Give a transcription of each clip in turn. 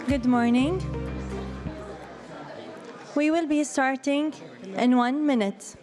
Good morning. We will be starting in 1 minute.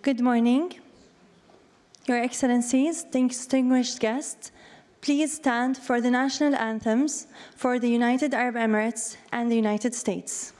Good morning. Your Excellencies, distinguished guests, please stand for the national anthems for the United Arab Emirates and the United States.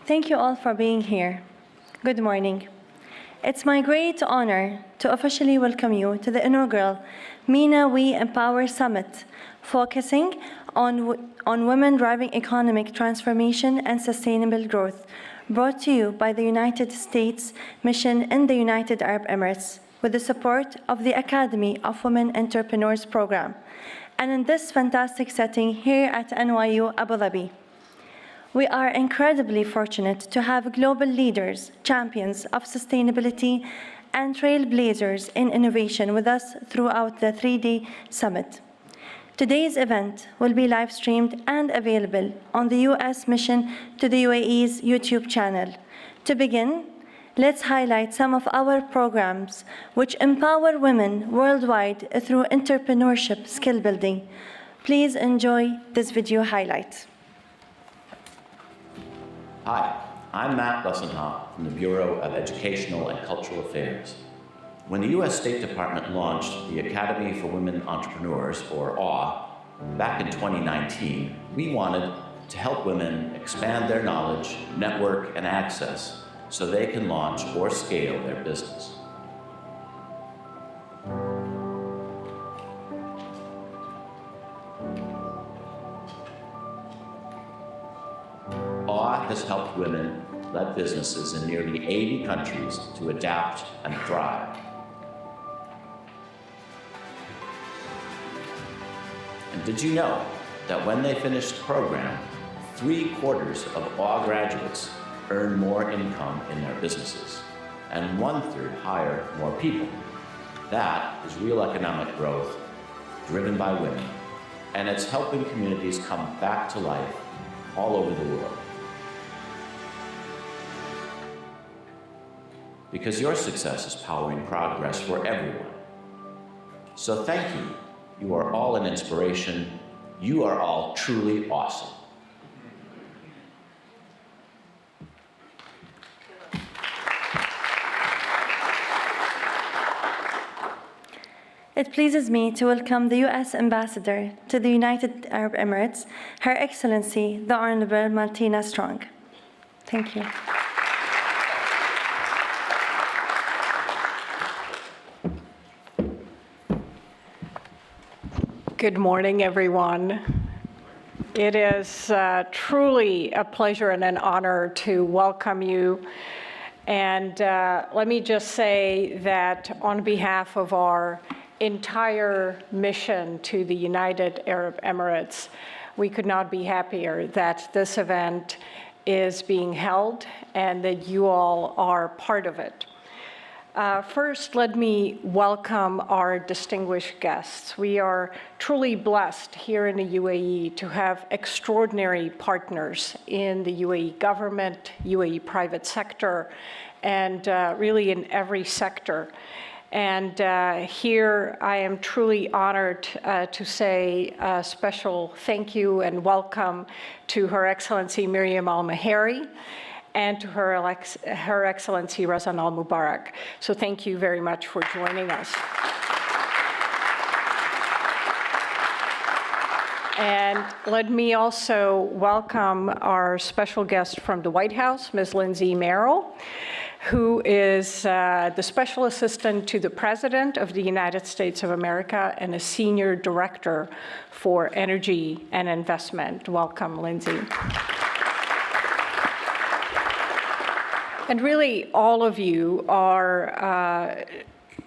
Thank you all for being here. Good morning. It's my great honor to officially welcome you to the inaugural MENA We Empower Summit, focusing on women driving economic transformation and sustainable growth, brought to you by the United States Mission in the United Arab Emirates, with the support of the Academy of Women Entrepreneurs Program, and in this fantastic setting here at NYU Abu Dhabi. We are incredibly fortunate to have global leaders, champions of sustainability, and trailblazers in innovation with us throughout the 3-day summit. Today's event will be live-streamed and available on the U.S. Mission to the UAE's YouTube channel. To begin, let's highlight some of our programs which empower women worldwide through entrepreneurship skill building. Please enjoy this video highlight. Hi, I'm Matt Bussenhoff from the Bureau of Educational and Cultural Affairs. When the U.S. State Department launched the Academy for Women Entrepreneurs, or AWE, back in 2019, we wanted to help women expand their knowledge, network, and access so they can launch or scale their business. AWE has helped women-led businesses in nearly 80 countries to adapt and thrive. And did you know that when they finish the program, 3/4 of all graduates earn more income in their businesses, and 1/3 hire more people? That is real economic growth driven by women, and it's helping communities come back to life all over the world. Because your success is powering progress for everyone. So thank you. You are all an inspiration. You are all truly awesome. It pleases me to welcome the U.S. Ambassador to the United Arab Emirates, Her Excellency, the Honorable Martina Strong. Thank you. Good morning, everyone. It is truly a pleasure and an honor to welcome you. And let me just say that on behalf of our entire mission to the United Arab Emirates, we could not be happier that this event is being held and that you all are part of it. First, let me welcome our distinguished guests. We are truly blessed here in the UAE to have extraordinary partners in the UAE government, UAE private sector, and really in every sector. And here I am truly honored to say a special thank you and welcome to Her Excellency Miriam Al-Mahari and to Her Excellency Razan Al-Mubarak. So thank you very much for joining us. And let me also welcome our special guest from the White House, Ms. Lindsay Merrill, who is the Special Assistant to the President of the United States of America and a Senior Director for Energy and Investment. Welcome, Lindsay. And really, all of you are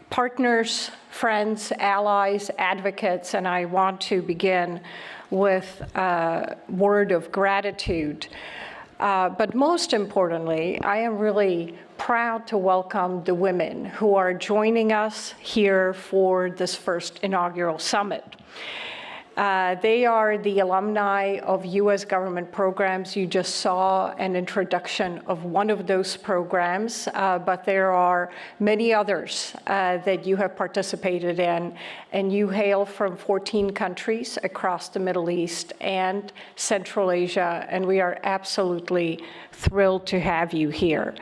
partners, friends, allies, advocates, and I want to begin with a word of gratitude. But most importantly, I am really proud to welcome the women who are joining us here for this first inaugural summit. They are the alumni of U.S. government programs. You just saw an introduction of one of those programs, but there are many others that you have participated in, and you hail from 14 countries across the Middle East and Central Asia, and we are absolutely thrilled to have you here.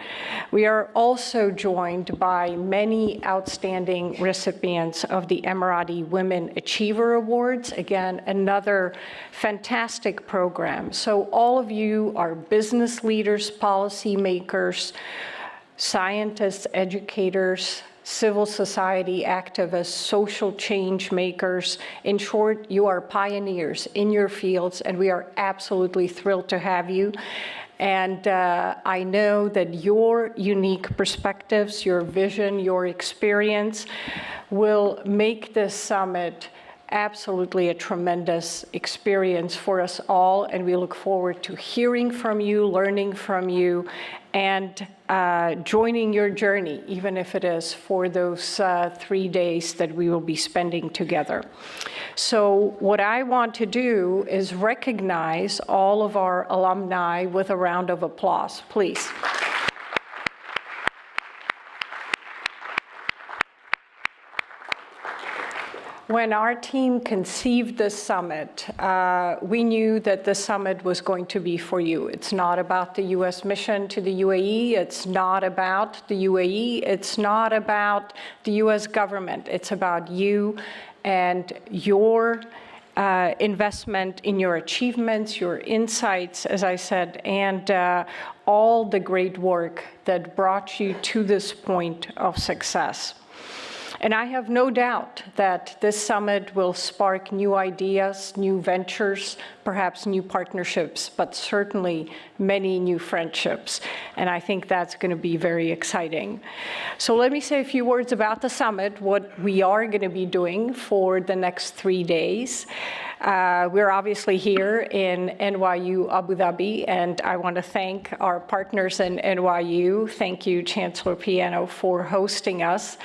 We are also joined by many outstanding recipients of the Emirati Women Achiever Awards. Again, another fantastic program. So all of you are business leaders, policymakers, scientists, educators, civil society activists, social change makers. In short, you are pioneers in your fields, and we are absolutely thrilled to have you. And I know that your unique perspectives, your vision, your experience will make this summit absolutely a tremendous experience for us all, and we look forward to hearing from you, learning from you, and joining your journey, even if it is for those 3 days that we will be spending together. So what I want to do is recognize all of our alumni with a round of applause, please. When our team conceived this summit, we knew that the summit was going to be for you. It's not about the U.S. mission to the UAE. It's not about the UAE. It's not about the U.S. government. It's about you and your investment in your achievements, your insights, as I said, and all the great work that brought you to this point of success. And I have no doubt that this summit will spark new ideas, new ventures, perhaps new partnerships, but certainly many new friendships. And I think that's going to be very exciting. So let me say a few words about the summit, what we are going to be doing for the next 3 days. We're obviously here in NYU Abu Dhabi, and I want to thank our partners in NYU. Thank you, Chancellor Piano, for hosting us.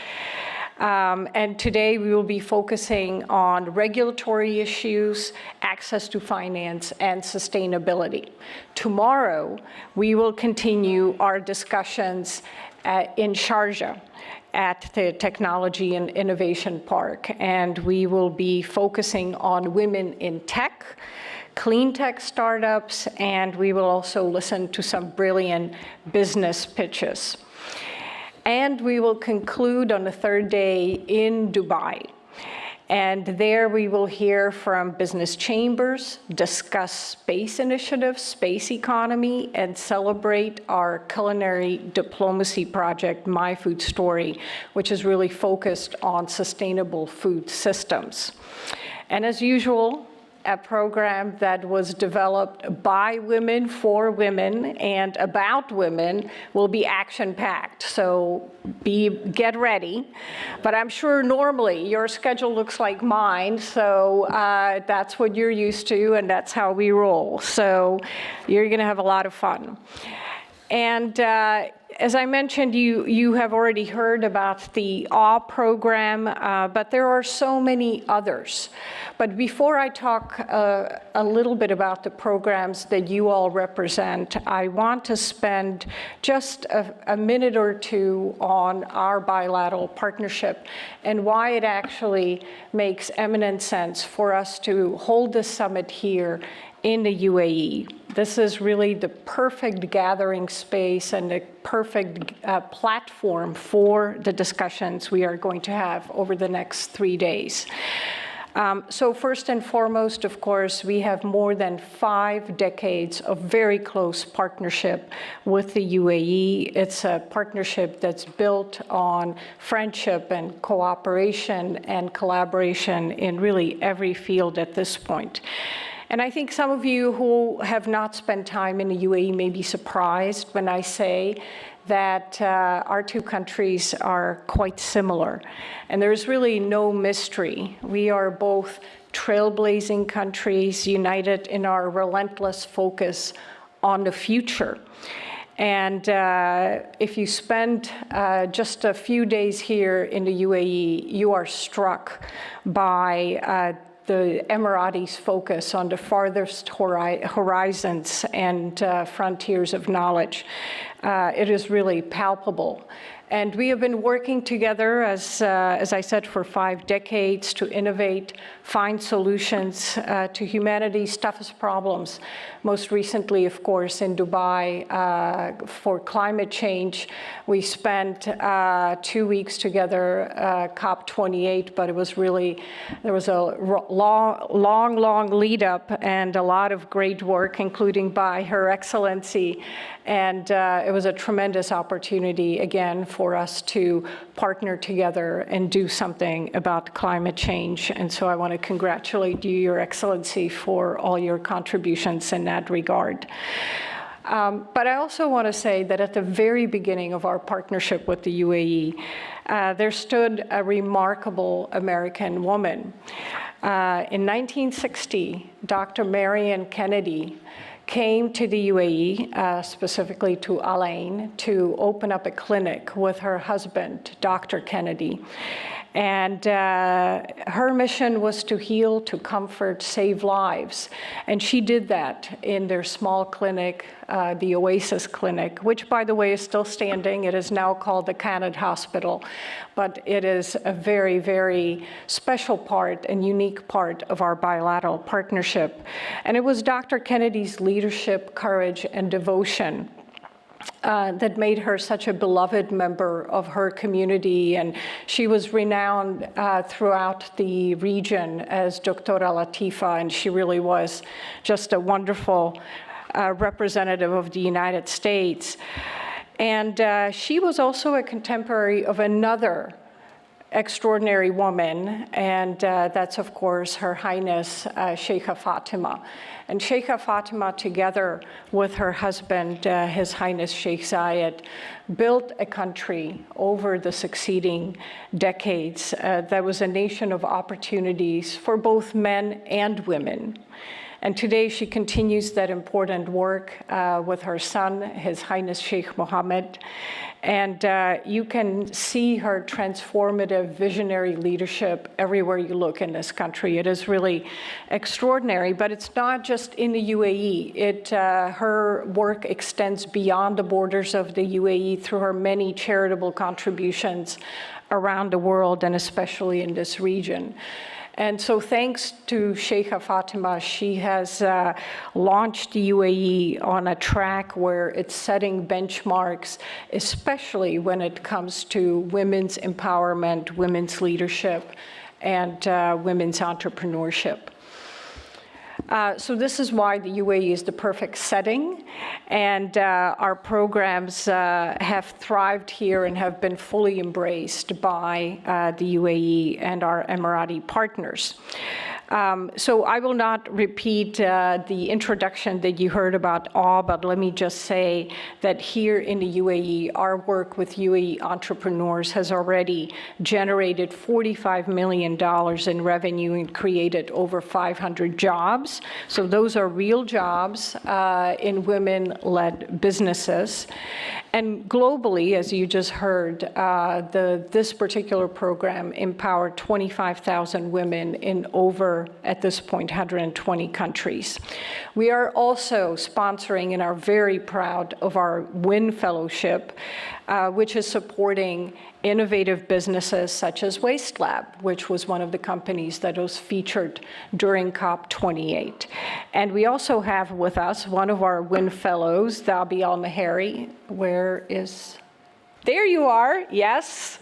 And today we will be focusing on regulatory issues, access to finance, and sustainability. Tomorrow, we will continue our discussions in Sharjah at the Technology and Innovation Park, and we will be focusing on women in tech, clean tech startups, and we will also listen to some brilliant business pitches. And we will conclude on the third day in Dubai. And there we will hear from business chambers, discuss space initiatives, space economy, and celebrate our culinary diplomacy project, My Food Story, which is really focused on sustainable food systems. And as usual, a program that was developed by women for women and about women will be action-packed. So get ready. But I'm sure normally your schedule looks like mine, so that's what you're used to, and that's how we roll. So you're going to have a lot of fun. And as I mentioned, you have already heard about the AWE program, but there are so many others. But before I talk a little bit about the programs that you all represent, I want to spend just a minute or two on our bilateral partnership and why it actually makes eminent sense for us to hold this summit here in the UAE. This is really the perfect gathering space and the perfect platform for the discussions we are going to have over the next 3 days. So first and foremost, of course, we have more than 5 decades of very close partnership with the UAE. It's a partnership that's built on friendship and cooperation and collaboration in really every field at this point. And I think some of you who have not spent time in the UAE may be surprised when I say that our two countries are quite similar. And there's really no mystery. We are both trailblazing countries united in our relentless focus on the future. And if you spend just a few days here in the UAE, you are struck by the Emiratis' focus on the farthest horizons and frontiers of knowledge. It is really palpable. And we have been working together, as I said, for 5 decades to innovate, find solutions to humanity's toughest problems. Most recently, of course, in Dubai for climate change. We spent 2 weeks together, COP28, but it was really, there was a long lead up and a lot of great work, including by Her Excellency. And it was a tremendous opportunity, again, for us to partner together and do something about climate change. And so I want to congratulate you, Your Excellency, for all your contributions in that regard. But I also want to say that at the very beginning of our partnership with the UAE, there stood a remarkable American woman. In 1960, Dr. Marion Kennedy came to the UAE, specifically to Al Ain, to open up a clinic with her husband, Dr. Kennedy. And her mission was to heal, to comfort, save lives. And she did that in their small clinic, the Oasis Clinic, which, by the way, is still standing. It is now called the Kennedy Hospital. But it is a very, very special part and unique part of our bilateral partnership. And it was Dr. Kennedy's leadership, courage, and devotion that made her such a beloved member of her community. And she was renowned throughout the region as Doctora Latifa, and she really was just a wonderful representative of the United States. And she was also a contemporary of another extraordinary woman, and that's, of course, Her Highness Sheikha Fatima. And Sheikha Fatima, together with her husband, His Highness Sheikh Zayed, built a country over the succeeding decades that was a nation of opportunities for both men and women. And today she continues that important work with her son, His Highness Sheikh Mohammed. And you can see her transformative, visionary leadership everywhere you look in this country. It is really extraordinary, but it's not just in the UAE. Her work extends beyond the borders of the UAE through her many charitable contributions around the world, and especially in this region. And so thanks to Sheikha Fatima, she has launched the UAE on a track where it's setting benchmarks, especially when it comes to women's empowerment, women's leadership, and women's entrepreneurship. So this is why the UAE is the perfect setting, and our programs have thrived here and have been fully embraced by the UAE and our Emirati partners. So I will not repeat the introduction that you heard about awe, but let me just say that here in the UAE, our work with UAE entrepreneurs has already generated $45 million in revenue and created over 500 jobs. So those are real jobs in women-led businesses. And globally, as you just heard, this particular program empowered 25,000 women in over, at this point, 120 countries. We are also sponsoring and are very proud of our WIN Fellowship, which is supporting innovative businesses such as Waste Lab, which was one of the companies that was featured during COP28. And we also have with us one of our WIN Fellows, Dhabi Al-Mahari. Where is... There you are, yes.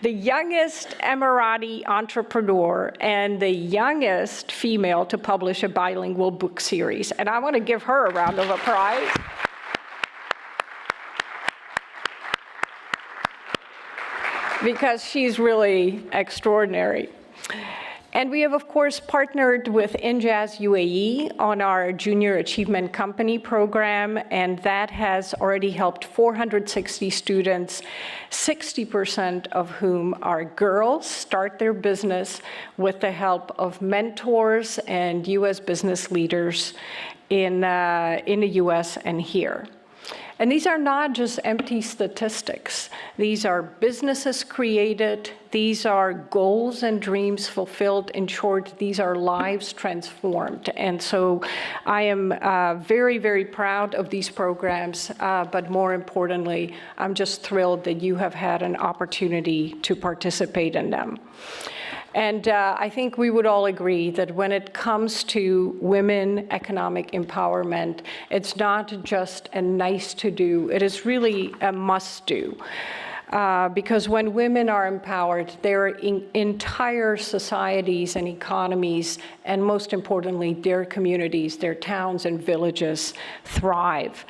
The youngest Emirati entrepreneur and the youngest female to publish a bilingual book series. And I want to give her a round of applause. Because she's really extraordinary. And we have, of course, partnered with Injaz UAE on our Junior Achievement Company program, and that has already helped 460 students, 60% of whom are girls, start their business with the help of mentors and U.S. business leaders in the U.S. and here. And these are not just empty statistics. These are businesses created. These are goals and dreams fulfilled. In short, these are lives transformed. And so I am very, very proud of these programs. But more importantly, I'm just thrilled that you have had an opportunity to participate in them. And I think we would all agree that when it comes to women economic empowerment, it's not just a nice to do, it is really a must do. Because when women are empowered, their entire societies and economies, and most importantly, their communities, their towns and villages thrive.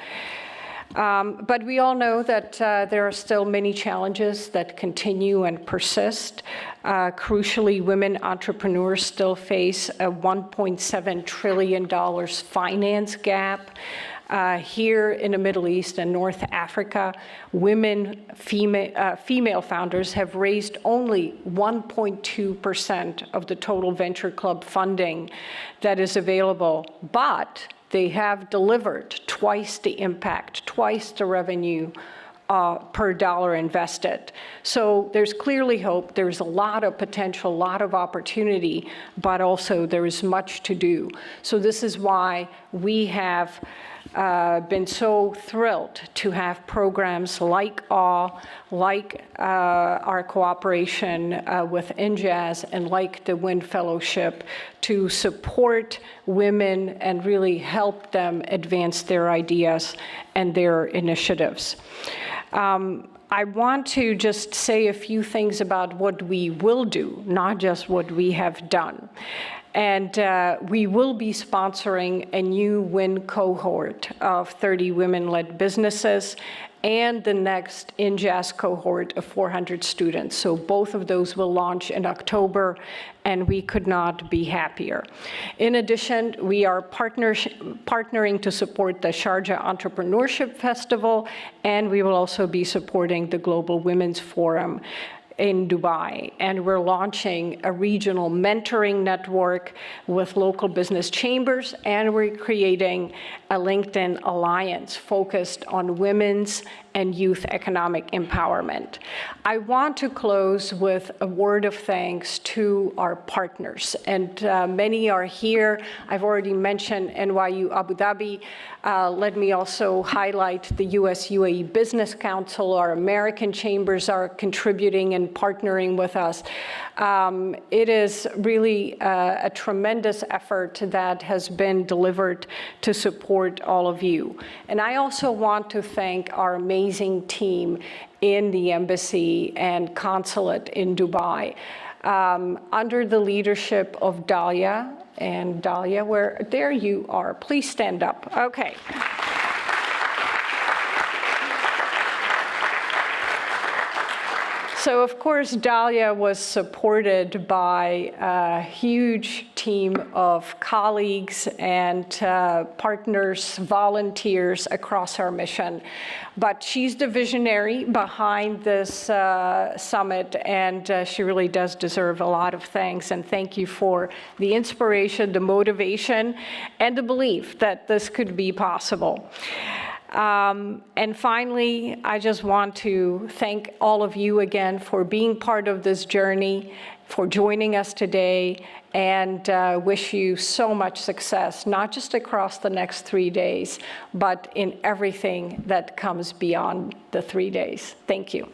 But we all know that there are still many challenges that continue and persist. Crucially, women entrepreneurs still face a $1.7 trillion finance gap. Here in the Middle East and North Africa, female founders have raised only 1.2% of the total venture club funding that is available, but they have delivered twice the impact, twice the revenue per dollar invested. So there's clearly hope. There's a lot of potential, a lot of opportunity, but also there is much to do. So this is why we have been so thrilled to have programs like AWE, like our cooperation with Injaz, and like the WIN Fellowship to support women and really help them advance their ideas and their initiatives. I want to just say a few things about what we will do, not just what we have done. And we will be sponsoring a new WIN cohort of 30 women-led businesses and the next INJAS cohort of 400 students. So both of those will launch in October, and we could not be happier. In addition, we are partnering to support the Sharjah Entrepreneurship Festival, and we will also be supporting the Global Women's Forum in Dubai. And we're launching a regional mentoring network with local business chambers, and we're creating a LinkedIn alliance focused on women's and youth economic empowerment. I want to close with a word of thanks to our partners, and many are here. I've already mentioned NYU Abu Dhabi. Let me also highlight the US UAE Business Council. Our American chambers are contributing and partnering with us. It is really a tremendous effort that has been delivered to support all of you. And I also want to thank our amazing team in the embassy and consulate in Dubai, under the leadership of Dalia. And Dalia, there you are. Please stand up. Okay. So, of course, Dalia was supported by a huge team of colleagues and partners, volunteers across our mission. But she's the visionary behind this summit, and she really does deserve a lot of thanks. And thank you for the inspiration, the motivation, and the belief that this could be possible. And finally, I just want to thank all of you again for being part of this journey, for joining us today, and wish you so much success, not just across the next 3 days, but in everything that comes beyond the 3 days. Thank you.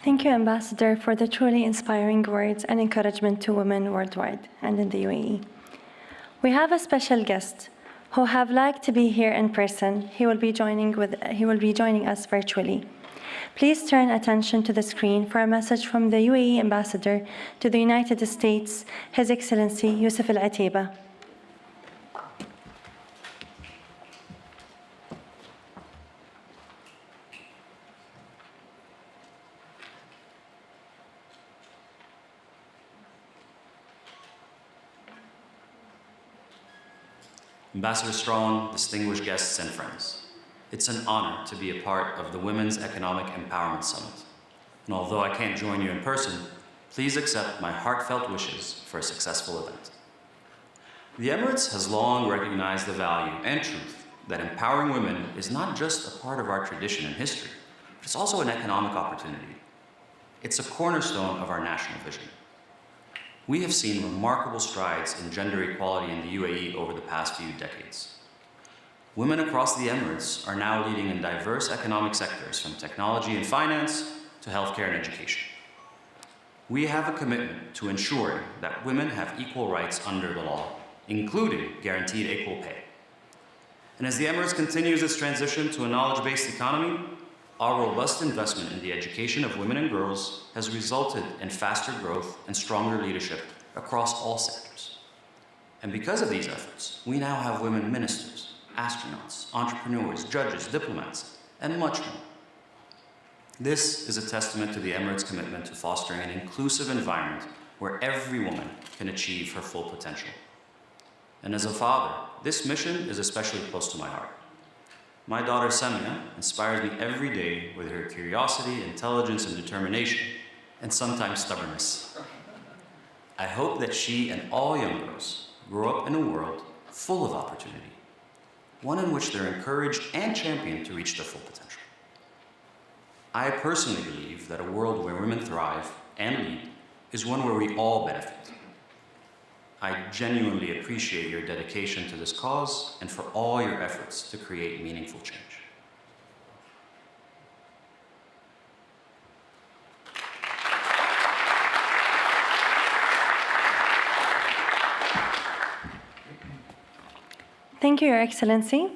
Thank you, Ambassador, for the truly inspiring words and encouragement to women worldwide and in the UAE. We have a special guest who have liked to be here in person. He will be joining us virtually. Please turn attention to the screen for a message from the UAE Ambassador to the United States, His Excellency Yusuf Al-Atiba. Ambassador Strawn, distinguished guests and friends, it's an honor to be a part of the Women's Economic Empowerment Summit. And although I can't join you in person, please accept my heartfelt wishes for a successful event. The Emirates has long recognized the value and truth that empowering women is not just a part of our tradition and history, but it's also an economic opportunity. It's a cornerstone of our national vision. We have seen remarkable strides in gender equality in the UAE over the past few decades. Women across the Emirates are now leading in diverse economic sectors, from technology and finance to healthcare and education. We have a commitment to ensuring that women have equal rights under the law, including guaranteed equal pay. And as the Emirates continues its transition to a knowledge-based economy, our robust investment in the education of women and girls has resulted in faster growth and stronger leadership across all sectors. And because of these efforts, we now have women ministers, astronauts, entrepreneurs, judges, diplomats, and much more. This is a testament to the Emirates' commitment to fostering an inclusive environment where every woman can achieve her full potential. And as a father, this mission is especially close to my heart. My daughter Samia inspires me every day with her curiosity, intelligence, and determination, and sometimes stubbornness. I hope that she and all young girls grow up in a world full of opportunity, one in which they're encouraged and championed to reach their full potential. I personally believe that a world where women thrive and lead is one where we all benefit. I genuinely appreciate your dedication to this cause and for all your efforts to create meaningful change. Thank you, Your Excellency.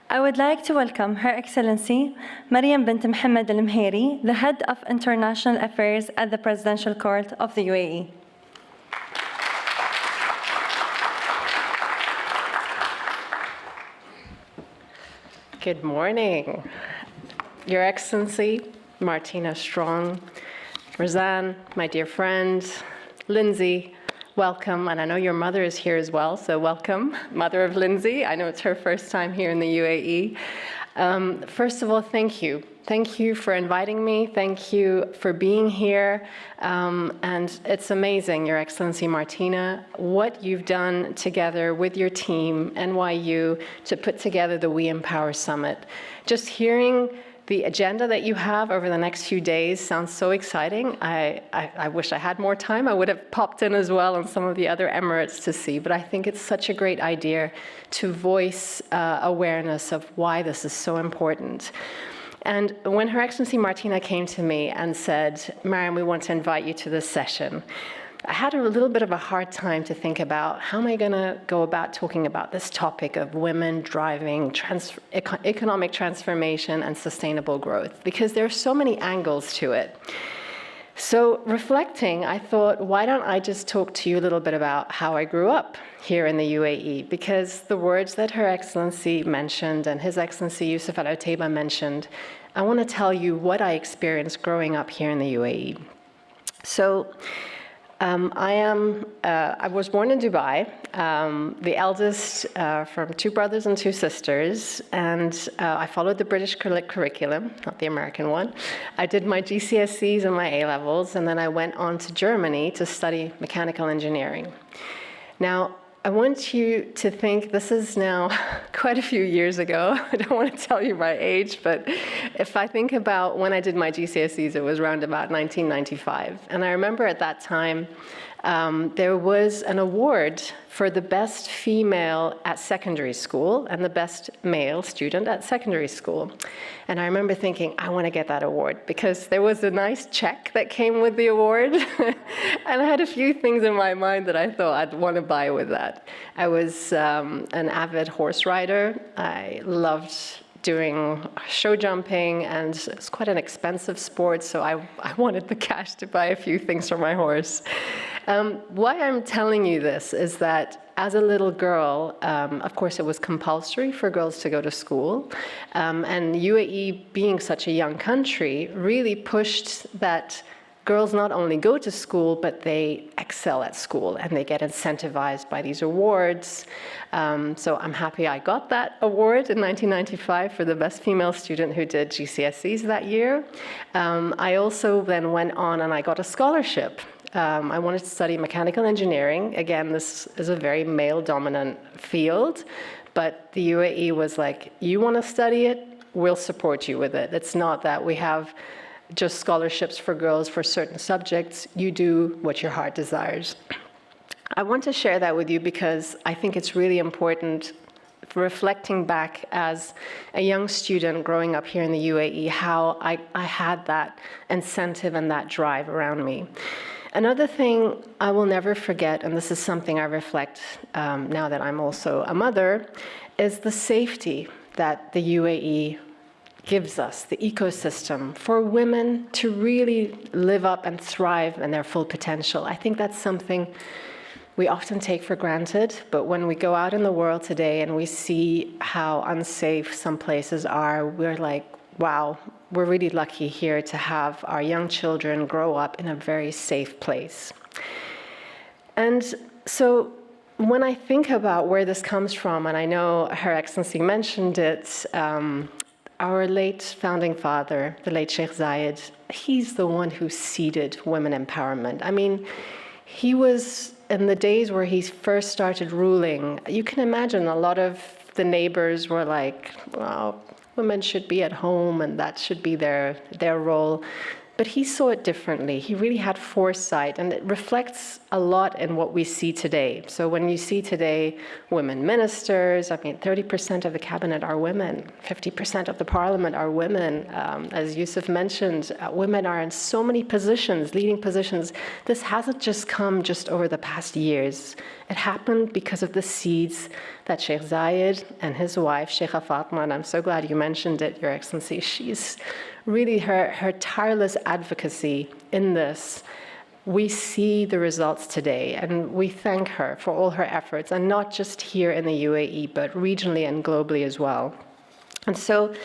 I would like to welcome Her Excellency Mariam bint Mohammed Al Mheri, the Head of International Affairs at the Presidential Court of the UAE. Good morning, Your Excellency, Martina Strong, Razan, my dear friend, Lindsay, welcome. And I know your mother is here as well, so welcome, mother of Lindsay. I know it's her first time here in the UAE. First of all, thank you. Thank you for inviting me. Thank you for being here. And it's amazing, Your Excellency Martina, what you've done together with your team, NYU, to put together the We Empower Summit. Just hearing the agenda that you have over the next few days sounds so exciting. I wish I had more time. I would have popped in as well on some of the other Emirates to see, but I think it's such a great idea to voice awareness of why this is so important. And when Her Excellency Martina came to me and said, Mariam, we want to invite you to this session, I had a little bit of a hard time to think about how am I going to go about talking about this topic of women driving economic transformation and sustainable growth, because there are so many angles to it. So reflecting, I thought, why don't I just talk to you a little bit about how I grew up here in the UAE, because the words that Her Excellency mentioned and His Excellency Yusuf Al Otaiba mentioned, I want to tell you what I experienced growing up here in the UAE. So I was born in Dubai, the eldest from two brothers and two sisters, and I followed the British curriculum, not the American one. I did my GCSEs and my A-levels, and then I went on to Germany to study mechanical engineering. Now, I want you to think this is now quite a few years ago. I don't want to tell you my age, but if I think about when I did my GCSEs, it was around about 1995. And I remember at that time, there was an award for the best female at secondary school and the best male student at secondary school. And I remember thinking, I want to get that award, because there was a nice check that came with the award. And I had a few things in my mind that I thought I'd want to buy with that. I was an avid horse rider. I loved doing show jumping, and it's quite an expensive sport, so I wanted the cash to buy a few things for my horse. Why I'm telling you this is that as a little girl, of course, it was compulsory for girls to go to school. And UAE, being such a young country, really pushed that girls not only go to school, but they excel at school, and they get incentivized by these awards. So I'm happy I got that award in 1995 for the best female student who did GCSEs that year. I also then went on and I got a scholarship. I wanted to study mechanical engineering. Again, this is a very male-dominant field, but the UAE was like, you want to study it, we'll support you with it. It's not that we have just scholarships for girls for certain subjects. You do what your heart desires. I want to share that with you because I think it's really important, reflecting back as a young student growing up here in the UAE, how I had that incentive and that drive around me. Another thing I will never forget, and this is something I reflect now that I'm also a mother, is the safety that the UAE gives us, the ecosystem, for women to really live up and thrive in their full potential. I think that's something we often take for granted, but when we go out in the world today and we see how unsafe some places are, we're like, wow, we're really lucky here to have our young children grow up in a very safe place. And so when I think about where this comes from, and I know Her Excellency mentioned it, our late founding father, the late Sheikh Zayed, he's the one who seeded women empowerment. I mean, he was, in the days where he first started ruling, you can imagine a lot of the neighbors were like, well, women should be at home and that should be their role. But he saw it differently. He really had foresight, and it reflects a lot in what we see today. So when you see today women ministers, I mean, 30% of the cabinet are women, 50% of the parliament are women. As Yusuf mentioned, women are in so many positions, leading positions. This hasn't just come just over the past years. It happened because of the seeds that Sheikh Zayed and his wife, Sheikha Fatma, and I'm so glad you mentioned it, Your Excellency, she's really, her tireless advocacy in this, we see the results today, and we thank her for all her efforts, and not just here in the UAE, but regionally and globally as well. And so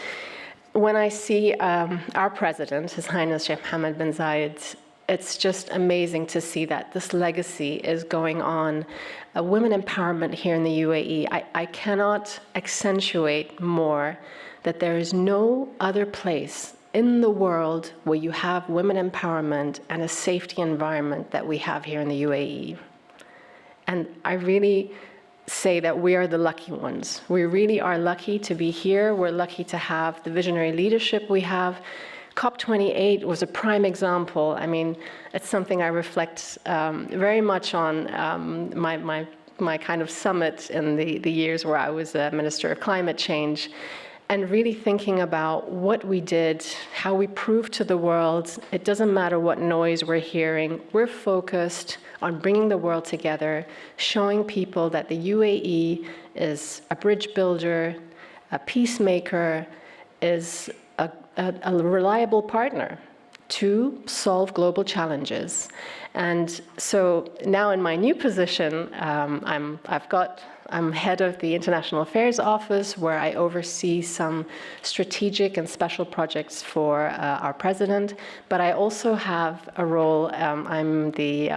when I see our president, His Highness Sheikh Mohammed bin Zayed, it's just amazing to see that this legacy is going on. Women empowerment here in the UAE, I cannot accentuate more that there is no other place in the world where you have women empowerment and a safety environment that we have here in the UAE. And I really say that we are the lucky ones. We really are lucky to be here. We're lucky to have the visionary leadership we have. COP28 was a prime example. I mean, it's something I reflect very much on my kind of summit in the years where I was a Minister of Climate Change, and really thinking about what we did, how we proved to the world, it doesn't matter what noise we're hearing, we're focused on bringing the world together, showing people that the UAE is a bridge builder, a peacemaker, is a reliable partner to solve global challenges. And so now in my new position, I'm head of the International Affairs Office, where I oversee some strategic and special projects for our president. But I also have a role, I'm the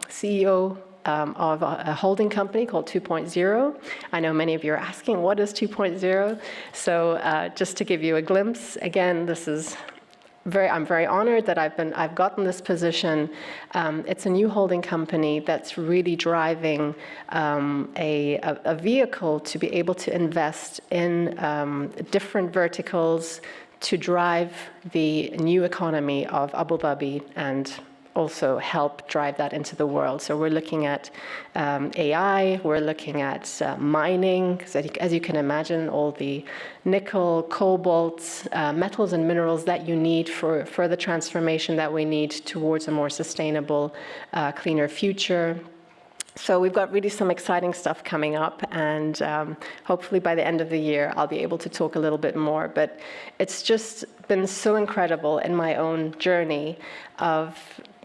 CEO of a holding company called 2.0. I know many of you are asking, what is 2.0? So just to give you a glimpse, again, this is I'm very honored that I've gotten this position. It's a new holding company that's really driving a vehicle to be able to invest in different verticals to drive the new economy of Abu Dhabi and also help drive that into the world. So we're looking at AI, we're looking at mining, because as you can imagine, all the nickel, cobalt, metals and minerals that you need for the transformation that we need towards a more sustainable, cleaner future. So we've got really some exciting stuff coming up, and hopefully by the end of the year, I'll be able to talk a little bit more. But it's just been so incredible in my own journey of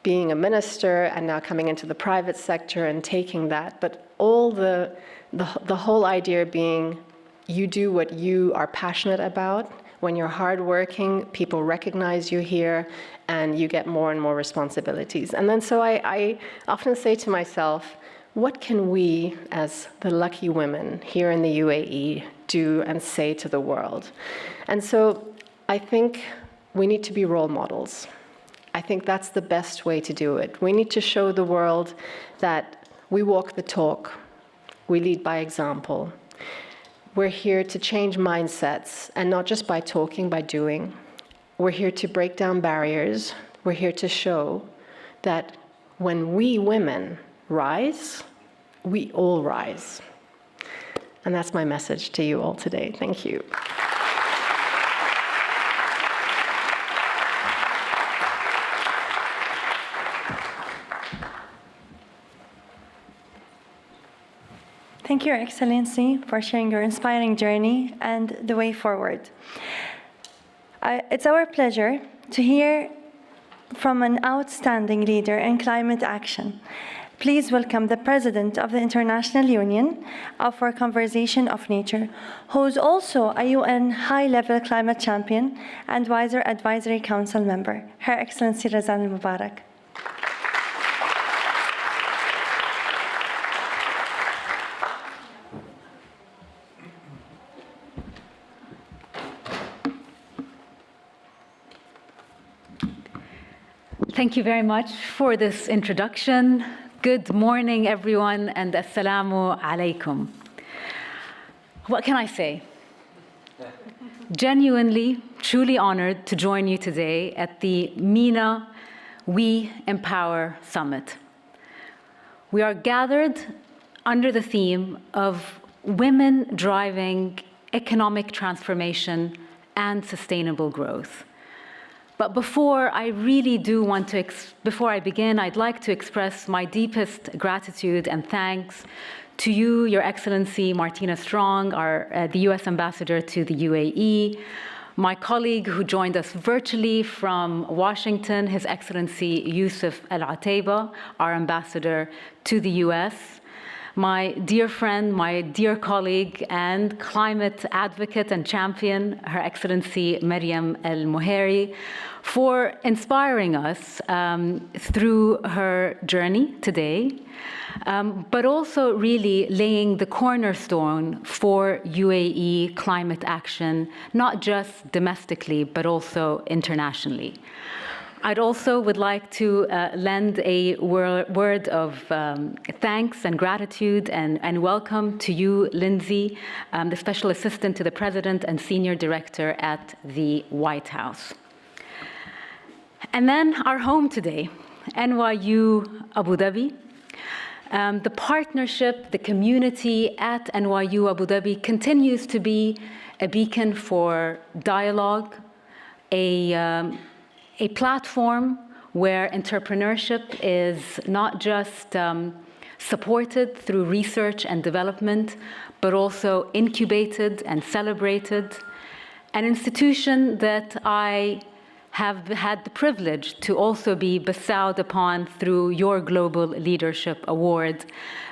being a minister and now coming into the private sector and taking that, but all the whole idea being you do what you are passionate about. When you're hardworking, people recognize you here, and you get more and more responsibilities. And then so I often say to myself, what can we, as the lucky women here in the UAE, do and say to the world? And so I think we need to be role models. I think that's the best way to do it. We need to show the world that we walk the talk, we lead by example. We're here to change mindsets, and not just by talking, by doing. We're here to break down barriers. We're here to show that when we women rise, we all rise. And that's my message to you all today. Thank you. Thank you, Your Excellency, for sharing your inspiring journey and the way forward. It's our pleasure to hear from an outstanding leader in climate action. Please welcome the President of the International Union for Conservation of Nature, who is also a UN high-level climate champion and Wiser Advisory Council member, Her Excellency Razan Al-Mubarak. Thank you very much for this introduction. Good morning, everyone, and assalamu alaikum. What can I say? Genuinely, truly honored to join you today at the MENA We Empower Summit. We are gathered under the theme of women driving economic transformation and sustainable growth. But before I begin, I'd like to express my deepest gratitude and thanks to you, Your Excellency Martina Strong, the US Ambassador to the UAE, my colleague who joined us virtually from Washington, His Excellency Yusuf Al-Ataiba, our Ambassador to the US, my dear friend, my dear colleague and climate advocate and champion, Her Excellency Maryam El-Moheri, for inspiring us through her journey today, but also really laying the cornerstone for UAE climate action, not just domestically, but also internationally. I'd also would like to lend a word of thanks and gratitude and welcome to you, Lindsay, the Special Assistant to the President and Senior Director at the White House. And then our home today, NYU Abu Dhabi. The partnership, the community at NYU Abu Dhabi continues to be a beacon for dialogue, a platform where entrepreneurship is not just supported through research and development, but also incubated and celebrated. An institution that I have had the privilege to also be bestowed upon through your Global Leadership Award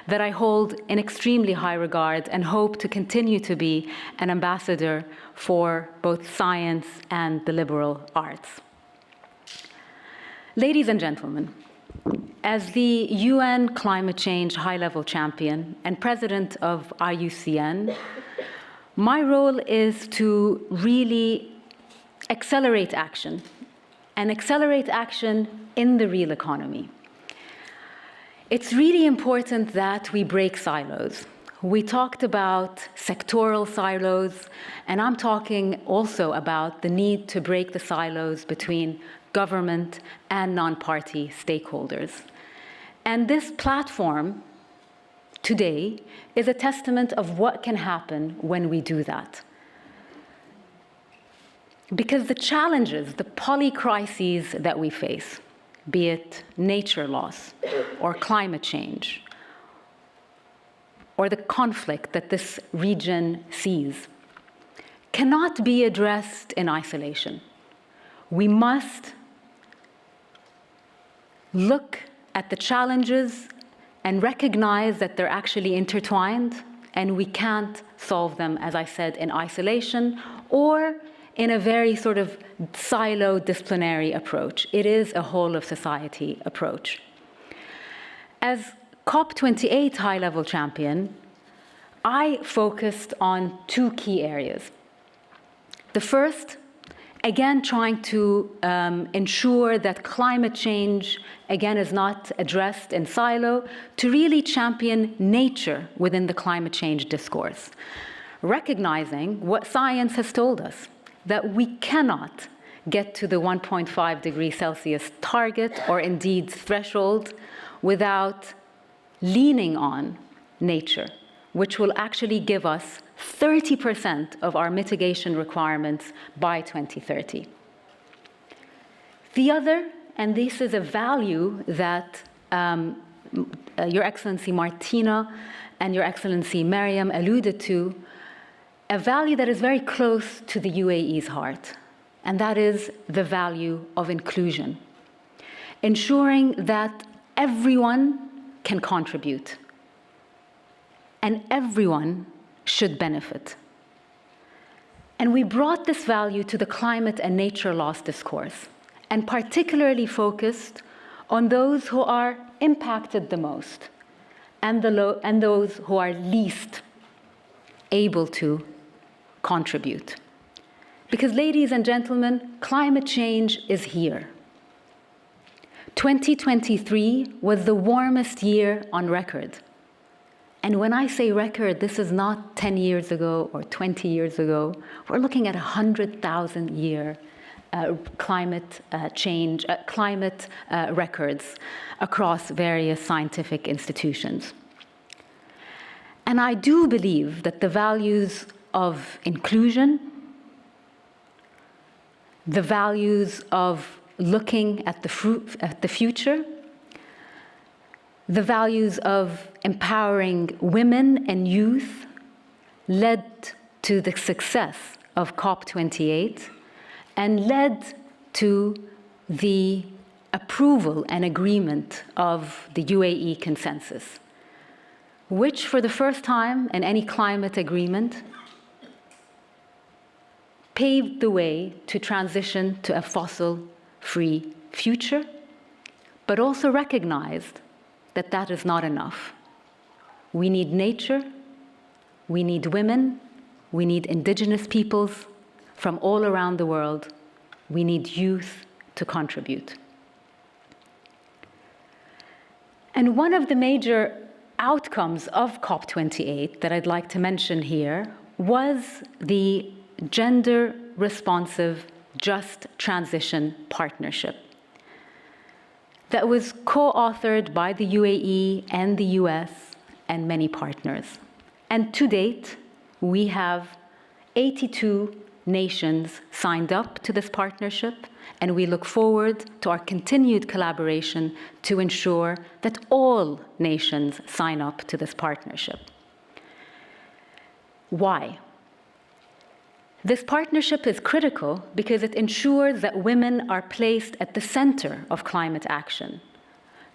that I hold in extremely high regard and hope to continue to be an ambassador for both science and the liberal arts. Ladies and gentlemen, as the UN Climate Change High-Level Champion and President of IUCN, my role is to really accelerate action, and accelerate action in the real economy. It's really important that we break silos. We talked about sectoral silos, and I'm talking also about the need to break the silos between government and non-party stakeholders. And this platform today is a testament of what can happen when we do that. Because the challenges, the polycrises that we face, be it nature loss or climate change, or the conflict that this region sees, cannot be addressed in isolation. We must look at the challenges and recognize that they're actually intertwined, and we can't solve them, as I said, in isolation or in a very sort of silo-disciplinary approach. It is a whole-of-society approach. As COP28 high-level champion, I focused on two key areas. The first, again, trying to ensure that climate change, again, is not addressed in silo, to really champion nature within the climate change discourse, recognizing what science has told us, that we cannot get to the 1.5 degrees Celsius target or indeed threshold without leaning on nature, which will actually give us 30% of our mitigation requirements by 2030. The other, and this is a value that Your Excellency Martina and Your Excellency Maryam alluded to, a value that is very close to the UAE's heart, and that is the value of inclusion. Ensuring that everyone can contribute, and everyone should benefit. And we brought this value to the climate and nature loss discourse, and particularly focused on those who are impacted the most, and those who are least able to contribute. Because, ladies and gentlemen, climate change is here. 2023 was the warmest year on record. And when I say record, this is not 10 years ago or 20 years ago. We're looking at 100,000-year climate change, climate records across various scientific institutions. And I do believe that the values of inclusion, the values of looking at the future, the values of empowering women and youth led to the success of COP28 and led to the approval and agreement of the UAE consensus, which for the first time in any climate agreement paved the way to transition to a fossil-free future, but also recognized that that is not enough. We need nature, we need women, we need indigenous peoples from all around the world, we need youth to contribute. And one of the major outcomes of COP28 that I'd like to mention here was the gender-responsive just transition partnership that was co-authored by the UAE and the US and many partners. And to date, we have 82 nations signed up to this partnership, and we look forward to our continued collaboration to ensure that all nations sign up to this partnership. Why? This partnership is critical because it ensures that women are placed at the center of climate action,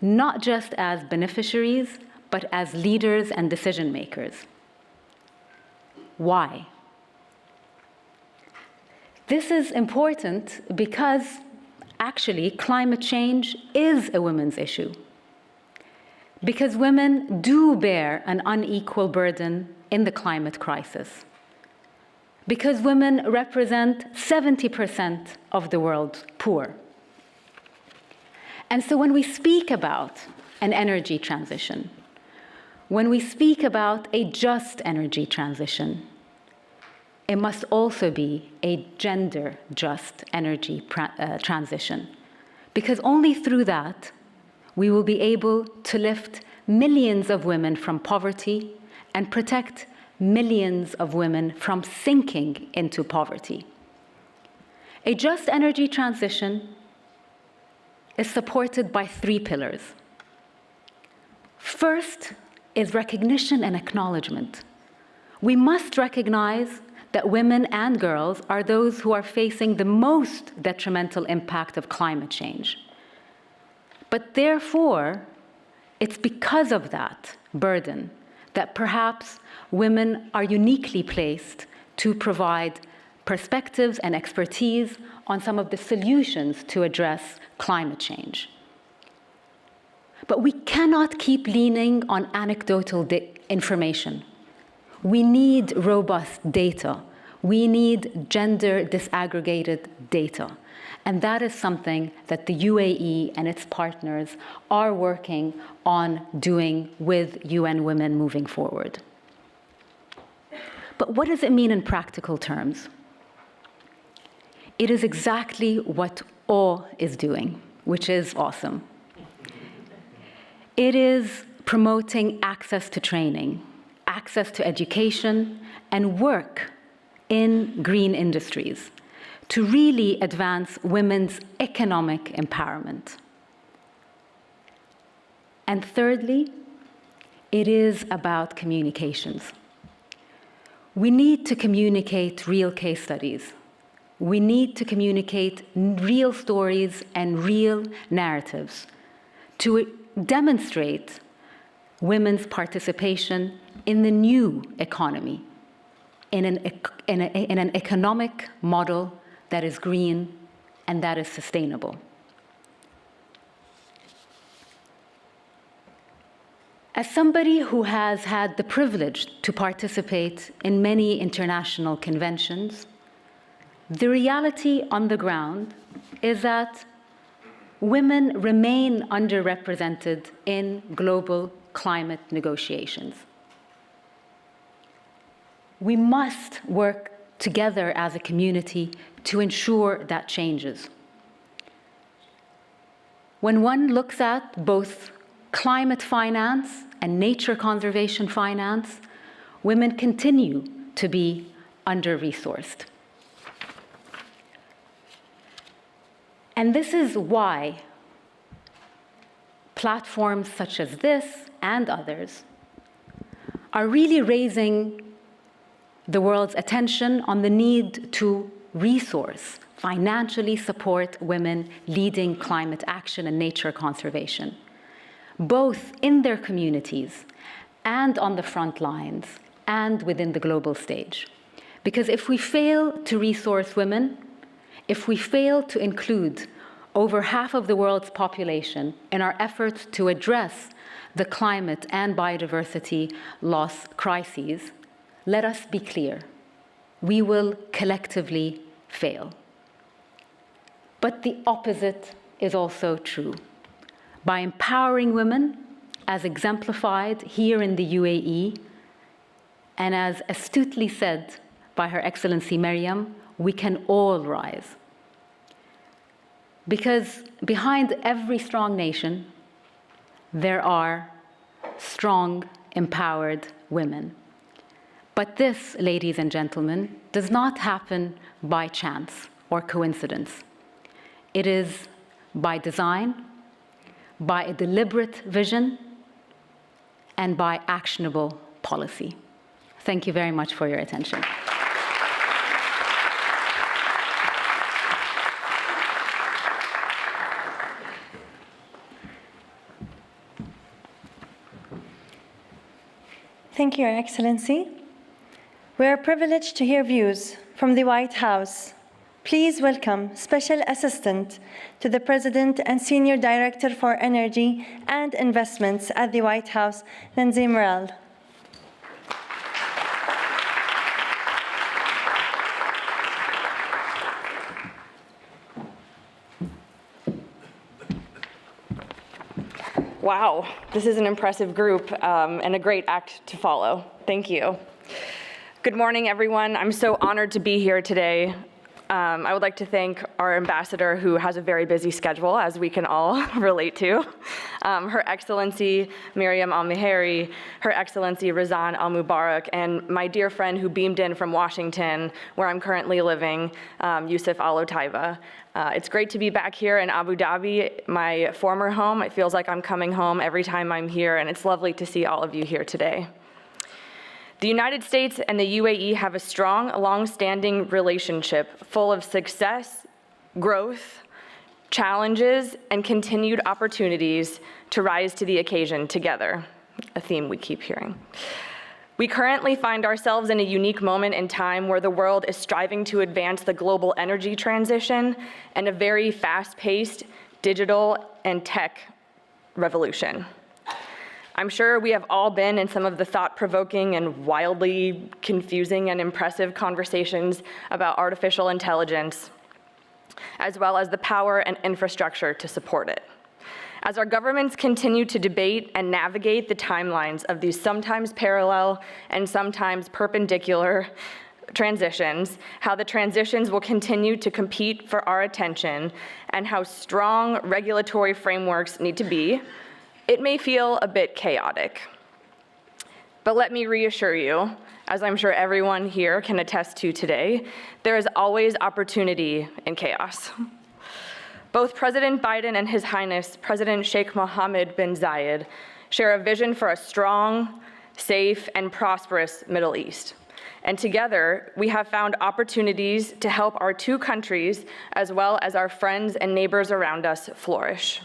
not just as beneficiaries, but as leaders and decision makers. Why? This is important because actually climate change is a women's issue. Because women do bear an unequal burden in the climate crisis. Because women represent 70% of the world's poor. And so when we speak about an energy transition, when we speak about a just energy transition, it must also be a gender-just energy transition, because only through that we will be able to lift millions of women from poverty and protect millions of women from sinking into poverty. A just energy transition is supported by 3 pillars. First is recognition and acknowledgement. We must recognize that women and girls are those who are facing the most detrimental impact of climate change. But therefore, it's because of that burden that perhaps women are uniquely placed to provide perspectives and expertise on some of the solutions to address climate change. But we cannot keep leaning on anecdotal information. We need robust data. We need gender disaggregated data. And that is something that the UAE and its partners are working on doing with UN Women moving forward. But what does it mean in practical terms? It is exactly what O is doing, which is awesome. It is promoting access to training, access to education, and work in green industries to really advance women's economic empowerment. And thirdly, it is about communications. We need to communicate real case studies. We need to communicate real stories and real narratives to demonstrate women's participation in the new economy, in an economic model that is green and that is sustainable. As somebody who has had the privilege to participate in many international conventions, the reality on the ground is that women remain underrepresented in global climate negotiations. We must work together as a community to ensure that changes. When one looks at both climate finance and nature conservation finance, women continue to be under-resourced. And this is why platforms such as this and others are really raising the world's attention on the need to resource, financially support women leading climate action and nature conservation, both in their communities and on the front lines and within the global stage. Because if we fail to resource women, if we fail to include over half of the world's population in our efforts to address the climate and biodiversity loss crises, let us be clear, we will collectively fail. But the opposite is also true. By empowering women, as exemplified here in the UAE, and as astutely said by Her Excellency Maryam, we can all rise. Because behind every strong nation, there are strong, empowered women. But this, ladies and gentlemen, does not happen by chance or coincidence. It is by design, by a deliberate vision, and by actionable policy. Thank you very much for your attention. Thank you, Your Excellency. We are privileged to hear views from the White House. Please welcome Special Assistant to the President and Senior Director for Energy and Investments at the White House, Lindsay Morel. Wow, this is an impressive group and a great act to follow. Thank you. Good morning, everyone. I'm so honored to be here today. I would like to thank our ambassador, who has a very busy schedule, as we can all relate to. Her Excellency Maryam Al-Meheri, Her Excellency Razan Al-Mubarak, and my dear friend who beamed in from Washington, where I'm currently living, Yusuf Al-Otaiba. It's great to be back here in Abu Dhabi, my former home. It feels like I'm coming home every time I'm here, and it's lovely to see all of you here today. The United States and the UAE have a strong, long-standing relationship full of success, growth, challenges, and continued opportunities to rise to the occasion together, a theme we keep hearing. We currently find ourselves in a unique moment in time where the world is striving to advance the global energy transition and a very fast-paced digital and tech revolution. I'm sure we have all been in some of the thought-provoking and wildly confusing and impressive conversations about artificial intelligence, as well as the power and infrastructure to support it. As our governments continue to debate and navigate the timelines of these sometimes parallel and sometimes perpendicular transitions, how the transitions will continue to compete for our attention, and how strong regulatory frameworks need to be, it may feel a bit chaotic. But let me reassure you, as I'm sure everyone here can attest to today, there is always opportunity in chaos. Both President Biden and His Highness President Sheikh Mohammed bin Zayed share a vision for a strong, safe, and prosperous Middle East. And together, we have found opportunities to help our two countries, as well as our friends and neighbors around us, flourish.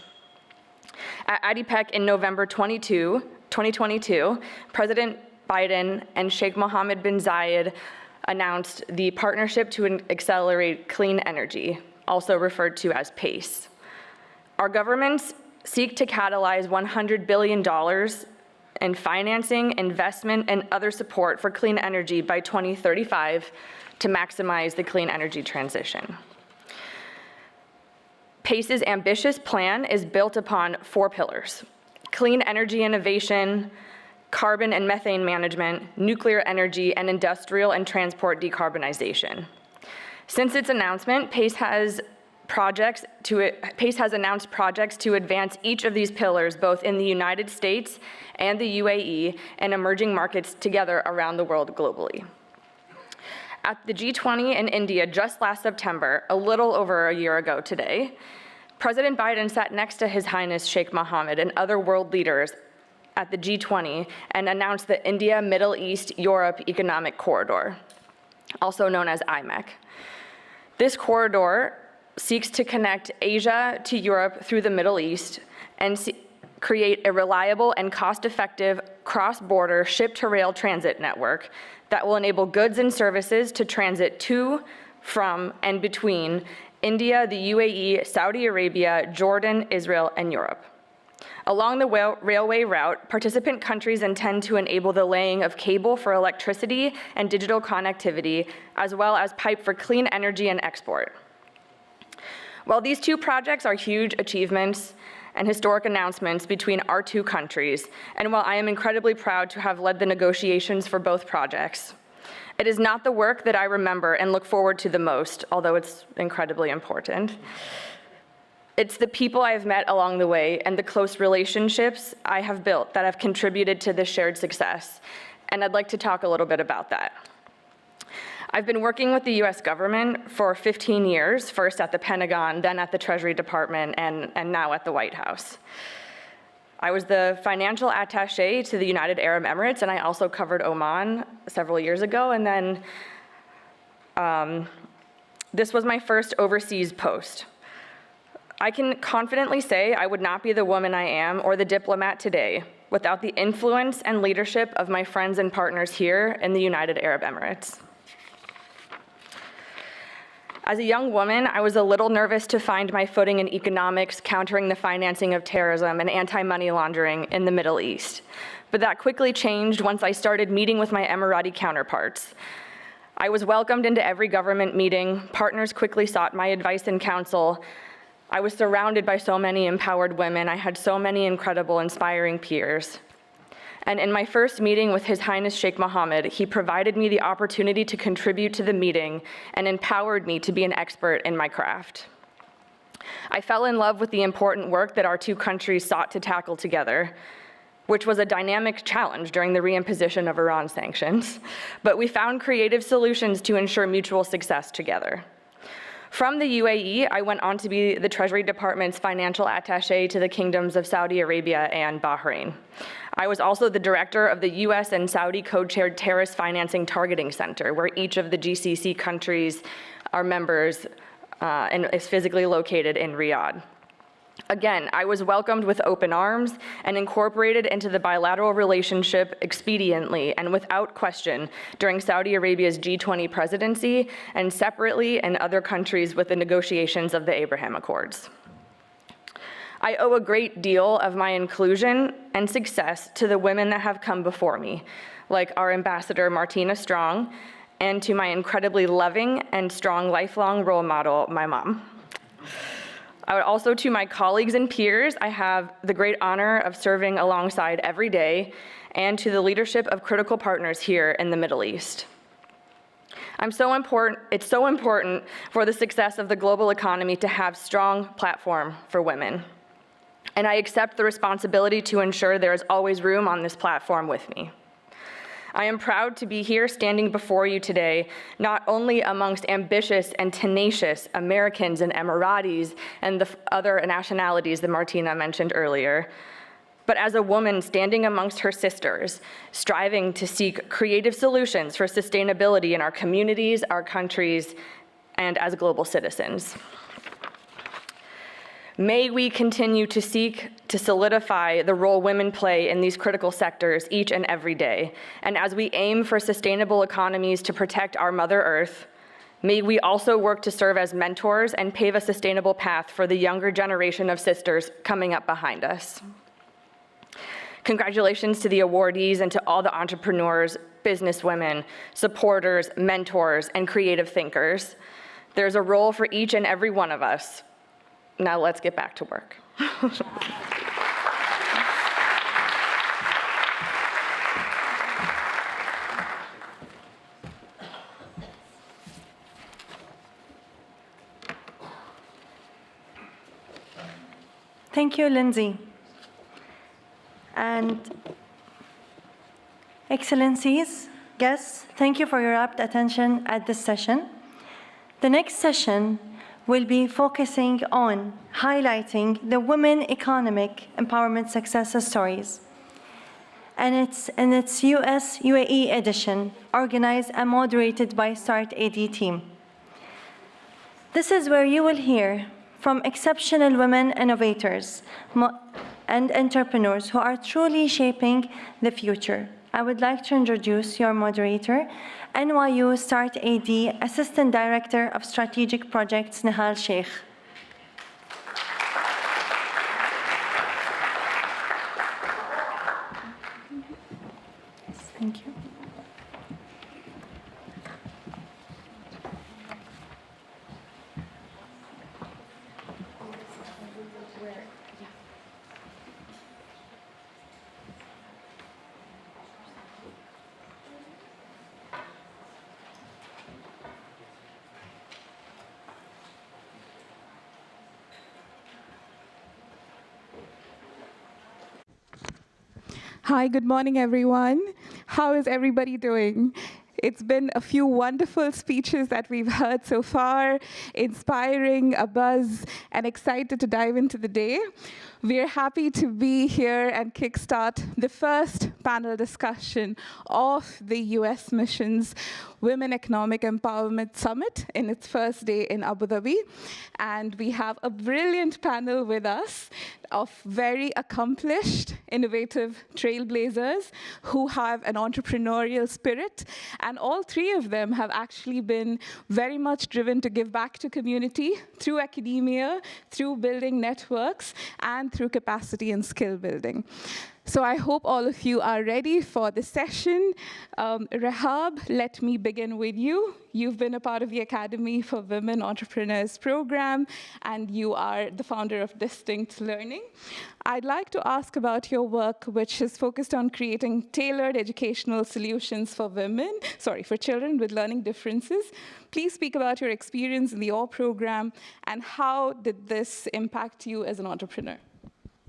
At ADIPEC in November 2022, President Biden and Sheikh Mohammed bin Zayed announced the Partnership to Accelerate Clean Energy, also referred to as PACE. Our governments seek to catalyze $100 billion in financing, investment, and other support for clean energy by 2035 to maximize the clean energy transition. PACE's ambitious plan is built upon 4 pillars: clean energy innovation, carbon and methane management, nuclear energy, and industrial and transport decarbonization. Since its announcement, PACE has announced projects to advance each of these pillars, both in the United States and the UAE, and emerging markets together around the world globally. At the G20 in India just last September, a little over a year ago today, President Biden sat next to His Highness Sheikh Mohammed and other world leaders at the G20 and announced the India, Middle East, Europe Economic Corridor, also known as IMEC. This corridor seeks to connect Asia to Europe through the Middle East and create a reliable and cost-effective cross-border ship-to-rail transit network that will enable goods and services to transit to, from, and between India, the UAE, Saudi Arabia, Jordan, Israel, and Europe. Along the railway route, participant countries intend to enable the laying of cable for electricity and digital connectivity, as well as pipe for clean energy and export. While these two projects are huge achievements and historic announcements between our two countries, and while I am incredibly proud to have led the negotiations for both projects, it is not the work that I remember and look forward to the most, although it's incredibly important. It's the people I have met along the way and the close relationships I have built that have contributed to this shared success, and I'd like to talk a little bit about that. I've been working with the US government for 15 years, first at the Pentagon, then at the Treasury Department, and now at the White House. I was the financial attaché to the United Arab Emirates, and I also covered Oman several years ago, and then this was my first overseas post. I can confidently say I would not be the woman I am or the diplomat today without the influence and leadership of my friends and partners here in the United Arab Emirates. As a young woman, I was a little nervous to find my footing in economics, countering the financing of terrorism and anti-money laundering in the Middle East. But that quickly changed once I started meeting with my Emirati counterparts. I was welcomed into every government meeting. Partners quickly sought my advice and counsel. I was surrounded by so many empowered women. I had so many incredible, inspiring peers. And in my first meeting with His Highness Sheikh Mohammed, he provided me the opportunity to contribute to the meeting and empowered me to be an expert in my craft. I fell in love with the important work that our two countries sought to tackle together, which was a dynamic challenge during the reimposition of Iran sanctions, but we found creative solutions to ensure mutual success together. From the UAE, I went on to be the Treasury Department's financial attaché to the kingdoms of Saudi Arabia and Bahrain. I was also the director of the US and Saudi co-chaired Terrorist Financing Targeting Center, where each of the GCC countries are members and is physically located in Riyadh. Again, I was welcomed with open arms and incorporated into the bilateral relationship expediently and without question during Saudi Arabia's G20 presidency and separately in other countries with the negotiations of the Abraham Accords. I owe a great deal of my inclusion and success to the women that have come before me, like our ambassador Martina Strong, and to my incredibly loving and strong lifelong role model, my mom. I would also, to my colleagues and peers, I have the great honor of serving alongside every day, and to the leadership of critical partners here in the Middle East. It's so important for the success of the global economy to have strong platform for women. And I accept the responsibility to ensure there is always room on this platform with me. I am proud to be here standing before you today, not only amongst ambitious and tenacious Americans and Emiratis and the other nationalities that Martina mentioned earlier, but as a woman standing amongst her sisters, striving to seek creative solutions for sustainability in our communities, our countries, and as global citizens. May we continue to seek to solidify the role women play in these critical sectors each and every day. And as we aim for sustainable economies to protect our Mother Earth, may we also work to serve as mentors and pave a sustainable path for the younger generation of sisters coming up behind us. Congratulations to the awardees and to all the entrepreneurs, businesswomen, supporters, mentors, and creative thinkers. There's a role for each and every one of us. Now let's get back to work. Thank you, Lindsay. And Excellencies, guests, thank you for your rapt attention at this session. The next session will be focusing on highlighting the women economic empowerment success stories. And it's in its US UAE edition, organized and moderated by START AD team. This is where you will hear from exceptional women innovators and entrepreneurs who are truly shaping the future. I would like to introduce your moderator, NYU START AD Assistant Director of Strategic Projects, Nihal Sheikh. Thank you. Hi, good morning, everyone. How is everybody doing? It's been a few wonderful speeches that we've heard so far, inspiring, a buzz, and excited to dive into the day. We're happy to be here and kickstart the first panel discussion of the US Mission's Women Economic Empowerment Summit in its first day in Abu Dhabi. And we have a brilliant panel with us of very accomplished, innovative trailblazers who have an entrepreneurial spirit. And all three of them have actually been very much driven to give back to community through academia, through building networks, and through capacity and skill building. So I hope all of you are ready for the session. Rahab, let me begin with you. You've been a part of the Academy for Women Entrepreneurs program, and you are the founder of Distinct Learning. I'd like to ask about your work, which is focused on creating tailored educational solutions for for children with learning differences. Please speak about your experience in the OR program, and how did this impact you as an entrepreneur?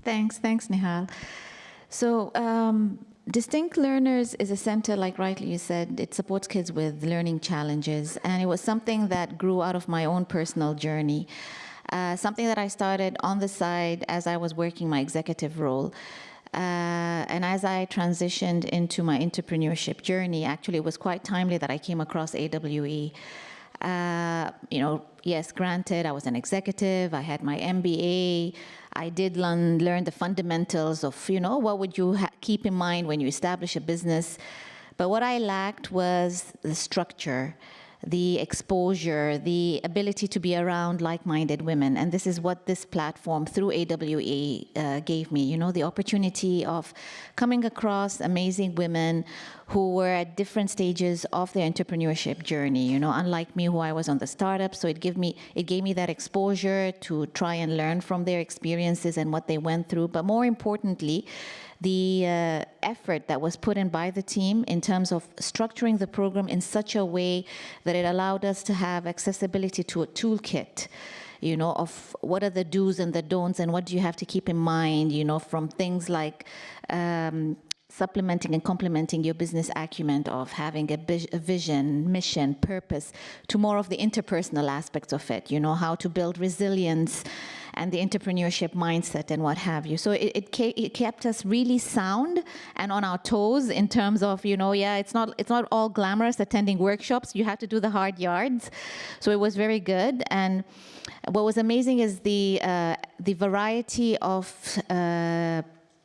Thanks, Nihal. So Distinct Learners is a center, like rightly you said, it supports kids with learning challenges, and it was something that grew out of my own personal journey, something that I started on the side as I was working my executive role. And as I transitioned into my entrepreneurship journey, actually it was quite timely that I came across AWE. Yes, granted, I was an executive, I had my MBA, I did learn the fundamentals of, what would you keep in mind when you establish a business. But what I lacked was the structure, the exposure, the ability to be around like-minded women. And this is what this platform through AWE gave me, the opportunity of coming across amazing women who were at different stages of their entrepreneurship journey, unlike me, who I was on the startup. So it gave me that exposure to try and learn from their experiences and what they went through. But more importantly, the effort that was put in by the team in terms of structuring the program in such a way that it allowed us to have accessibility to a toolkit, of what are the do's and the don'ts and what do you have to keep in mind, from things like supplementing and complementing your business acumen of having a vision, mission, purpose, to more of the interpersonal aspects of it, how to build resilience and the entrepreneurship mindset and what have you. So it kept us really sound and on our toes in terms of, it's not all glamorous attending workshops. You have to do the hard yards. So it was very good. And what was amazing is the variety of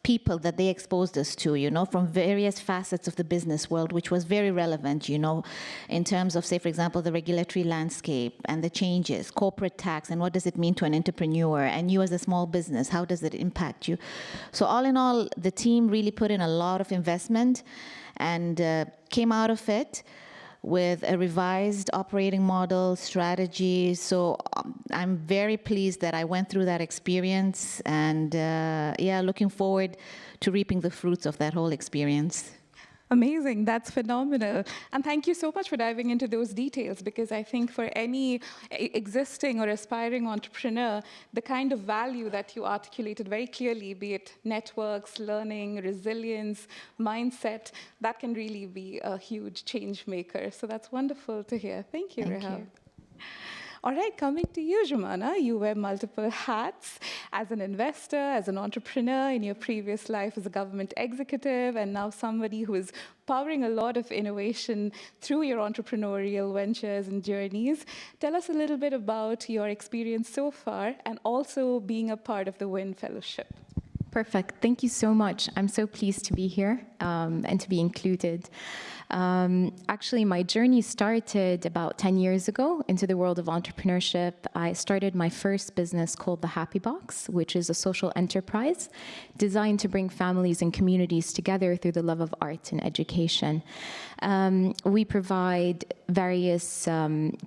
people that they exposed us to, from various facets of the business world, which was very relevant, in terms of, say, for example, the regulatory landscape and the changes, corporate tax, and what does it mean to an entrepreneur, and you as a small business, how does it impact you? So all in all, the team really put in a lot of investment and came out of it with a revised operating model, strategy. So I'm very pleased that I went through that experience, and looking forward to reaping the fruits of that whole experience. Amazing, that's phenomenal. And thank you so much for diving into those details, because I think for any existing or aspiring entrepreneur, the kind of value that you articulated very clearly, be it networks, learning, resilience, mindset, that can really be a huge change maker. So that's wonderful to hear. Thank you, Rahab. All right, coming to you, Jumana, you wear multiple hats as an investor, as an entrepreneur, in your previous life as a government executive, and now somebody who is powering a lot of innovation through your entrepreneurial ventures and journeys. Tell us a little bit about your experience so far and also being a part of the WIN Fellowship. Perfect. Thank you so much. I'm so pleased to be here and to be included. Actually, my journey started about 10 years ago into the world of entrepreneurship. I started my first business called The Happy Box, which is a social enterprise designed to bring families and communities together through the love of art and education. We provide various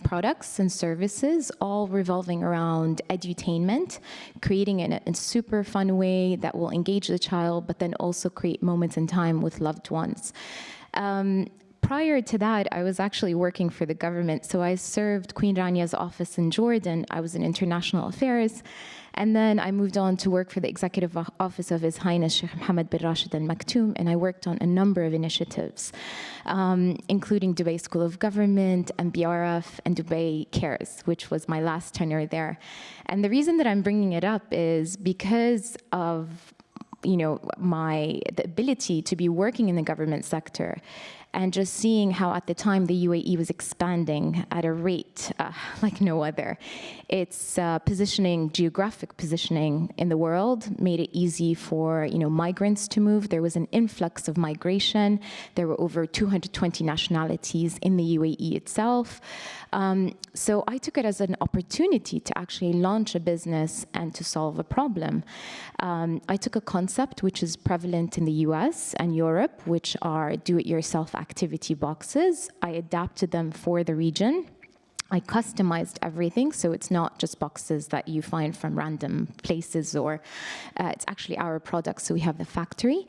products and services, all revolving around edutainment, creating it in a super fun way that will engage the child, but then also create moments in time with loved ones. Prior to that, I was actually working for the government. So I served Queen Rania's office in Jordan. I was in international affairs. And then I moved on to work for the executive office of His Highness Sheikh Mohammed bin Rashid Al Maktoum, and I worked on a number of initiatives, including Dubai School of Government, and BRF, and Dubai Cares, which was my last tenure there. And the reason that I'm bringing it up is because of the ability to be working in the government sector and just seeing how at the time the UAE was expanding at a rate like no other. Its geographic positioning in the world made it easy for migrants to move. There was an influx of migration. There were over 220 nationalities in the UAE itself. So I took it as an opportunity to actually launch a business and to solve a problem. I took a concept which is prevalent in the US and Europe, which are do-it-yourself activity boxes. I adapted them for the region. I customized everything, so it's not just boxes that you find from random places, or it's actually our products, so we have the factory.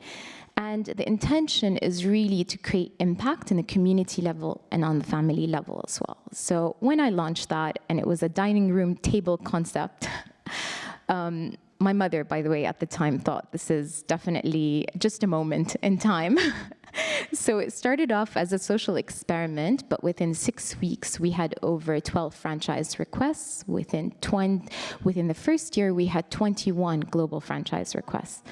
And the intention is really to create impact in the community level and on the family level as well. So when I launched that, and it was a dining room table concept, my mother, by the way, at the time thought this is definitely just a moment in time. So it started off as a social experiment, but within 6 weeks, we had over 12 franchise requests. Within the first year, we had 21 global franchise requests.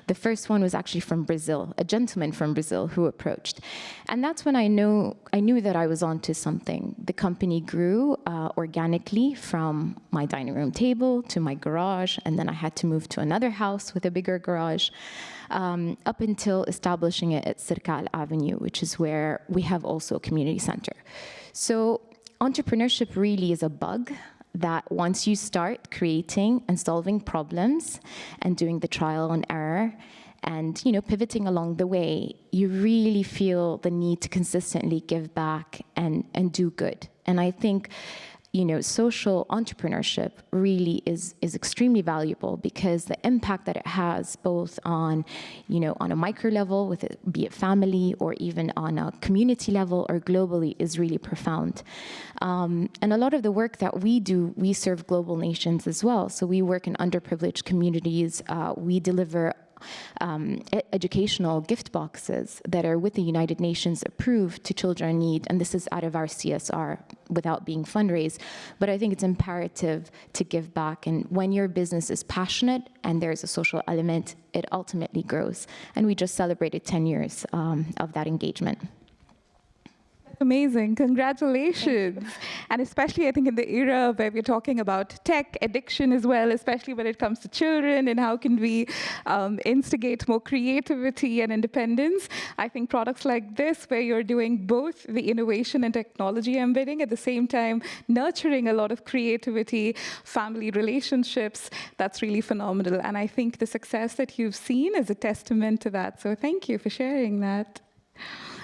The first one was actually from Brazil, a gentleman from Brazil who approached. And that's when I knew that I was onto something. The company grew organically from my dining room table to my garage, and then I had to move to another house with a bigger garage. Up until establishing it at Sirka Al Avenue, which is where we have also a community center. So entrepreneurship really is a bug that once you start creating and solving problems and doing the trial and error and pivoting along the way, you really feel the need to consistently give back and do good. And I think social entrepreneurship really is extremely valuable because the impact that it has both on, on a micro level, be it family, or even on a community level or globally, is really profound. And a lot of the work that we do, we serve global nations as well. So we work in underprivileged communities. We deliver educational gift boxes that are with the United Nations approved to children in need, and this is out of our CSR without being fundraised. But I think it's imperative to give back, and when your business is passionate and there's a social element, it ultimately grows. And we just celebrated 10 years of that engagement. Amazing, congratulations. And especially I think in the era where we're talking about tech addiction as well, especially when it comes to children and how can we instigate more creativity and independence. I think products like this, where you're doing both the innovation and technology embedding, at the same time nurturing a lot of creativity, family relationships, that's really phenomenal. And I think the success that you've seen is a testament to that. So thank you for sharing that.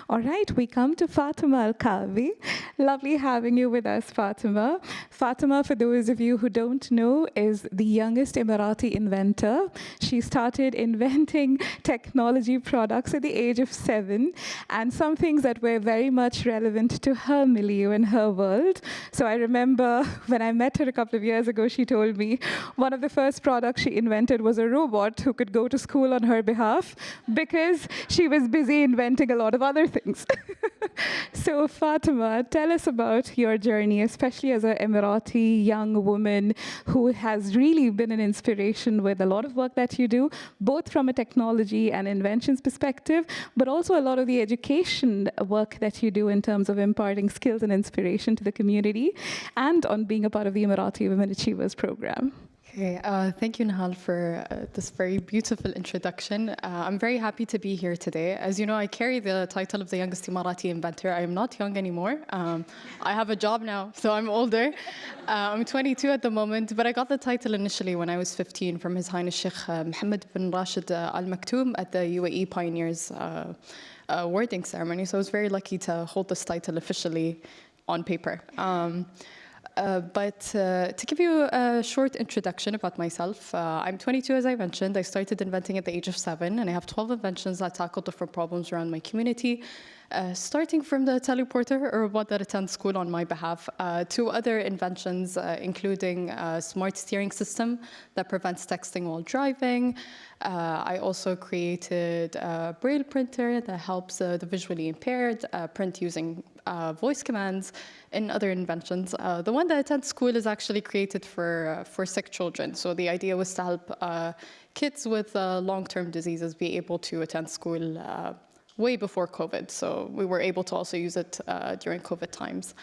All right, we come to Fatima Al-Kawi. Lovely having you with us, Fatima. Fatima, for those of you who don't know, is the youngest Emirati inventor. She started inventing technology products at the age of 7, and some things that were very much relevant to her milieu and her world. So I remember when I met her a couple of years ago, she told me one of the first products she invented was a robot who could go to school on her behalf because she was busy inventing a lot of other things. So Fatima, tell us about your journey, especially as an Emirati young woman who has really been an inspiration with a lot of work that you do, both from a technology and inventions perspective, but also a lot of the education work that you do in terms of imparting skills and inspiration to the community, and on being a part of the Emirati Women Achievers program. Okay, thank you, Nahal, for this very beautiful introduction. I'm very happy to be here today. As you know, I carry the title of the youngest Emirati inventor. I am not young anymore. I have a job now, so I'm older. I'm 22 at the moment, but I got the title initially when I was 15 from His Highness Sheikh Mohammed bin Rashid Al Maktoum at the UAE Pioneers awarding ceremony. So I was very lucky to hold this title officially on paper. But to give you a short introduction about myself, I'm 22, as I mentioned. I started inventing at the age of 7, and I have 12 inventions that tackle different problems around my community, starting from the teleporter, or robot that attends school on my behalf, to other inventions, including a smart steering system that prevents texting while driving. I also created a braille printer that helps the visually impaired print using voice commands, and other inventions. The one that attends school is actually created for sick children. So the idea was to help kids with long-term diseases be able to attend school way before COVID. So we were able to also use it during COVID times.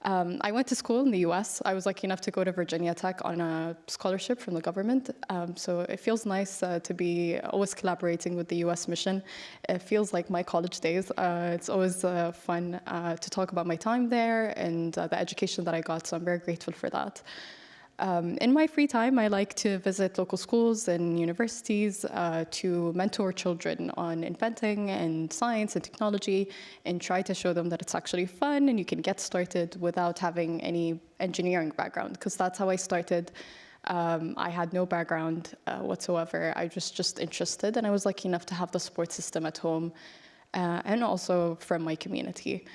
I went to school in the US. I was lucky enough to go to Virginia Tech on a scholarship from the government. So it feels nice to be always collaborating with the US mission. It feels like my college days. It's always fun to talk about my time there and the education that I got. So I'm very grateful for that. In my free time, I like to visit local schools and universities to mentor children on inventing and science and technology, and try to show them that it's actually fun and you can get started without having any engineering background, because that's how I started. I had no background whatsoever. I was just interested, and I was lucky enough to have the support system at home and also from my community.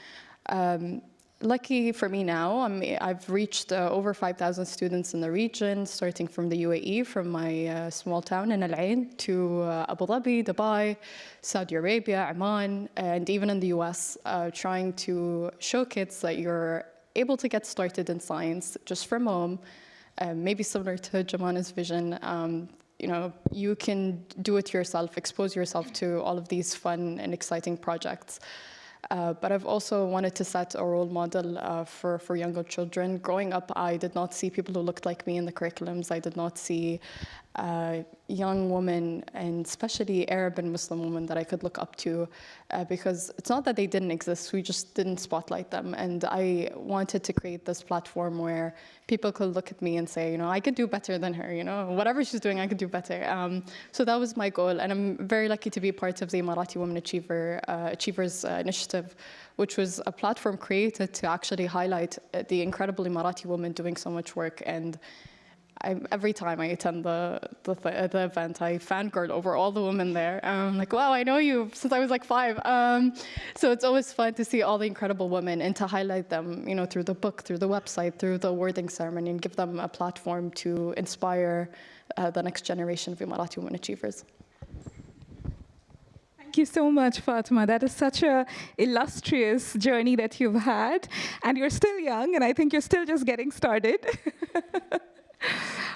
Lucky for me now, I've reached over 5,000 students in the region, starting from the UAE, from my small town in Al Ain, to Abu Dhabi, Dubai, Saudi Arabia, Oman, and even in the US, trying to show kids that you're able to get started in science just from home, maybe similar to Jamana's vision. You know, you can do it yourself, expose yourself to all of these fun and exciting projects. But I've also wanted to set a role model for younger children. Growing up, I did not see people who looked like me in the curriculums. I did not see young women, and especially Arab and Muslim women, that I could look up to, because it's not that they didn't exist, we just didn't spotlight them. And I wanted to create this platform where people could look at me and say, you know, I could do better than her, you know, whatever she's doing, I could do better. So that was my goal, and I'm very lucky to be part of the Emirati Women Achievers Initiative, which was a platform created to actually highlight the incredible Emirati women doing so much work. And every time I attend the event, I fangirl over all the women there. I'm like, wow, I know you since I was like 5. So it's always fun to see all the incredible women and to highlight them, you know, through the book, through the website, through the awarding ceremony, and give them a platform to inspire the next generation of Emirati women achievers. Thank you so much, Fatima. That is such an illustrious journey that you've had. And you're still young, and I think you're still just getting started.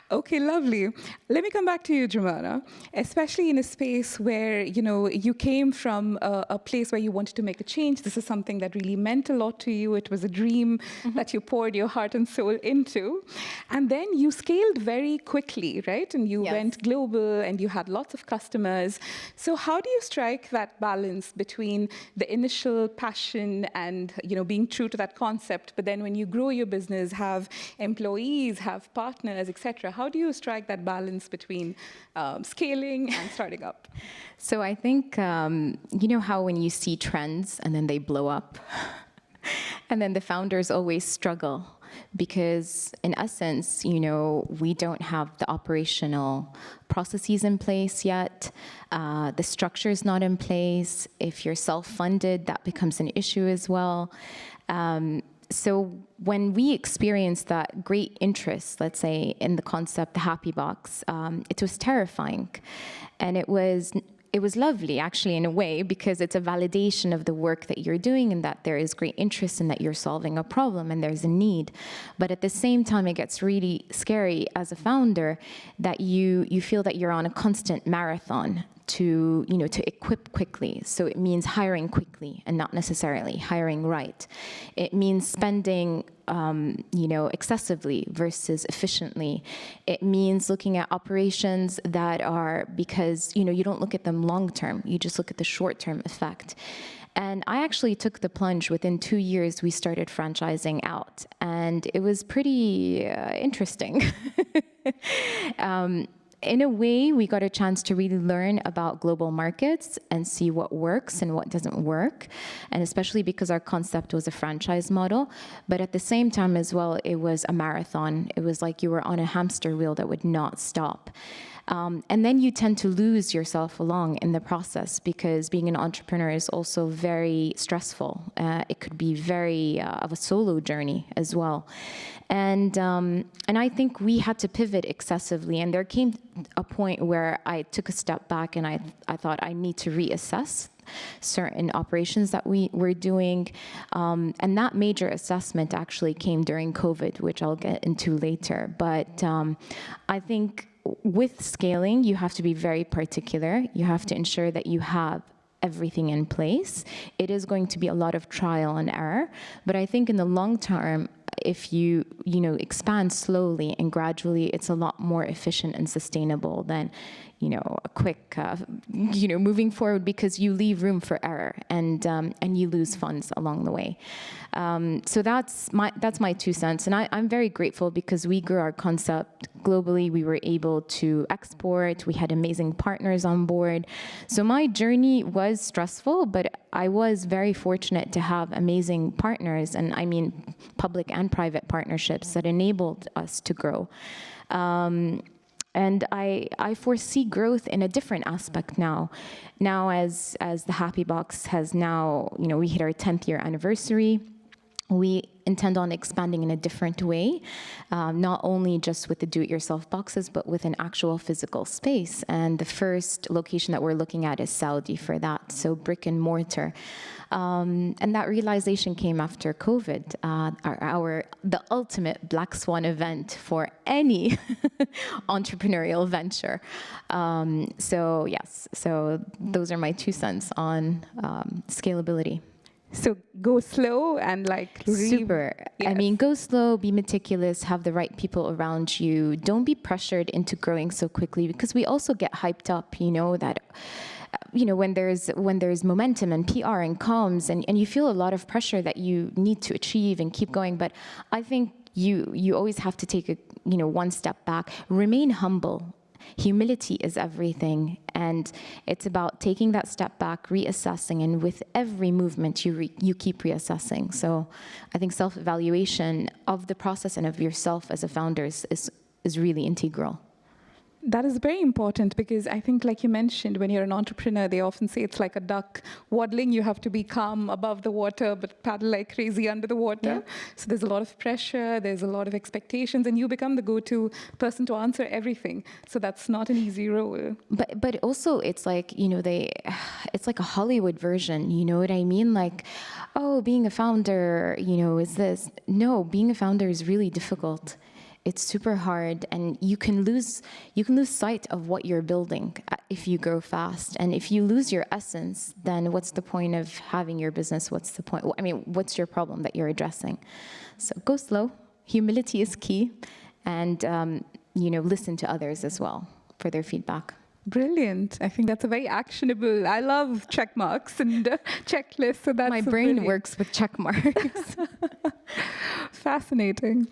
Okay, lovely. Let me come back to you, Jamana, especially in a space where, you know, you came from a place where you wanted to make a change. This is something that really meant a lot to you. It was a dream that you poured your heart and soul into. And then you scaled very quickly, right? And you went global, and you had lots of customers. So how do you strike that balance between the initial passion and, you know, being true to that concept, but then when you grow your business, have employees, have partners, etc.? How do you strike that balance between scaling and starting up? So I think, you know how when you see trends and then they blow up, and then the founders always struggle because, in essence, you know, we don't have the operational processes in place yet. The structure is not in place. If you're self-funded, that becomes an issue as well. So when we experienced that great interest, let's say, in the concept, the Happy Box, it was terrifying. And it was it was lovely, actually, in a way, because it's a validation of the work that you're doing and that there is great interest and that you're solving a problem and there's a need. But at the same time, it gets really scary as a founder that you feel that you're on a constant marathon to equip quickly. So it means hiring quickly and not necessarily hiring right. It means spending excessively versus efficiently. It means looking at operations that are, because you don't look at them long term, you just look at the short term effect. And I actually took the plunge. Within 2 years, we started franchising out, and it was pretty interesting. In a way, we got a chance to really learn about global markets and see what works and what doesn't work, and especially because our concept was a franchise model. But at the same time as well, it was a marathon. It was like you were on a hamster wheel that would not stop. And then you tend to lose yourself along in the process, because being an entrepreneur is also very stressful. It could be very of a solo journey as well. And I think we had to pivot excessively. And there came a point where I took a step back and I thought I need to reassess certain operations that we were doing. And that major assessment actually came during COVID, which I'll get into later. But I think with scaling, you have to be very particular. You have to ensure that you have everything in place. It is going to be a lot of trial and error, but I think in the long term, if you expand slowly and gradually, it's a lot more efficient and sustainable than a quick moving forward, because you leave room for error and you lose funds along the way. So that's my 2 cents, and I'm very grateful because we grew our concept globally. We were able to export. We had amazing partners on board. So my journey was stressful, but I was very fortunate to have amazing partners, and I mean public and private partnerships that enabled us to grow. And I foresee growth in a different aspect now. Now, as the Happy Box has now, we hit our 10th year anniversary. We intend on expanding in a different way, not only just with the do-it-yourself boxes, but with an actual physical space. And the first location that we're looking at is Saudi for that, so brick and mortar. And that realization came after COVID, the ultimate black swan event for any entrepreneurial venture. So yes, so those are my 2 cents on scalability. So go slow and super. Yes. I mean, go slow, be meticulous, have the right people around you. Don't be pressured into growing so quickly, because we also get hyped up, that when there's momentum and PR and comms, and you feel a lot of pressure that you need to achieve and keep going. But I think you always have to take one step back, remain humble. Humility is everything, and it's about taking that step back, reassessing, and with every movement you keep reassessing. So I think self-evaluation of the process and of yourself as a founder is really integral. That is very important, because I think, like you mentioned, when you're an entrepreneur, they often say it's like a duck waddling. You have to be calm above the water, but paddle like crazy under the water. Yeah. So there's a lot of pressure, there's a lot of expectations, and you become the go-to person to answer everything. So that's not an easy role. But also, it's like, it's like a Hollywood version, you know what I mean? Like, oh, being a founder, is this. No, being a founder is really difficult. It's super hard, and you can lose sight of what you're building if you grow fast. And if you lose your essence, then what's the point of having your business? What's the point? I mean, what's your problem that you're addressing? So go slow. Humility is key, and listen to others as well for their feedback. Brilliant. I think that's a very actionable. I love check marks and checklists. So that's my brain works with check marks. Fascinating.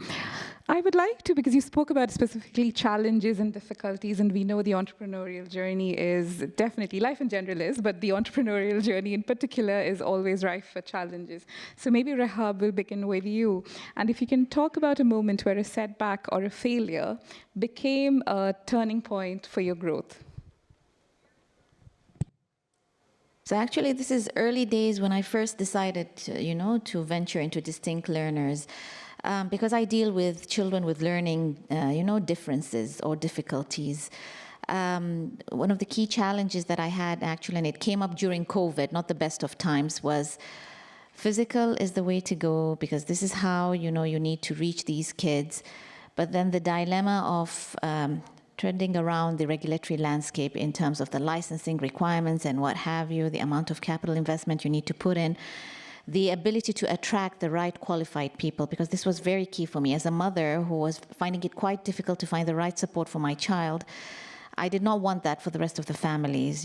I would like to, because you spoke about specifically challenges and difficulties, and we know the entrepreneurial journey is definitely, life in general is, but the entrepreneurial journey in particular is always rife for challenges. So maybe Rahab will begin with you. And if you can talk about a moment where a setback or a failure became a turning point for your growth. So actually, this is early days when I first decided to venture into distinct learners. Because I deal with children with learning, differences or difficulties. one of the key challenges that I had actually, and it came up during COVID, not the best of times, was physical is the way to go because this is how you need to reach these kids. But then the dilemma of trending around the regulatory landscape in terms of the licensing requirements and what have you, the amount of capital investment you need to put in, the ability to attract the right qualified people, because this was very key for me as a mother who was finding it quite difficult to find the right support for my child. I did not want that for the rest of the families,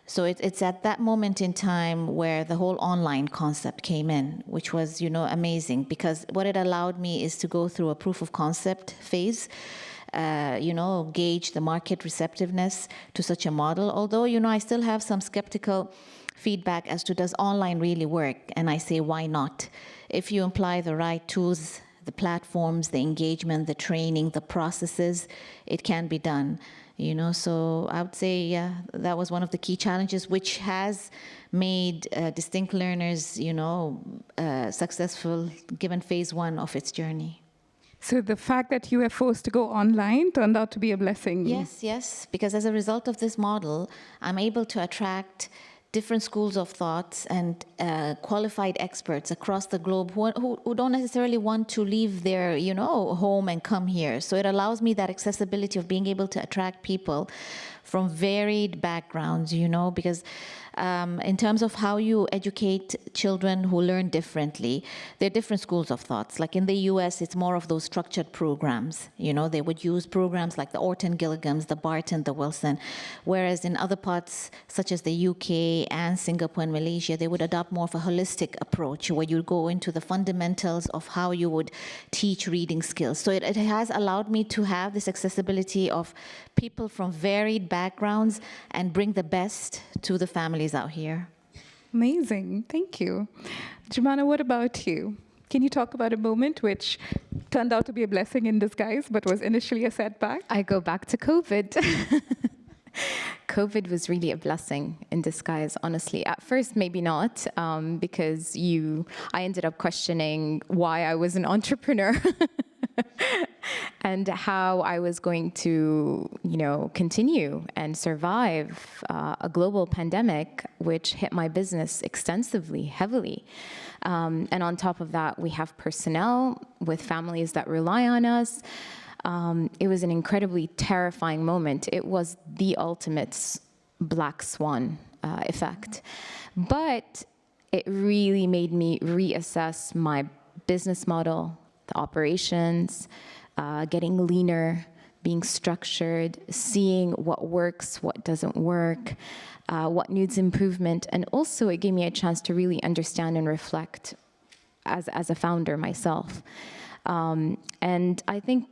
So it's at that moment in time where the whole online concept came in, which was, amazing, because what it allowed me is to go through a proof of concept phase, gauge the market receptiveness to such a model. Although, I still have some skeptical feedback as to does online really work? And I say, why not? If you apply the right tools, the platforms, the engagement, the training, the processes, it can be done. So I would say, that was one of the key challenges, which has made Distinct Learners, successful given phase 1 of its journey. So the fact that you were forced to go online turned out to be a blessing. Yes, because as a result of this model, I'm able to attract different schools of thoughts and qualified experts across the globe who don't necessarily want to leave their, home and come here. So it allows me that accessibility of being able to attract people from varied backgrounds, because in terms of how you educate children who learn differently, there are different schools of thoughts. Like in the US, it's more of those structured programs. They would use programs like the Orton Gilligams, the Barton, the Wilson, whereas in other parts, such as the UK and Singapore and Malaysia, they would adopt more of a holistic approach where you go into the fundamentals of how you would teach reading skills. So it has allowed me to have this accessibility of people from varied backgrounds and bring the best to the families out here. Amazing, thank you. Jumana, what about you? Can you talk about a moment which turned out to be a blessing in disguise, but was initially a setback? I go back to COVID. COVID was really a blessing in disguise, honestly. At first, maybe not, because I ended up questioning why I was an entrepreneur. And how I was going to, continue and survive a global pandemic, which hit my business extensively, heavily. And on top of that, we have personnel with families that rely on us. It was an incredibly terrifying moment. It was the ultimate black swan effect. But it really made me reassess my business model, the operations, getting leaner, being structured, seeing what works, what doesn't work, what needs improvement. And also it gave me a chance to really understand and reflect as a founder myself. And I think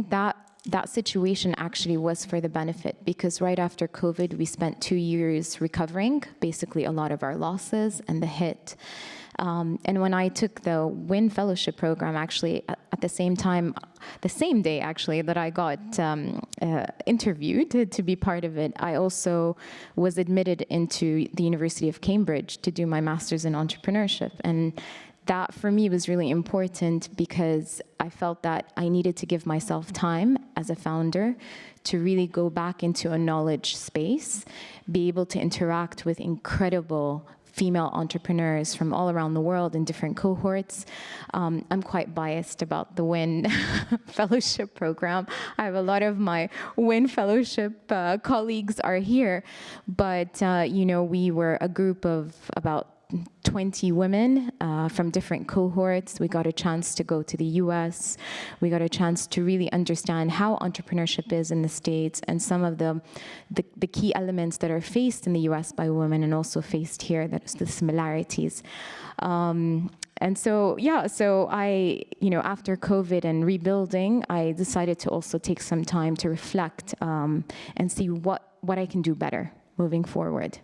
that situation actually was for the benefit, because right after COVID, we spent 2 years recovering, basically a lot of our losses and the hit. And when I took the WIN Fellowship program, actually, at the same time, the same day, actually, that I got interviewed to be part of it, I also was admitted into the University of Cambridge to do my master's in entrepreneurship. And that, for me, was really important because I felt that I needed to give myself time as a founder to really go back into a knowledge space, be able to interact with incredible female entrepreneurs from all around the world in different cohorts. I'm quite biased about the WIN Fellowship program. I have a lot of my WIN Fellowship colleagues are here, but we were a group of about 20 women from different cohorts. We got a chance to go to the US. We got a chance to really understand how entrepreneurship is in the States and some of the key elements that are faced in the US by women and also faced here, that's the similarities. And so, so I, after COVID and rebuilding, I decided to also take some time to reflect and see what I can do better moving forward.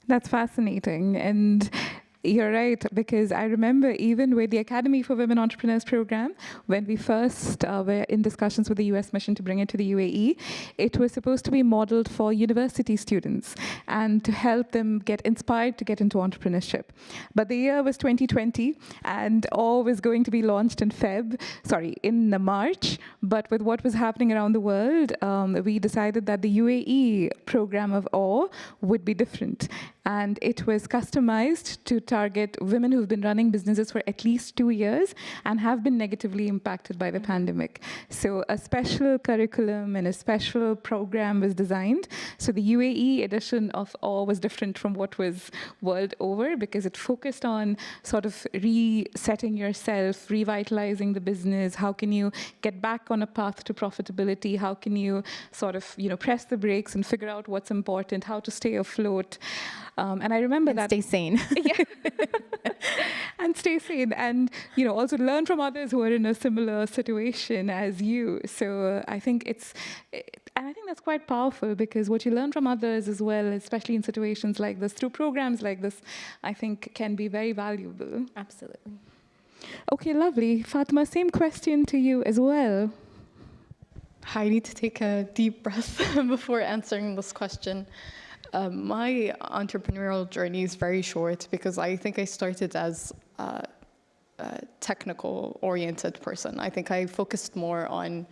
That's fascinating. And You're right, because I remember even with the Academy for Women Entrepreneurs program, when we first were in discussions with the US mission to bring it to the UAE, it was supposed to be modeled for university students and to help them get inspired to get into entrepreneurship. But the year was 2020, and AWE was going to be launched in March. But with what was happening around the world, we decided that the UAE program of AWE would be different. And it was customized to target women who've been running businesses for at least 2 years and have been negatively impacted by the pandemic. So a special curriculum and a special program was designed. So the UAE edition of AWE was different from what was world over, because it focused on sort of resetting yourself, revitalizing the business. How can you get back on a path to profitability? How can you sort of, press the brakes and figure out what's important, how to stay afloat? And I remember that. Stay sane. Yeah. And stay sane. And, also learn from others who are in a similar situation as you. So I think and I think that's quite powerful, because what you learn from others as well, especially in situations like this, through programs like this, I think can be very valuable. Absolutely. Okay, lovely. Fatima, same question to you as well. I need to take a deep breath before answering this question. My entrepreneurial journey is very short, because I think I started as a technical-oriented person. I think I focused more on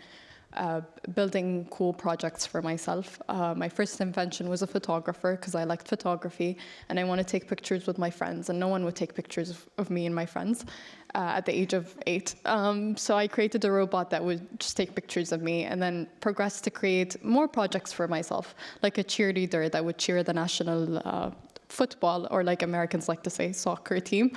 building cool projects for myself. My first invention was a photographer, because I liked photography, and I want to take pictures with my friends, and no one would take pictures of me and my friends at the age of 8. So I created a robot that would just take pictures of me, and then progressed to create more projects for myself, like a cheerleader that would cheer the national football, or like Americans like to say, soccer team,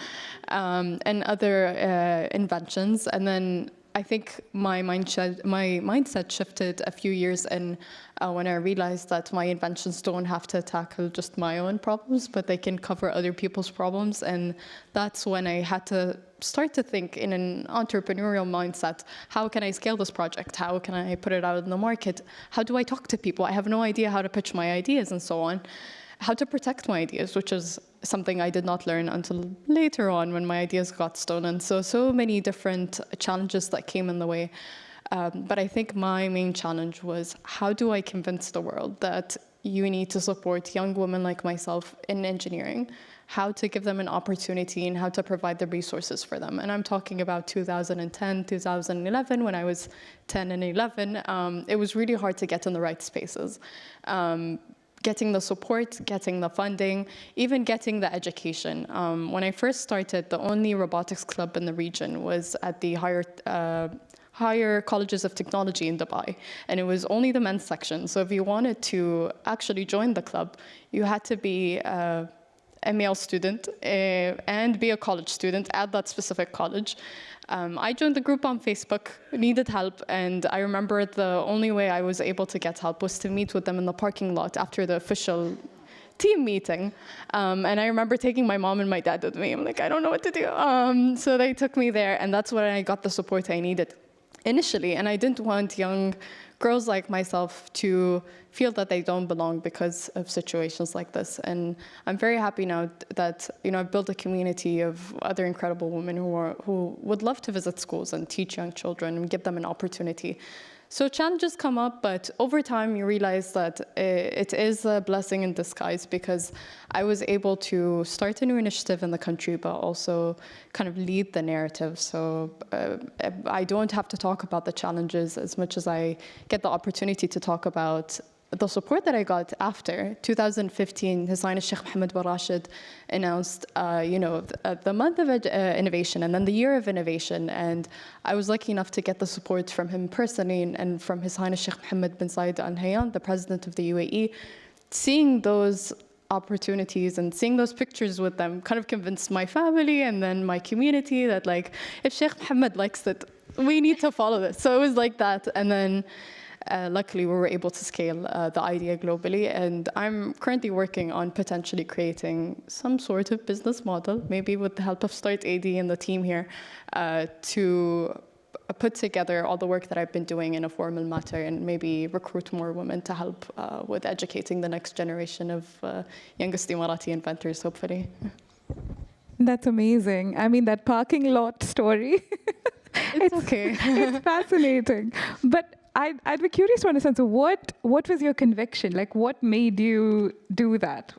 and other inventions. And then I think my mindset shifted a few years in when I realized that my inventions don't have to tackle just my own problems, but they can cover other people's problems. And that's when I had to start to think in an entrepreneurial mindset: how can I scale this project? How can I put it out in the market? How do I talk to people? I have no idea how to pitch my ideas, and so on. How to protect my ideas, which is something I did not learn until later on when my ideas got stolen. So many different challenges that came in the way. But I think my main challenge was, how do I convince the world that you need to support young women like myself in engineering? How to give them an opportunity and how to provide the resources for them. And I'm talking about 2010, 2011, when I was 10 and 11. It was really hard to get in the right spaces. Getting the support, getting the funding, even getting the education. When I first started, the only robotics club in the region was at the higher colleges of technology in Dubai, and it was only the men's section. So if you wanted to actually join the club, you had to be a male student and be a college student at that specific college. I joined the group on Facebook, needed help, and I remember the only way I was able to get help was to meet with them in the parking lot after the official team meeting. And I remember taking my mom and my dad with me. I'm like, I don't know what to do. So they took me there, and that's when I got the support I needed initially. And I didn't want young girls like myself to feel that they don't belong because of situations like this. And I'm very happy now that I've built a community of other incredible women who would love to visit schools and teach young children and give them an opportunity. So challenges come up, but over time you realize that it is a blessing in disguise, because I was able to start a new initiative in the country, but also kind of lead the narrative. So I don't have to talk about the challenges as much as I get the opportunity to talk about the support that I got after 2015. His Highness Sheikh Mohammed bin Rashid announced, the month of innovation and then the year of innovation. And I was lucky enough to get the support from him personally and from His Highness Sheikh Mohammed bin Zayed Al Nahyan, the president of the UAE. Seeing those opportunities and seeing those pictures with them kind of convinced my family and then my community that, like, if Sheikh Mohammed likes it, we need to follow this. So it was like that. And then luckily, we were able to scale the idea globally, and I'm currently working on potentially creating some sort of business model, maybe with the help of Start AD and the team here, to put together all the work that I've been doing in a formal matter and maybe recruit more women to help with educating the next generation of youngest Emirati inventors, hopefully. That's amazing. I mean, that parking lot story. It's okay. It's fascinating. But I'd be curious to understand, so what was your conviction? Like, what made you do that?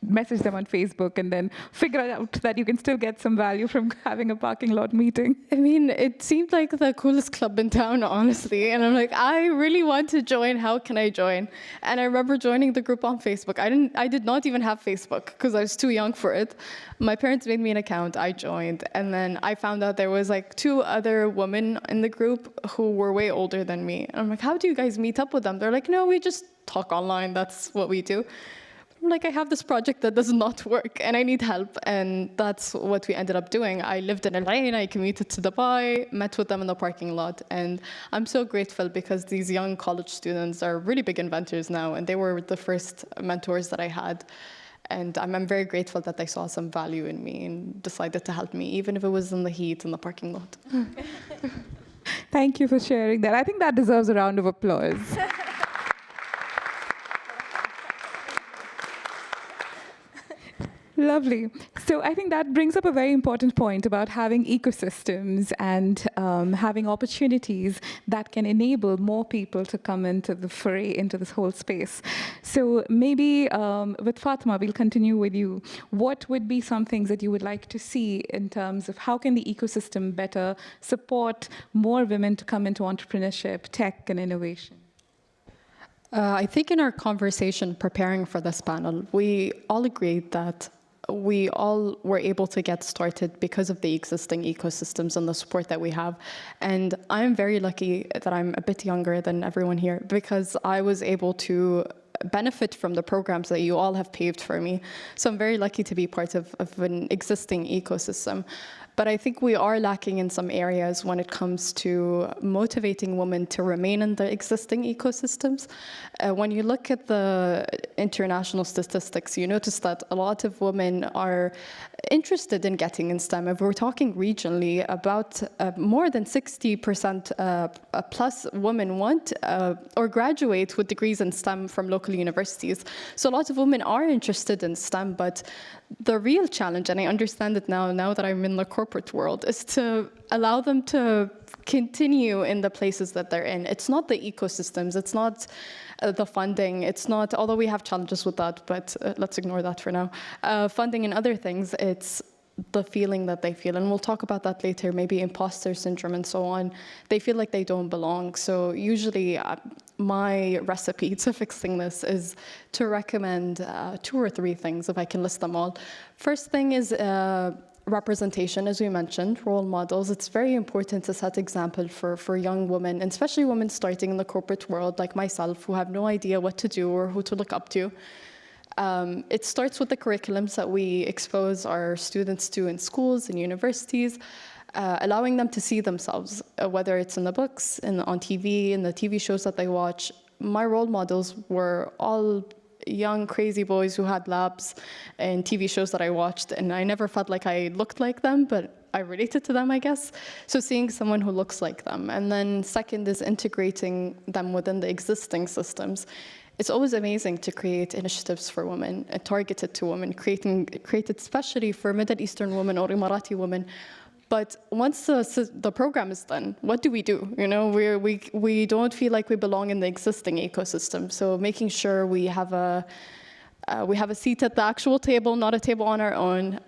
Message them on Facebook and then figure out that you can still get some value from having a parking lot meeting? I mean, it seemed like the coolest club in town, honestly. And I'm like, I really want to join. How can I join? And I remember joining the group on Facebook. I did not even have Facebook because I was too young for it. My parents made me an account. I joined. And then I found out there was like 2 other women in the group who were way older than me. And I'm like, how do you guys meet up with them? They're like, no, we just talk online. That's what we do. I'm like, I have this project that does not work and I need help. And that's what we ended up doing. I lived in Al Ain, I commuted to Dubai, met with them in the parking lot. And I'm so grateful because these young college students are really big inventors now. And they were the first mentors that I had. And I'm very grateful that they saw some value in me and decided to help me, even if it was in the heat in the parking lot. Thank you for sharing that. I think that deserves a round of applause. Lovely. So I think that brings up a very important point about having ecosystems and having opportunities that can enable more people to come into the fray, into this whole space. So maybe with Fatima, we'll continue with you. What would be some things that you would like to see in terms of how can the ecosystem better support more women to come into entrepreneurship, tech, and innovation? I think in our conversation preparing for this panel, we all agreed that we all were able to get started because of the existing ecosystems and the support that we have. And I'm very lucky that I'm a bit younger than everyone here because I was able to benefit from the programs that you all have paved for me. So I'm very lucky to be part of an existing ecosystem. But I think we are lacking in some areas when it comes to motivating women to remain in the existing ecosystems. When you look at the international statistics, you notice that a lot of women are interested in getting in STEM. If we're talking regionally, about more than 60% plus women want or graduate with degrees in STEM from local universities. So a lot of women are interested in STEM, but the real challenge, and I understand it now that I'm in the corporate world, is to allow them to continue in the places that they're in. It's not the ecosystems, it's not the funding, it's not, although we have challenges with that, but let's ignore that for now. Funding and other things, it's the feeling that they feel, and we'll talk about that later, maybe imposter syndrome and so on. They feel like they don't belong. So usually my recipe to fixing this is to recommend 2 or 3 things, if I can list them all. First thing is representation, as we mentioned, role models. It's very important to set example for young women, and especially women starting in the corporate world like myself, who have no idea what to do or who to look up to. It starts with the curriculums that we expose our students to in schools and universities, allowing them to see themselves, whether it's in the books, on TV, in the TV shows that they watch. My role models were all young, crazy boys who had labs and TV shows that I watched, and I never felt like I looked like them, but I related to them, I guess. So seeing someone who looks like them. And then second is integrating them within the existing systems. It's always amazing to create initiatives for women, targeted to women, created especially for Middle Eastern women or Emirati women. But once the program is done, what do? You know, we don't feel like we belong in the existing ecosystem. So making sure we have a seat at the actual table, not a table on our own.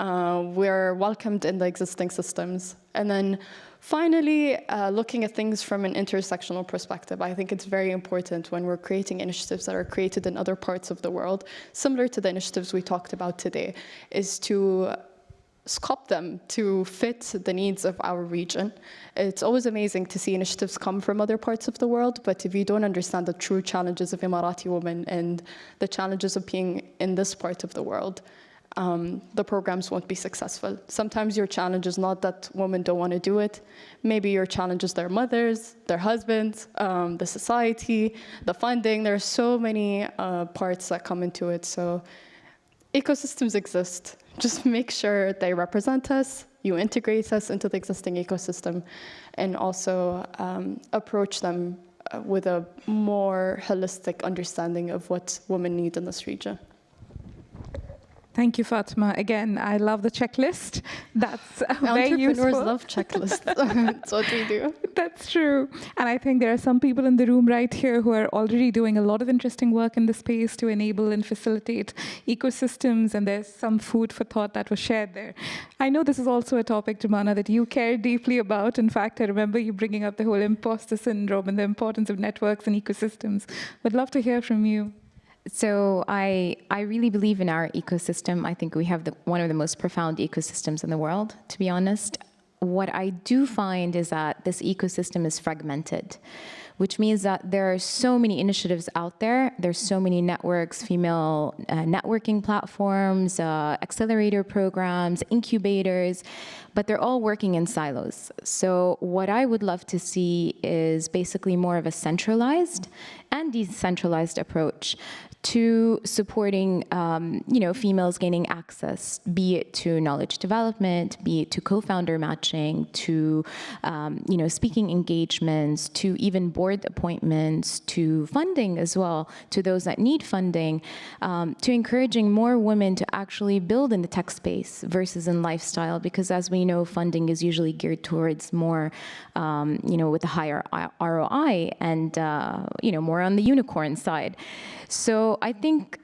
We're welcomed in the existing systems. And then finally, looking at things from an intersectional perspective. I think it's very important when we're creating initiatives that are created in other parts of the world, similar to the initiatives we talked about today, is to scope them to fit the needs of our region. It's always amazing to see initiatives come from other parts of the world, but if you don't understand the true challenges of Emirati women and the challenges of being in this part of the world, the programs won't be successful. Sometimes your challenge is not that women don't want to do it. Maybe your challenge is their mothers, their husbands, the society, the funding. There are so many parts that come into it. So ecosystems exist. Just make sure they represent us, you integrate us into the existing ecosystem, and also approach them with a more holistic understanding of what women need in this region. Thank you, Fatma. Again, I love the checklist. That's very useful. Entrepreneurs love checklists. That's what we do. That's true. And I think there are some people in the room right here who are already doing a lot of interesting work in the space to enable and facilitate ecosystems, and there's some food for thought that was shared there. I know this is also a topic, Jumana, that you care deeply about. In fact, I remember you bringing up the whole imposter syndrome and the importance of networks and ecosystems. Would love to hear from you. So I really believe in our ecosystem. I think we have one of the most profound ecosystems in the world, to be honest. What I do find is that this ecosystem is fragmented, which means that there are so many initiatives out there. There's so many networks, female networking platforms, accelerator programs, incubators, but they're all working in silos. So what I would love to see is basically more of a centralized and decentralized approach to supporting, females gaining access, be it to knowledge development, be it to co-founder matching, to, speaking engagements, to even board appointments, to funding as well, to those that need funding, to encouraging more women to actually build in the tech space versus in lifestyle, because as we know, funding is usually geared towards more, with a higher ROI and, more on the unicorn side. So I think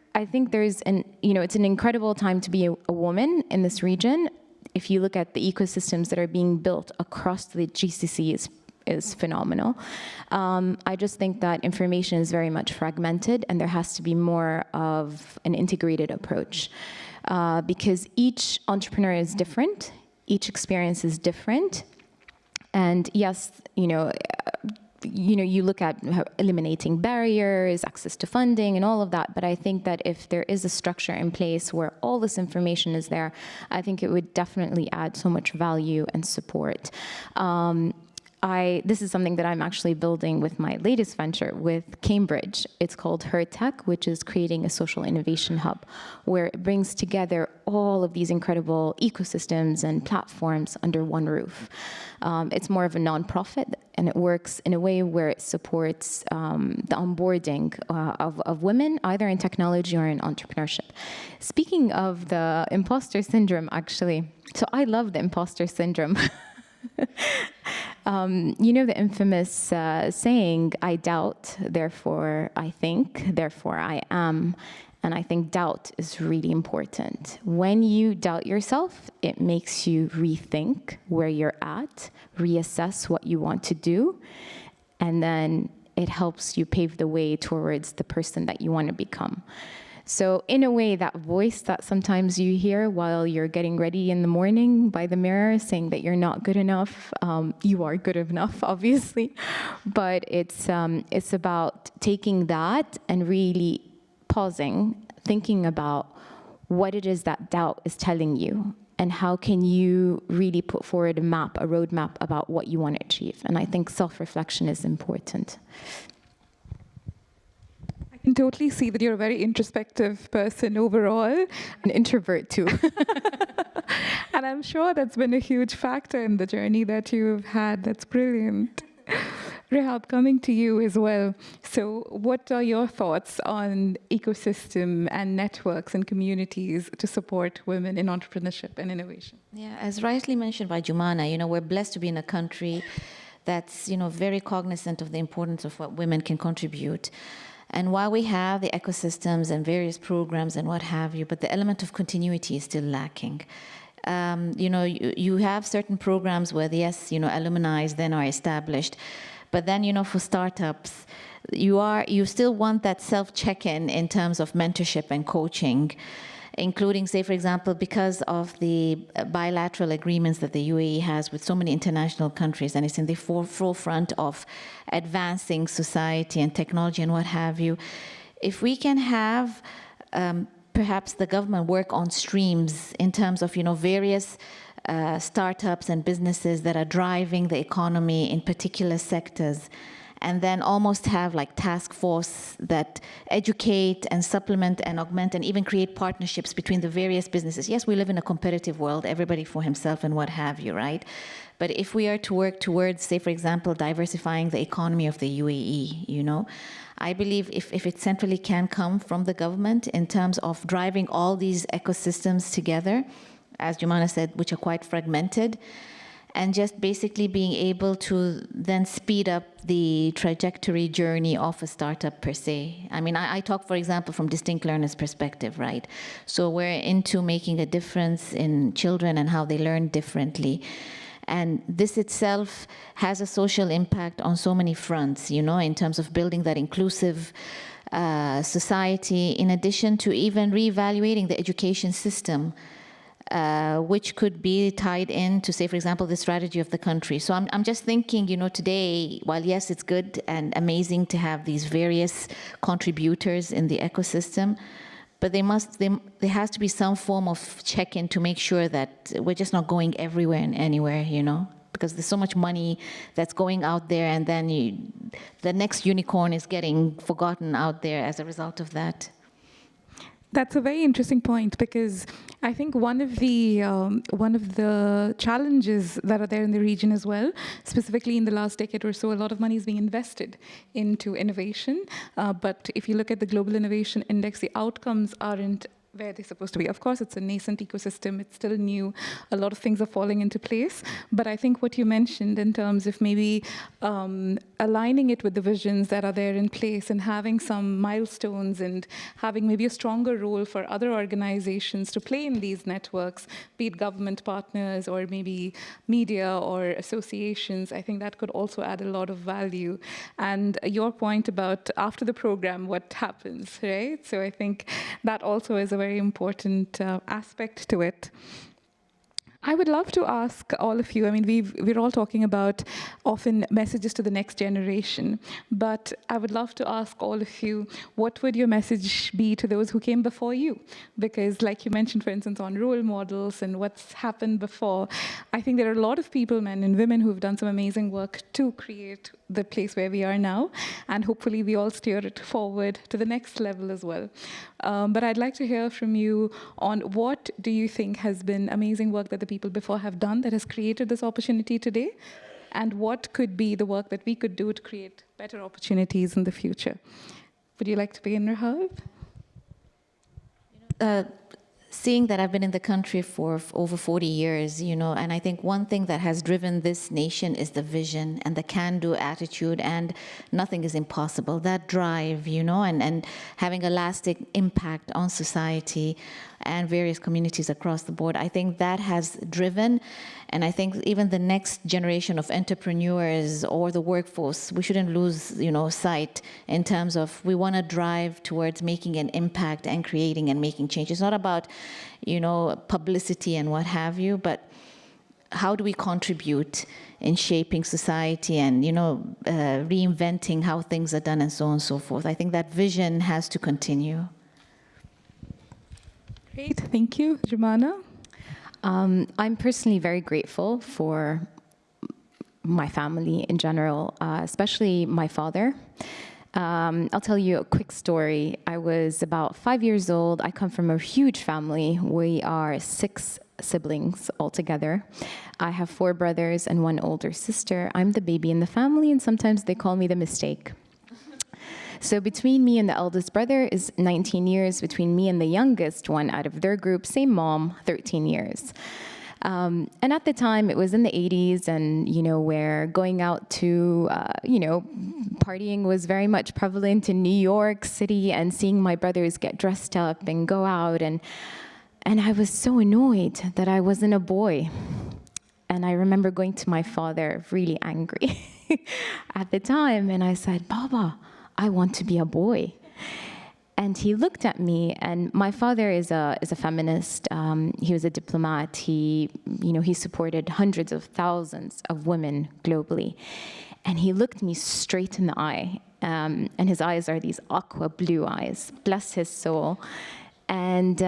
there's it's an incredible time to be a woman in this region. If you look at the ecosystems that are being built across the GCC is phenomenal. I just think that information is very much fragmented, and there has to be more of an integrated approach because each entrepreneur is different, each experience is different, and yes, you look at eliminating barriers, access to funding, and all of that. But I think that if there is a structure in place where all this information is there, I think it would definitely add so much value and support. This is something that I'm actually building with my latest venture with Cambridge. It's called Her Tech, which is creating a social innovation hub where it brings together all of these incredible ecosystems and platforms under one roof. It's more of a nonprofit, and it works in a way where it supports the onboarding of women, either in technology or in entrepreneurship. Speaking of the imposter syndrome, actually, so I love the imposter syndrome. The infamous saying, I doubt, therefore I think, therefore I am. And I think doubt is really important. When you doubt yourself, it makes you rethink where you're at, reassess what you want to do, and then it helps you pave the way towards the person that you want to become. So in a way, that voice that sometimes you hear while you're getting ready in the morning by the mirror saying that you're not good enough, you are good enough, obviously. But it's about taking that and really pausing, thinking about what it is that doubt is telling you, and how can you really put forward a roadmap about what you want to achieve. And I think self-reflection is important. I can totally see that you're a very introspective person overall. An introvert too. And I'm sure that's been a huge factor in the journey that you've had. That's brilliant. Rehab, coming to you as well. So what are your thoughts on ecosystem and networks and communities to support women in entrepreneurship and innovation? Yeah, as rightly mentioned by Jumana, we're blessed to be in a country that's, very cognizant of the importance of what women can contribute. And while we have the ecosystems and various programs and what have you, but the element of continuity is still lacking. You have certain programs where, yes, alumni then are established. But then, for startups, you still want that self-check-in in terms of mentorship and coaching, including, say, for example, because of the bilateral agreements that the UAE has with so many international countries, and it's in the forefront of advancing society and technology and what have you. If we can have perhaps the government work on streams in terms of, various startups and businesses that are driving the economy in particular sectors, and then almost have like task force that educate and supplement and augment and even create partnerships between the various businesses. Yes, we live in a competitive world, everybody for himself and what have you, right? But if we are to work towards, say, for example, diversifying the economy of the UAE, you know, I believe if it centrally can come from the government in terms of driving all these ecosystems together, as Jumana said, which are quite fragmented, and just basically being able to then speed up the trajectory journey of a startup per se. I mean, I talk, for example, from distinct learners' perspective, right? So we're into making a difference in children and how they learn differently. And this itself has a social impact on so many fronts, you know, in terms of building that inclusive society, in addition to even reevaluating the education system, which could be tied in to, say, for example, the strategy of the country. So I'm just thinking, you know, today, while yes, it's good and amazing to have these various contributors in the ecosystem, but there has to be some form of check-in to make sure that we're just not going everywhere and anywhere, you know, because there's so much money that's going out there, and then the next unicorn is getting forgotten out there as a result of that. That's a very interesting point, because I think one of the challenges that are there in the region as well, specifically in the last decade or so, a lot of money is being invested into innovation. But if you look at the Global Innovation Index, the outcomes aren't where they're supposed to be. Of course, it's a nascent ecosystem. It's still new. A lot of things are falling into place. But I think what you mentioned in terms of maybe aligning it with the visions that are there in place and having some milestones and having maybe a stronger role for other organizations to play in these networks, be it government partners or maybe media or associations, I think that could also add a lot of value. And your point about after the program, what happens, right? So I think that also is a very important aspect to it. I would love to ask all of you, I mean, we're all talking about often messages to the next generation, but I would love to ask all of you, what would your message be to those who came before you? Because like you mentioned, for instance, on role models and what's happened before, I think there are a lot of people, men and women, who've done some amazing work to create the place where we are now, and hopefully we all steer it forward to the next level as well. But I'd like to hear from you on what do you think has been amazing work that the people before have done that has created this opportunity today, and what could be the work that we could do to create better opportunities in the future. Would you like to begin, Rahab? Seeing that I've been in the country for over 40 years, you know, and I think one thing that has driven this nation is the vision and the can-do attitude, and nothing is impossible. That drive, you know, and having a lasting impact on society and various communities across the board, I think that has driven, and I think even the next generation of entrepreneurs or the workforce, we shouldn't lose, you know, sight in terms of we want to drive towards making an impact and creating and making change. It's not about, you know, publicity and what have you, but how do we contribute in shaping society and, you know, reinventing how things are done and so on and so forth. I think that vision has to continue. Great, thank you. Jumana? I'm personally very grateful for my family in general, especially my father. I'll tell you a quick story. I was about 5 years old. I come from a huge family. We are 6 siblings altogether. I have 4 brothers and 1 older sister. I'm the baby in the family, and sometimes they call me the mistake. So between me and the eldest brother is 19 years. Between me and the youngest one out of their group, same mom, 13 years. And at the time, it was in the 80s, and, you know, where going out to, you know, partying was very much prevalent in New York City, and seeing my brothers get dressed up and go out. And I was so annoyed that I wasn't a boy. And I remember going to my father really angry at the time, and I said, "Baba, I want to be a boy." And he looked at me, and my father is a feminist. He was a diplomat. He supported hundreds of thousands of women globally. And he looked me straight in the eye, and his eyes are these aqua blue eyes, bless his soul. And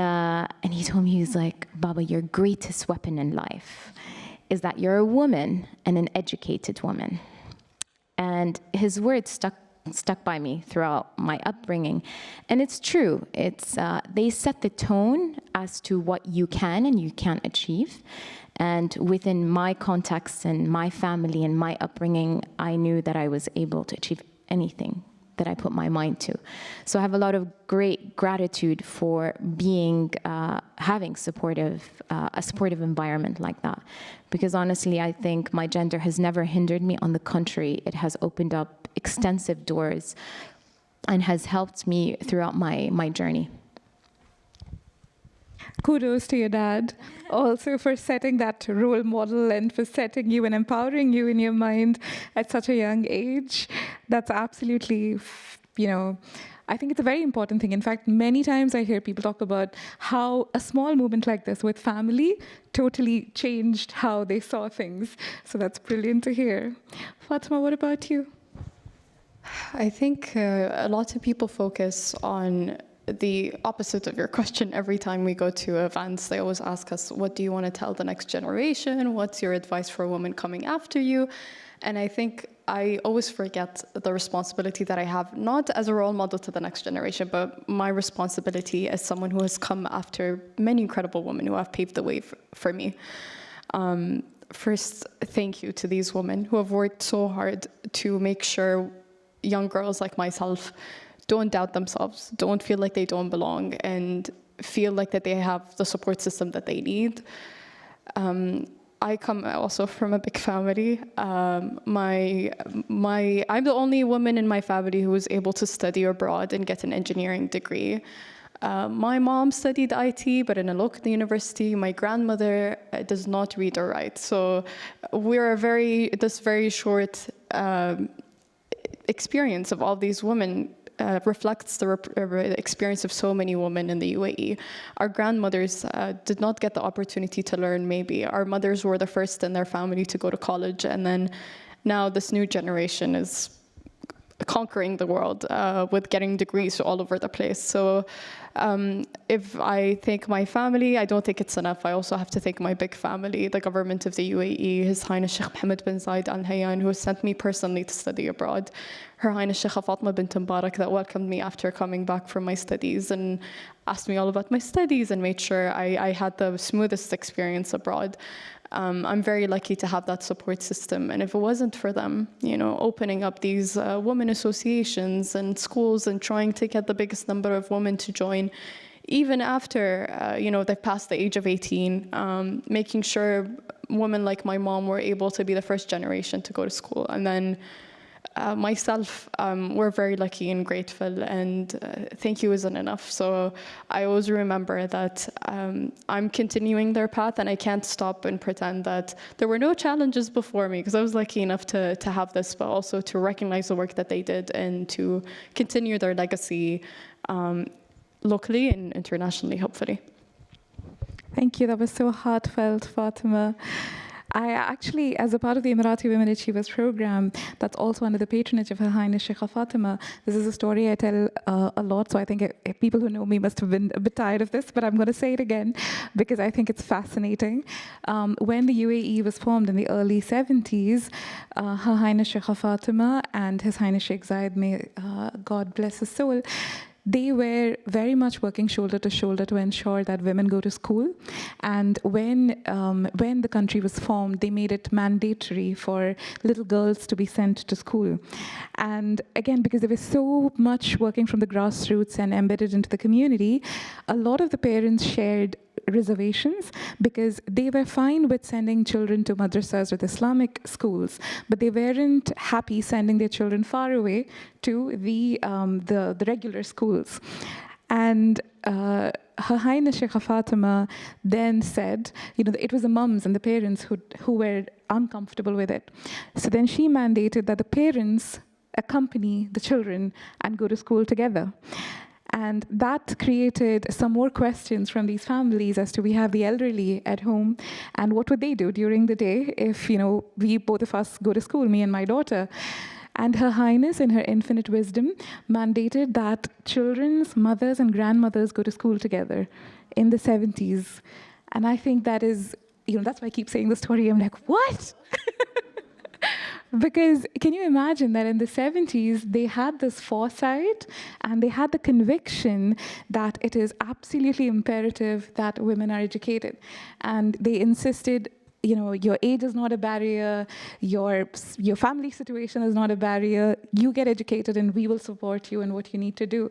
he told me, he's like, "Baba, your greatest weapon in life is that you're a woman and an educated woman." And his words stuck by me throughout my upbringing. And it's true. They set the tone as to what you can and you can't achieve. And within my context and my family and my upbringing, I knew that I was able to achieve anything that I put my mind to. So I have a lot of great gratitude for having a supportive environment like that. Because honestly, I think my gender has never hindered me. On the contrary, it has opened up extensive doors and has helped me throughout my journey. Kudos to your dad also for setting that role model and for setting you and empowering you in your mind at such a young age. That's absolutely, I think it's a very important thing. In fact, many times I hear people talk about how a small movement like this with family totally changed how they saw things. So that's brilliant to hear. Fatima, what about you? I think a lot of people focus on the opposite of your question every time we go to events. They always ask us, what do you want to tell the next generation? What's your advice for a woman coming after you? And I think I always forget the responsibility that I have, not as a role model to the next generation, but my responsibility as someone who has come after many incredible women who have paved the way for me. First, thank you to these women who have worked so hard to make sure young girls like myself don't doubt themselves, don't feel like they don't belong, and feel like that they have the support system that they need. I come also from a big family. I'm the only woman in my family who was able to study abroad and get an engineering degree. My mom studied IT, but in a local university. My grandmother does not read or write. So we're this very short experience of all these women reflects the experience of so many women in the UAE. Our grandmothers did not get the opportunity to learn, maybe. Our mothers were the first in their family to go to college, and then now this new generation is conquering the world with getting degrees all over the place. So if I thank my family, I don't think it's enough. I also have to thank my big family, the government of the UAE, His Highness Sheikh Mohammed bin Zayed Al Nahyan, who sent me personally to study abroad. Her Highness Sheikh Fatima bint Mubarak, that welcomed me after coming back from my studies and asked me all about my studies and made sure I had the smoothest experience abroad. I'm very lucky to have that support system. And if it wasn't for them, opening up these women associations and schools and trying to get the biggest number of women to join, even after, they've passed the age of 18, making sure women like my mom were able to be the first generation to go to school. And then myself, we're very lucky and grateful, and thank you isn't enough. So I always remember that I'm continuing their path, and I can't stop and pretend that there were no challenges before me, because I was lucky enough to have this, but also to recognize the work that they did and to continue their legacy locally and internationally, hopefully. Thank you. That was so heartfelt, Fatima. I actually, as a part of the Emirati Women Achievers program, that's also under the patronage of Her Highness Sheikh Fatima. This is a story I tell a lot, so I think people who know me must have been a bit tired of this, but I'm going to say it again because I think it's fascinating. When the UAE was formed in the early 70s, Her Highness Sheikh Fatima and His Highness Sheikh Zayed, may God bless his soul, they were very much working shoulder to shoulder to ensure that women go to school. And when the country was formed, they made it mandatory for little girls to be sent to school. And again, because they were so much working from the grassroots and embedded into the community, a lot of the parents shared reservations because they were fine with sending children to madrasas or the Islamic schools, but they weren't happy sending their children far away to the regular schools. And Her Highness Sheikh Fatima then said, it was the mums and the parents who were uncomfortable with it. So then she mandated that the parents accompany the children and go to school together. And that created some more questions from these families as to, we have the elderly at home, and what would they do during the day if, we both of us go to school, me and my daughter? And Her Highness, in her infinite wisdom, mandated that children's mothers and grandmothers go to school together in the 70s. And I think that is, that's why I keep saying the story. I'm like, what? Because can you imagine that in the 70s, they had this foresight and they had the conviction that it is absolutely imperative that women are educated. And they insisted, you know, your age is not a barrier, your family situation is not a barrier, you get educated and we will support you in what you need to do.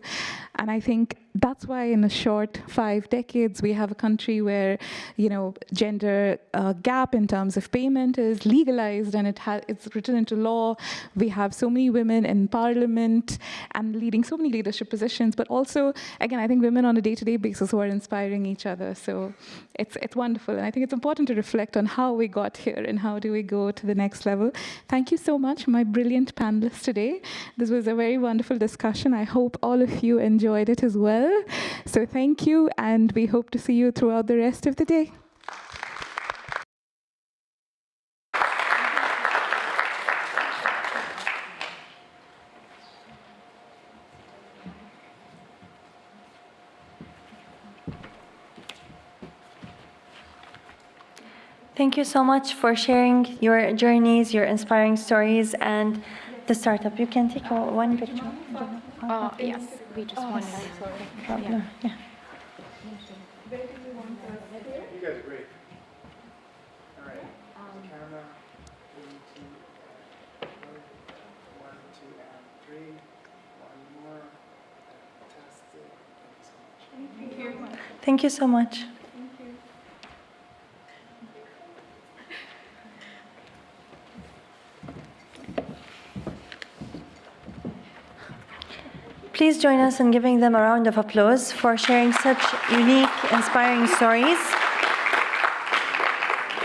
And I think that's why in a short 5 decades, we have a country where, you know, gender gap in terms of payment is legalized and it's written into law. We have so many women in parliament and leading so many leadership positions, but also, again, I think women on a day-to-day basis who are inspiring each other. So it's wonderful. And I think it's important to reflect on how we got here and how do we go to the next level. Thank you so much, my brilliant panelists today. This was a very wonderful discussion. I hope all of you enjoyed it as well. So thank you, and we hope to see you throughout the rest of the day. Thank you so much for sharing your journeys, your inspiring stories, and the startup. You can take one picture. Yes, we just want to. Problem. Yeah. You guys are great. All right. Camera. 1, 2, and 3. One more. Fantastic. Thank you so much. Please join us in giving them a round of applause for sharing such unique, inspiring stories.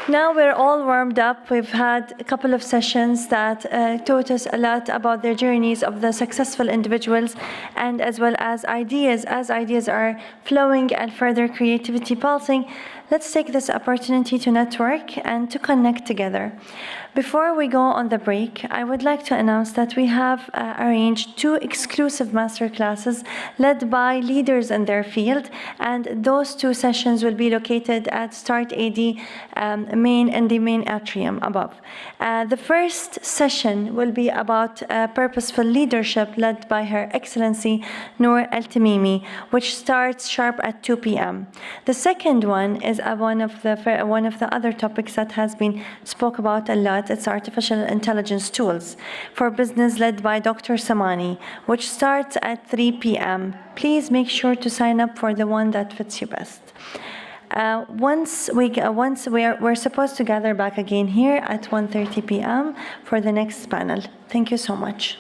Now we're all warmed up. We've had a couple of sessions that taught us a lot about their journeys of the successful individuals, and as well as ideas. As ideas are flowing and further creativity pulsing, let's take this opportunity to network and to connect together. Before we go on the break, I would like to announce that we have arranged 2 exclusive masterclasses led by leaders in their field, and those 2 sessions will be located at Start AD in the main atrium above. The first session will be about purposeful leadership led by Her Excellency Noor El-Tamimi, which starts sharp at 2 p.m. The second one is one of the other topics that has been spoke about a lot. It's artificial intelligence tools for business, led by Dr. Samani, which starts at 3 p.m. Please make sure to sign up for the one that fits you best. We're supposed to gather back again here at 1:30 p.m. for the next panel. Thank you so much.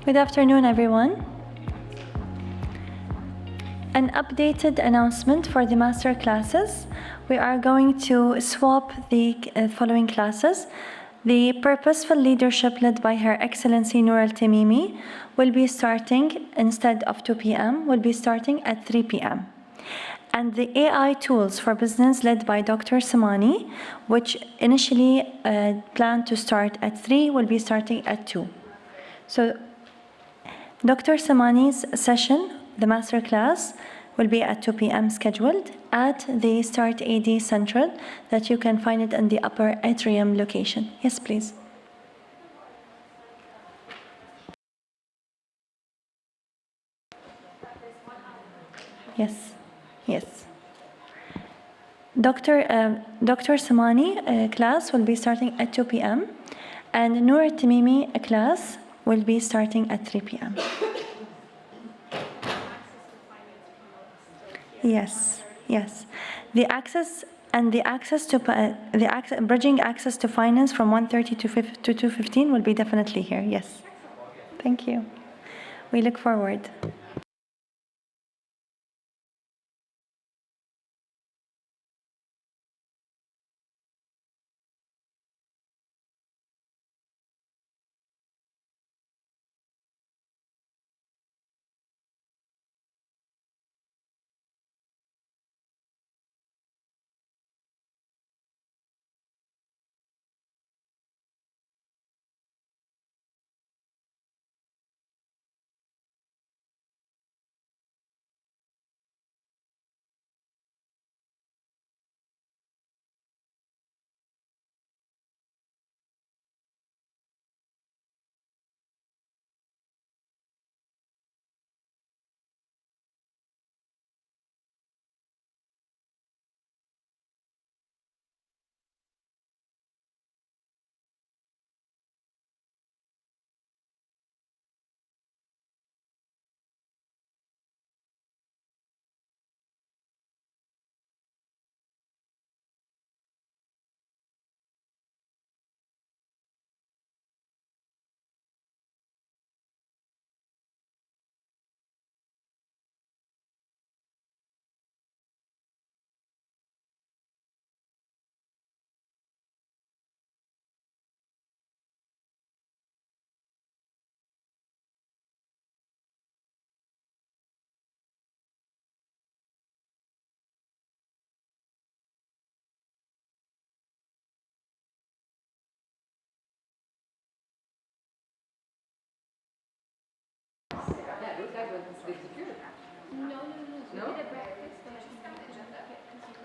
Good afternoon, everyone. An updated announcement for the master classes. We are going to swap the following classes. The Purposeful Leadership led by Her Excellency Noor Al-Tamimi will be starting, instead of 2 p.m., will be starting at 3 p.m. And the AI Tools for Business led by Dr. Samani, which initially planned to start at 3, will be starting at 2. So Dr. Samani's session, the master class, will be at 2 p.m. scheduled at the Start AD Central that you can find it in the upper atrium location. Yes, please. Yes, yes. Dr. Samani class will be starting at 2 p.m. and Noor Tamimi class will be starting at 3 p.m. Yes, yes. The access to bridging access to finance from 1:30 to 2:15 will be definitely here. Yes. Thank you. We look forward.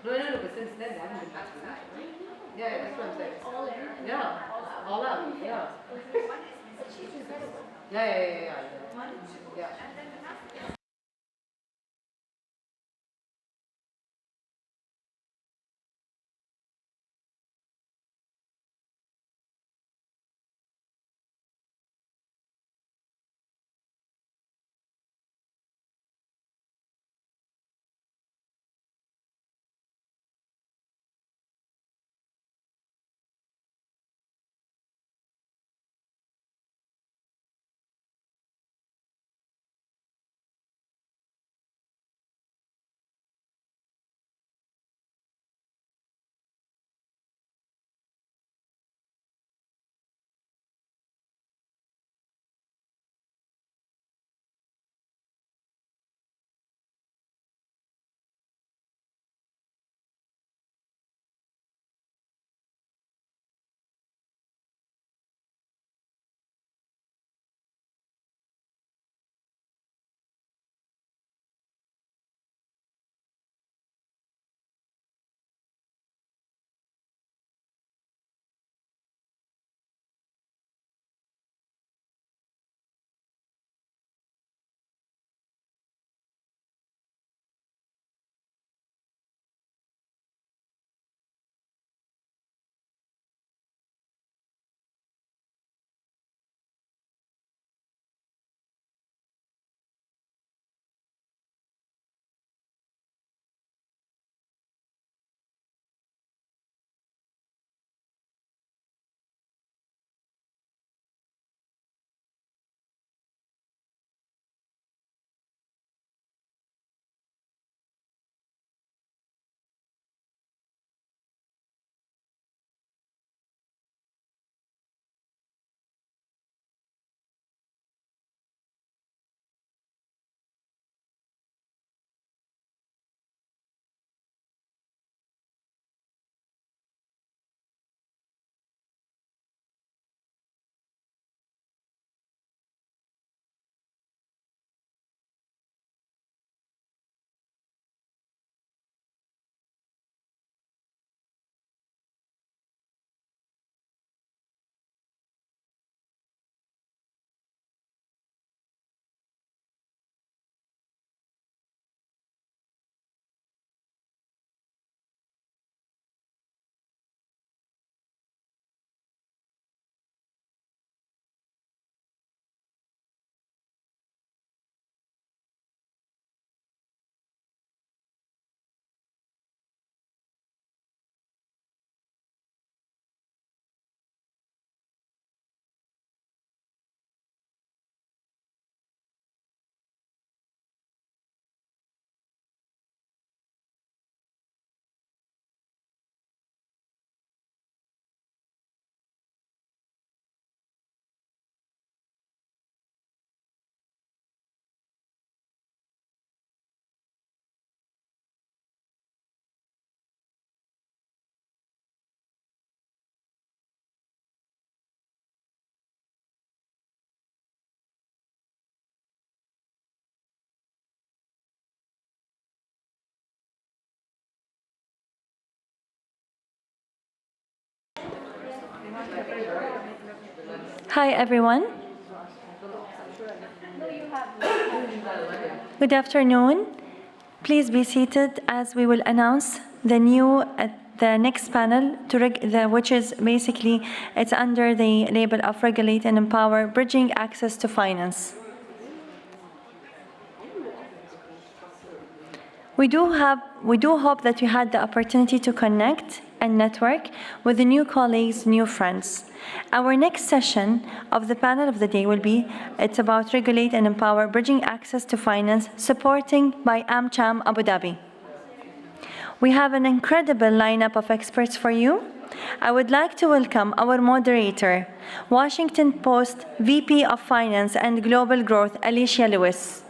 No, but since then, they haven't been back to that. Yeah, that's what I'm saying. All in? Yeah, all out, yeah. Yeah. Hi, everyone. Good afternoon. Please be seated as we will announce the next panel, which is basically, it's under the label of Regulate and Empower, Bridging Access to Finance. We do hope that you had the opportunity to connect and network with the new colleagues, new friends. Our next session of the panel of the day it's about Regulate and Empower, Bridging Access to Finance, supporting by AmCham Abu Dhabi. We have an incredible lineup of experts for you. I would like to welcome our moderator, Washington Post VP of Finance and Global Growth, Alicia Lewis.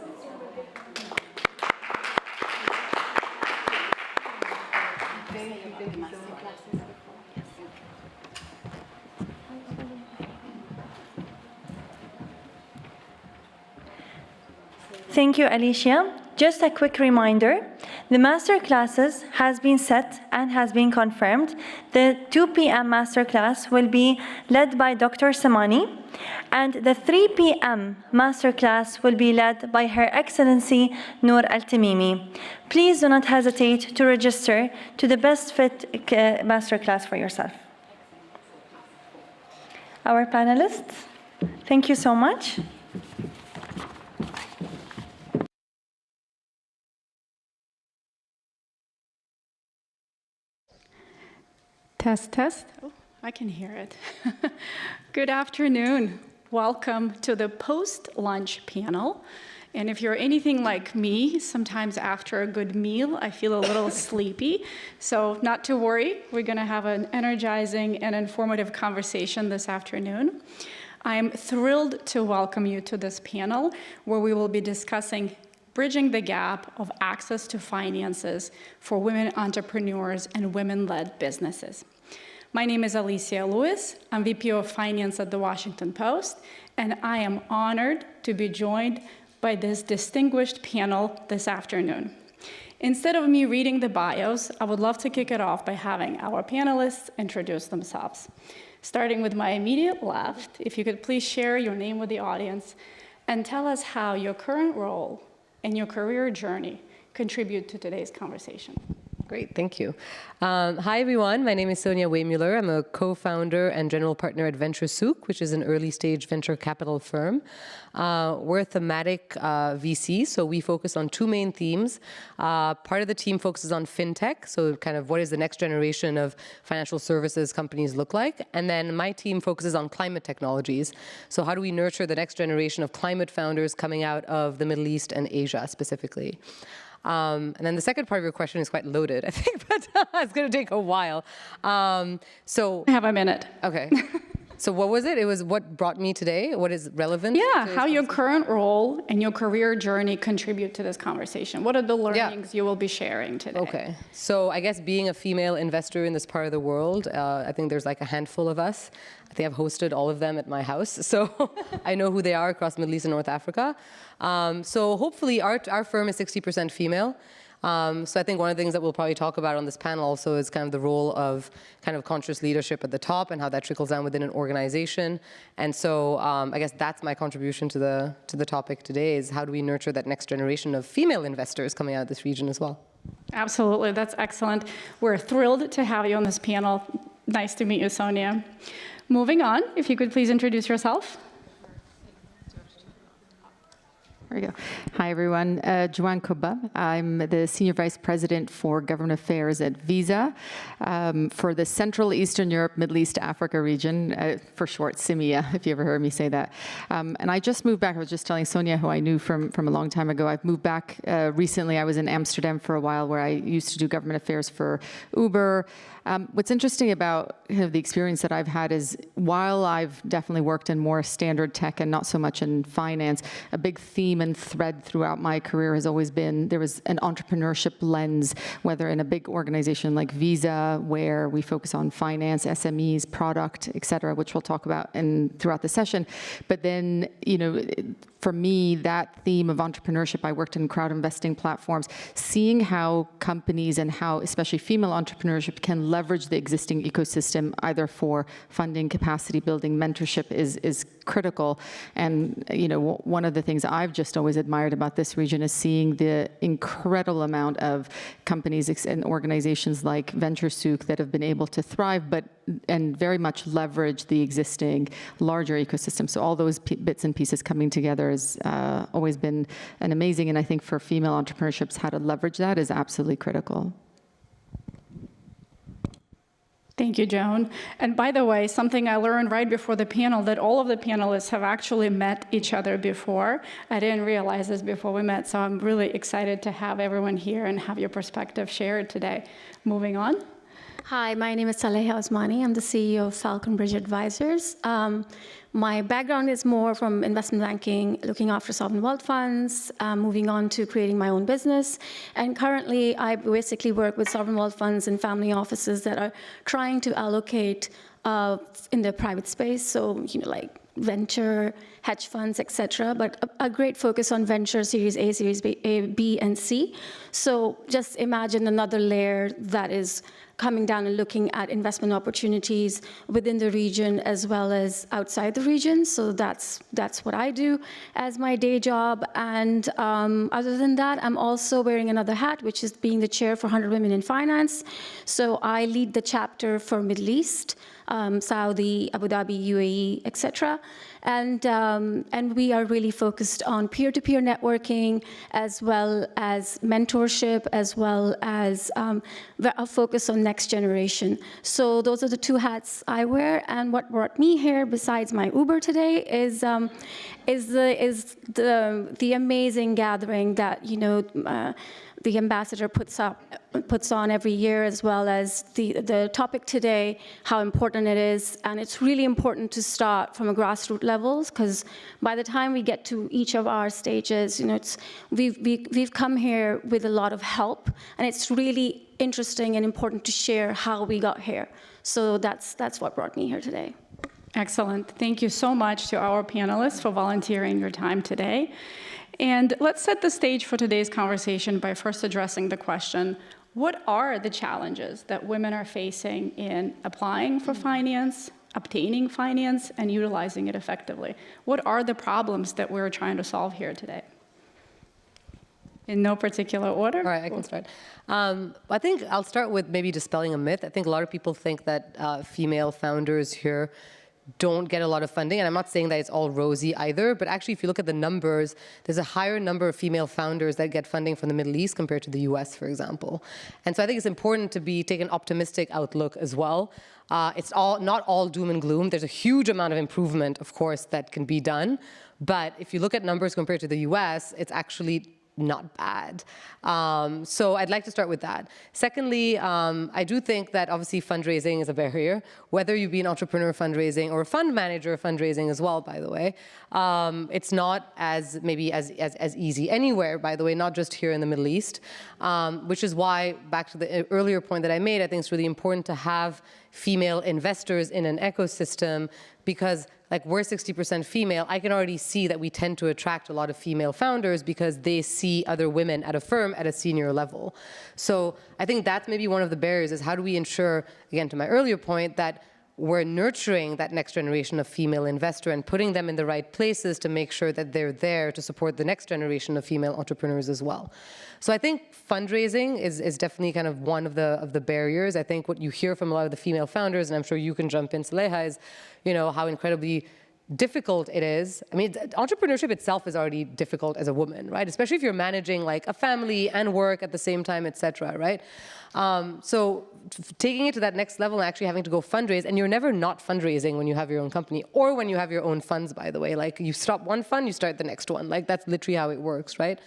Thank you, Alicia. Just a quick reminder, the master classes has been set and has been confirmed. The 2 p.m. master class will be led by Dr. Samani, and the 3 p.m. master class will be led by Her Excellency Noor Al-Tamimi. Please do not hesitate to register to the best fit master class for yourself. Our panelists, thank you so much. Test, test. Oh, I can hear it. Good afternoon. Welcome to the post-lunch panel. And if you're anything like me, sometimes after a good meal, I feel a little sleepy. So not to worry, we're going to have an energizing and informative conversation this afternoon. I'm thrilled to welcome you to this panel where we will be discussing bridging the gap of access to finances for women entrepreneurs and women-led businesses. My name is Alicia Lewis. I'm VP of Finance at the Washington Post, and I am honored to be joined by this distinguished panel this afternoon. Instead of me reading the bios, I would love to kick it off by having our panelists introduce themselves. Starting with my immediate left, if you could please share your name with the audience and tell us how your current role and your career journey contribute to today's conversation. Great, thank you. Hi, everyone. My name is Sonia Wehmuller. I'm a co-founder and general partner at Venture Souk, which is an early-stage venture capital firm. We're a thematic VC, so we focus on 2 main themes. Part of the team focuses on fintech, so kind of what is the next generation of financial services companies look like. And then my team focuses on climate technologies. So how do we nurture the next generation of climate founders coming out of the Middle East and Asia specifically? And then the second part of your question is quite loaded, I think, but it's going to take a while. So I have a minute. Okay. So what was it? It was what brought me today? What is relevant? Yeah, how your current role and your career journey contribute to this conversation. What are the learnings you will be sharing today? Okay. So I guess being a female investor in this part of the world, I think there's like a handful of us. I think I've hosted all of them at my house. So I know who they are across Middle East and North Africa. So hopefully our firm is 60% female. So I think one of the things that we'll probably talk about on this panel also is kind of the role of kind of conscious leadership at the top and how that trickles down within an organization. And so I guess that's my contribution to the topic today is how do we nurture that next generation of female investors coming out of this region as well. Absolutely, that's excellent. We're thrilled to have you on this panel. Nice to meet you, Sonia. Moving on, if you could please introduce yourself. There we go. Hi, everyone. Joanne Koba. I'm the Senior Vice President for Government Affairs at Visa for the Central Eastern Europe, Middle East, Africa region, for short, CEMEA, if you ever heard me say that. And I just moved back. I was just telling Sonia, who I knew from a long time ago. I've moved back recently. I was in Amsterdam for a while where I used to do government affairs for Uber. What's interesting about the experience that I've had is while I've definitely worked in more standard tech and not so much in finance, a big theme common thread throughout my career has always been there was an entrepreneurship lens, whether in a big organization like Visa, where we focus on finance, SMEs, product, et cetera, which we'll talk about throughout the session. But then, for me, that theme of entrepreneurship, I worked in crowd investing platforms, seeing how companies and how especially female entrepreneurship can leverage the existing ecosystem either for funding, capacity building, mentorship is critical. And one of the things I've just always admired about this region is seeing the incredible amount of companies and organizations like Venture Souk that have been able to thrive, and very much leverage the existing larger ecosystem. So all those bits and pieces coming together has always been an amazing, and I think for female entrepreneurships, how to leverage that is absolutely critical. Thank you, Joan. And by the way, something I learned right before the panel, that all of the panelists have actually met each other before. I didn't realize this before we met, so I'm really excited to have everyone here and have your perspective shared today. Moving on. Hi, my name is Saleha Osmani. I'm the CEO of Falcon Bridge Advisors. My background is more from investment banking, looking after sovereign wealth funds, moving on to creating my own business. And currently, I basically work with sovereign wealth funds and family offices that are trying to allocate in the private space. So, like venture, hedge funds, et cetera, but a great focus on venture Series A, Series B, and C. So just imagine another layer that is coming down and looking at investment opportunities within the region as well as outside the region. So that's what I do as my day job. And other than that, I'm also wearing another hat, which is being the chair for 100 Women in Finance. So I lead the chapter for Middle East, Saudi, Abu Dhabi, UAE, etc. And we are really focused on peer-to-peer networking, as well as mentorship, as well as a focus on next generation. So those are the two hats I wear. And what brought me here, besides my Uber today, is the amazing gathering that the ambassador puts on every year, as well as the topic today, how important it is. And it's really important to start from a grassroots levels, because by the time we get to each of our stages, we've come here with a lot of help, and it's really interesting and important to share how we got here. So that's what brought me here today. Excellent. Thank you so much to our panelists for volunteering your time today. And let's set the stage for today's conversation by first addressing the question, what are the challenges that women are facing in applying for finance, obtaining finance, and utilizing it effectively? What are the problems that we're trying to solve here today? In no particular order? All right, I can start. I think I'll start with maybe dispelling a myth. I think a lot of people think that female founders here don't get a lot of funding, and I'm not saying that it's all rosy either, but actually if you look at the numbers, there's a higher number of female founders that get funding from the Middle East compared to the US, for example. And so I think it's important to take an optimistic outlook as well. It's not all doom and gloom. There's a huge amount of improvement, of course, that can be done. But if you look at numbers compared to the US, it's actually not bad. So I'd like to start with that. Secondly, I do think that obviously fundraising is a barrier, whether you be an entrepreneur fundraising or a fund manager fundraising as well, by the way. It's not as easy anywhere, by the way, not just here in the Middle East, which is why, back to the earlier point that I made, I think it's really important to have female investors in an ecosystem, because we're 60% female. I can already see that we tend to attract a lot of female founders because they see other women at a firm at a senior level. So I think that's maybe one of the barriers, is how do we ensure, again, to my earlier point, that we're nurturing that next generation of female investor and putting them in the right places to make sure that they're there to support the next generation of female entrepreneurs as well. So I think fundraising is definitely kind of one of the barriers. I think what you hear from a lot of the female founders, and I'm sure you can jump in, Saleha, is how incredibly difficult it is. I mean, entrepreneurship itself is already difficult as a woman, right? Especially if you're managing a family and work at the same time, et cetera, right? So taking it to that next level and actually having to go fundraise, and you're never not fundraising when you have your own company or when you have your own funds, by the way. You stop one fund, you start the next one. That's literally how it works, right?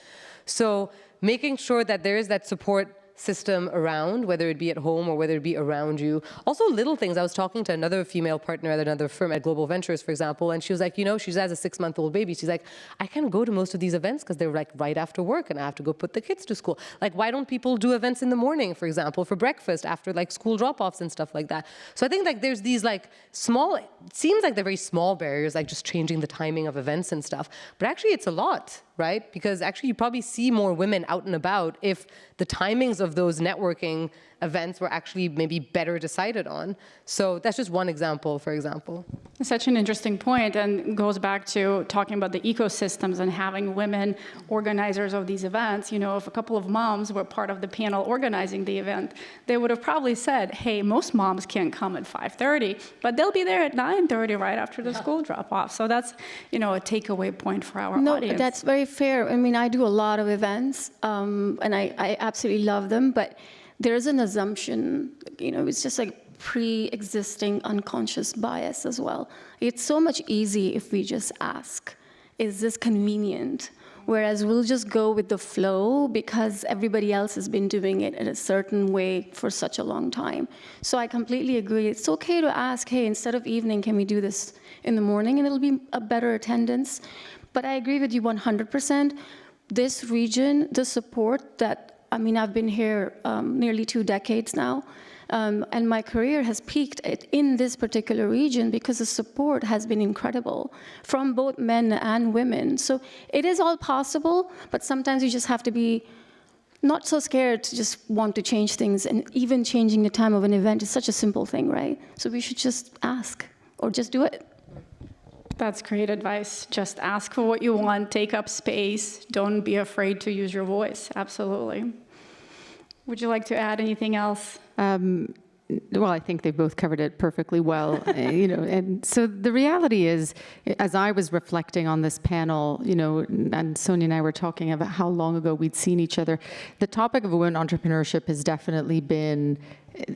So making sure that there is that support system around, whether it be at home or whether it be around you. Also little things. I was talking to another female partner at another firm at Global Ventures, for example, and she was like, you know, she has a 6-month-old baby. She's like, I can't go to most of these events because they're like right after work and I have to go put the kids to school. Like, why don't people do events in the morning, for example, for breakfast after like school drop-offs and stuff like that? So I think like there's these like small, it seems like they're very small barriers, like just changing the timing of events and stuff. But actually it's a lot, right? Because actually you probably see more women out and about if the timings of those networking events were actually maybe better decided on. So that's just one example, for example. Such an interesting point, and goes back to talking about the ecosystems and having women organizers of these events. You know, if a couple of moms were part of the panel organizing the event, they would have probably said, hey, most moms can't come at 5:30, but they'll be there at 9:30 right after the school drop-off. So that's, you know, a takeaway point for our audience. No, that's very fair. I mean, I do a lot of events, and I absolutely love them, but there's an assumption, you know, it's just like pre-existing unconscious bias as well. It's so much easier if we just ask, is this convenient? Whereas we'll just go with the flow because everybody else has been doing it in a certain way for such a long time. So I completely agree. It's okay to ask, hey, instead of evening, can we do this in the morning? And it'll be a better attendance. But I agree with you 100%. This region, the support that, I mean, I've been here nearly 2 decades now, and my career has peaked in this particular region because the support has been incredible from both men and women. So it is all possible, but sometimes you just have to be not so scared to just want to change things, and even changing the time of an event is such a simple thing, right? So we should just ask, or just do it. That's great advice. Just ask for what you want, take up space, don't be afraid to use your voice. Absolutely. Would you like to add anything else? Well, I think they both covered it perfectly well, you know, and so the reality is, as I was reflecting on this panel, you know, and Sonia and I were talking about how long ago we'd seen each other, the topic of women entrepreneurship has definitely been,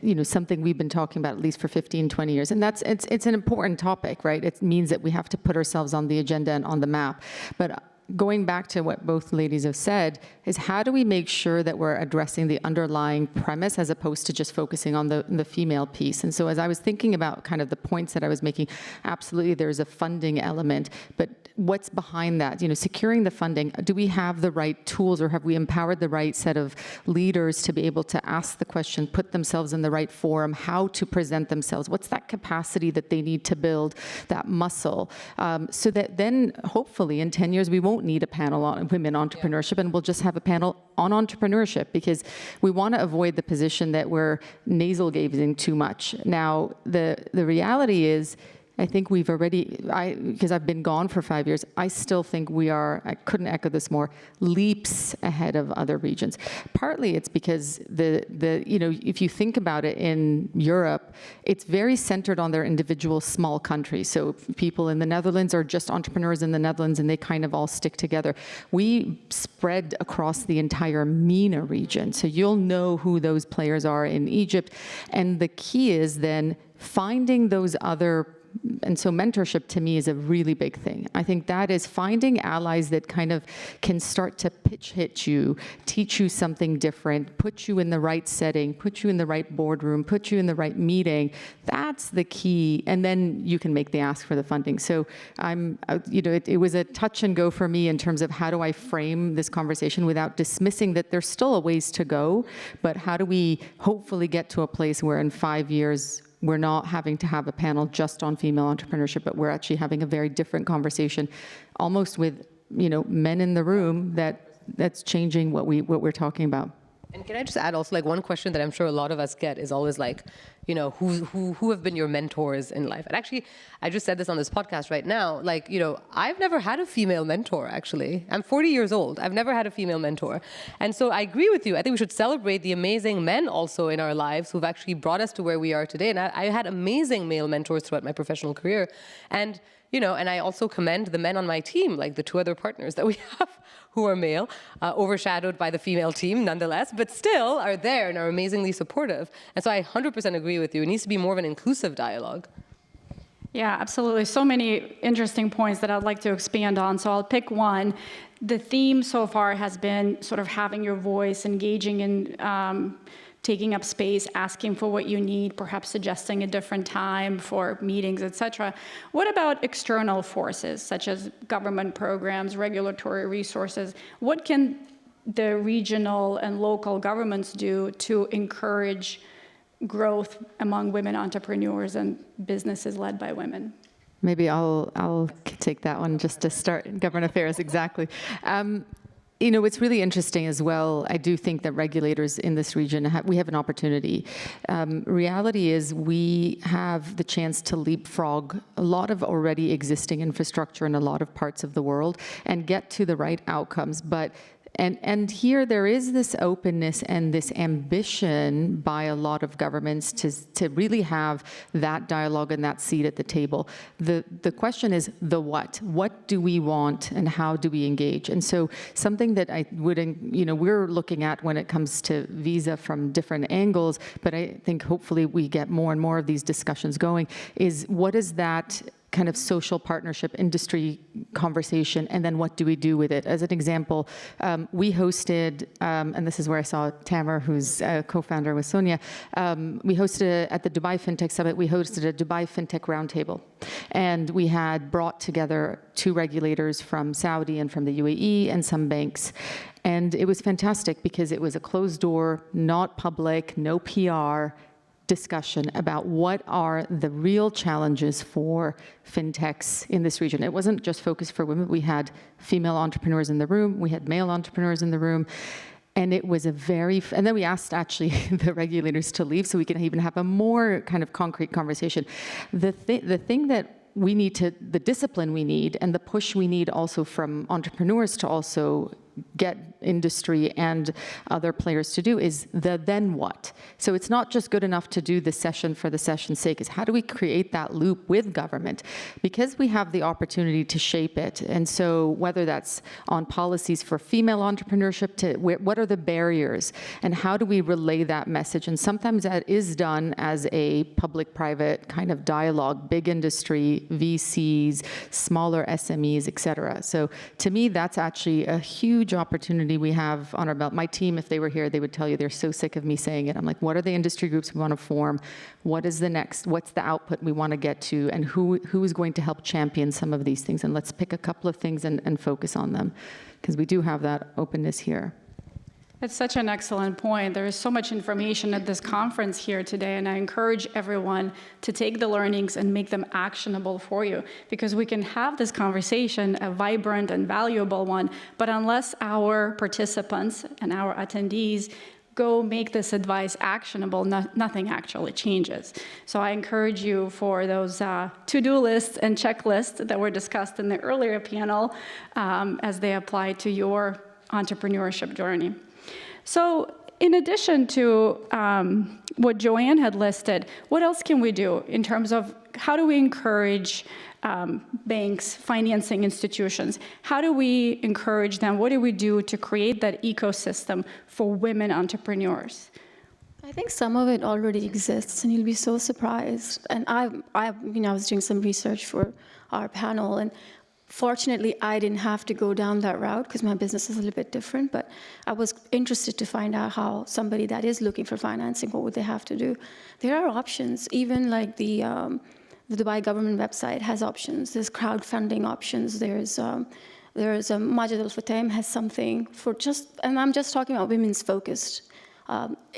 you know, something we've been talking about at least for 15, 20 years. And it's an important topic, right? It means that we have to put ourselves on the agenda and on the map. But going back to what both ladies have said, is how do we make sure that we're addressing the underlying premise as opposed to just focusing on the female piece? And so as I was thinking about kind of the points that I was making, absolutely there's a funding element, but what's behind that? You know, securing the funding, do we have the right tools, or have we empowered the right set of leaders to be able to ask the question, put themselves in the right forum, how to present themselves? What's that capacity that they need to build, that muscle, so that then hopefully in 10 years we won't need a panel on women entrepreneurship, and we'll just have a panel on entrepreneurship, because we want to avoid the position that we're nasal gazing too much. Now, the reality is, I think we've already, because I've been gone for 5 years, I still think we are, I couldn't echo this more, leaps ahead of other regions. Partly it's because you know, if you think about it in Europe, it's very centered on their individual small countries. So people in the Netherlands are just entrepreneurs in the Netherlands, and they kind of all stick together. We spread across the entire MENA region. So you'll know who those players are in Egypt. And the key is then finding those other. And so mentorship to me is a really big thing. I think that is finding allies that kind of can start to pitch hit you, teach you something different, put you in the right setting, put you in the right boardroom, put you in the right meeting. That's the key. And then you can make the ask for the funding. So you know, it was a touch and go for me in terms of how do I frame this conversation without dismissing that there's still a ways to go, but how do we hopefully get to a place where in 5 years, we're not having to have a panel just on female entrepreneurship, but we're actually having a very different conversation, almost with, you know, men in the room that's changing what we're talking about. And can I just add also, like, one question that I'm sure a lot of us get is always like, you know, who have been your mentors in life? And actually, I just said this on this podcast right now, like, you know, I've never had a female mentor, actually. I'm 40 years old. I've never had a female mentor. And so I agree with you. I think we should celebrate the amazing men also in our lives who've actually brought us to where we are today. And I had amazing male mentors throughout my professional career. And you know, and I also commend the men on my team, like the 2 other partners that we have who are male, overshadowed by the female team nonetheless, but still are there and are amazingly supportive. And so I 100% agree with you. It needs to be more of an inclusive dialogue. Yeah, absolutely. So many interesting points that I'd like to expand on. So I'll pick one. the theme so far has been sort of having your voice, engaging in taking up space, asking for what you need, perhaps suggesting a different time for meetings, et cetera. What about external forces, such as government programs, regulatory resources? What can the regional and local governments do to encourage growth among women entrepreneurs and businesses led by women? Maybe I'll take that one just to start in government affairs, exactly. It's really interesting as well. I do think that regulators in this region, we have an opportunity. Reality is we have the chance to leapfrog a lot of already existing infrastructure in a lot of parts of the world and get to the right outcomes. And here there is this openness and this ambition by a lot of governments to really have that dialogue and that seat at the table. The question is the what. What do we want and how do we engage? And so something that I would, we're looking at when it comes to visa from different angles, but I think hopefully we get more and more of these discussions going, is what is that kind of social partnership industry conversation, and then what do we do with it? As an example, we hosted, and this is where I saw Tamer, who's a co-founder with Sonia, we hosted at the Dubai FinTech Summit, we hosted a Dubai FinTech Roundtable. And we had brought together 2 regulators from Saudi and from the UAE and some banks. And it was fantastic because it was a closed door, not public, no PR, discussion about what are the real challenges for fintechs in this region. It wasn't just focused for women. We had female entrepreneurs in the room. We had male entrepreneurs in the room. And it was and then we asked actually the regulators to leave so we can even have a more kind of concrete conversation. The thing that we need the discipline we need and the push we need also from entrepreneurs to also get industry and other players to do is the then what. So it's not just good enough to do the session for the session's sake. It's how do we create that loop with government? Because we have the opportunity to shape it. And so whether that's on policies for female entrepreneurship, to what are the barriers and how do we relay that message? And sometimes that is done as a public-private kind of dialogue, big industry, VCs, smaller SMEs, et cetera. So to me, that's actually a huge opportunity we have on our belt. My team, if they were here, they would tell you they're so sick of me saying it. I'm like, what are the industry groups we want to form? What is the next? What's the output we want to get to? And who is going to help champion some of these things? And let's pick a couple of things and focus on them, because we do have that openness here. That's such an excellent point. There is so much information at this conference here today, and I encourage everyone to take the learnings and make them actionable for you, because we can have this conversation, a vibrant and valuable one, but unless our participants and our attendees go make this advice actionable, nothing actually changes. So I encourage you for those to-do lists and checklists that were discussed in the earlier panel as they apply to your entrepreneurship journey. So in addition to what Joanne had listed, what else can we do in terms of how do we encourage banks, financing institutions? How do we encourage them? What do we do to create that ecosystem for women entrepreneurs? I think some of it already exists, and you'll be so surprised. And I was doing some research for our panel, and fortunately, I didn't have to go down that route because my business is a little bit different, but I was interested to find out how somebody that is looking for financing, what would they have to do? There are options, even like the Dubai government website has options. There's crowdfunding options. There's Majid Al Futtaim has something for and I'm just talking about women's focused.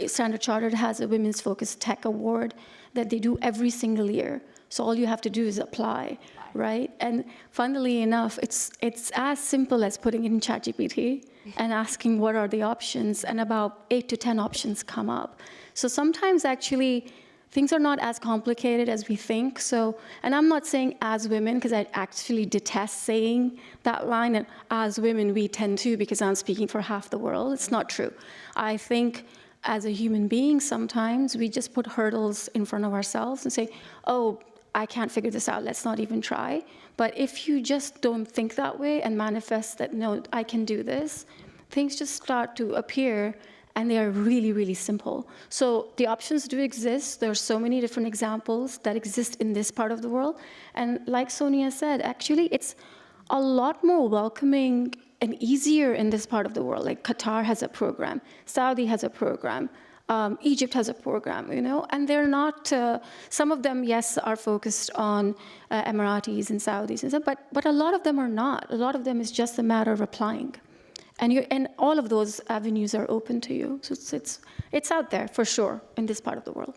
Standard Chartered has a women's focused tech award that they do every single year. So all you have to do is apply, right? And funnily enough, it's as simple as putting it in ChatGPT and asking what are the options, and about 8 to 10 options come up. So sometimes actually things are not as complicated as we think. So, and I'm not saying as women, because I actually detest saying that line, and as women we tend to, because I'm speaking for half the world. It's not true. I think as a human being, sometimes we just put hurdles in front of ourselves and say, oh, I can't figure this out, let's not even try. But if you just don't think that way and manifest that, no, I can do this, things just start to appear, and they are really, really simple. So the options do exist. There are so many different examples that exist in this part of the world. And like Sonia said, actually, it's a lot more welcoming and easier in this part of the world. Like Qatar has a program, Saudi has a program, Egypt has a program, you know, and they're not, some of them, yes, are focused on Emiratis and Saudis and stuff, but a lot of them are not. A lot of them is just a matter of applying. And all of those avenues are open to you. So it's out there for sure in this part of the world.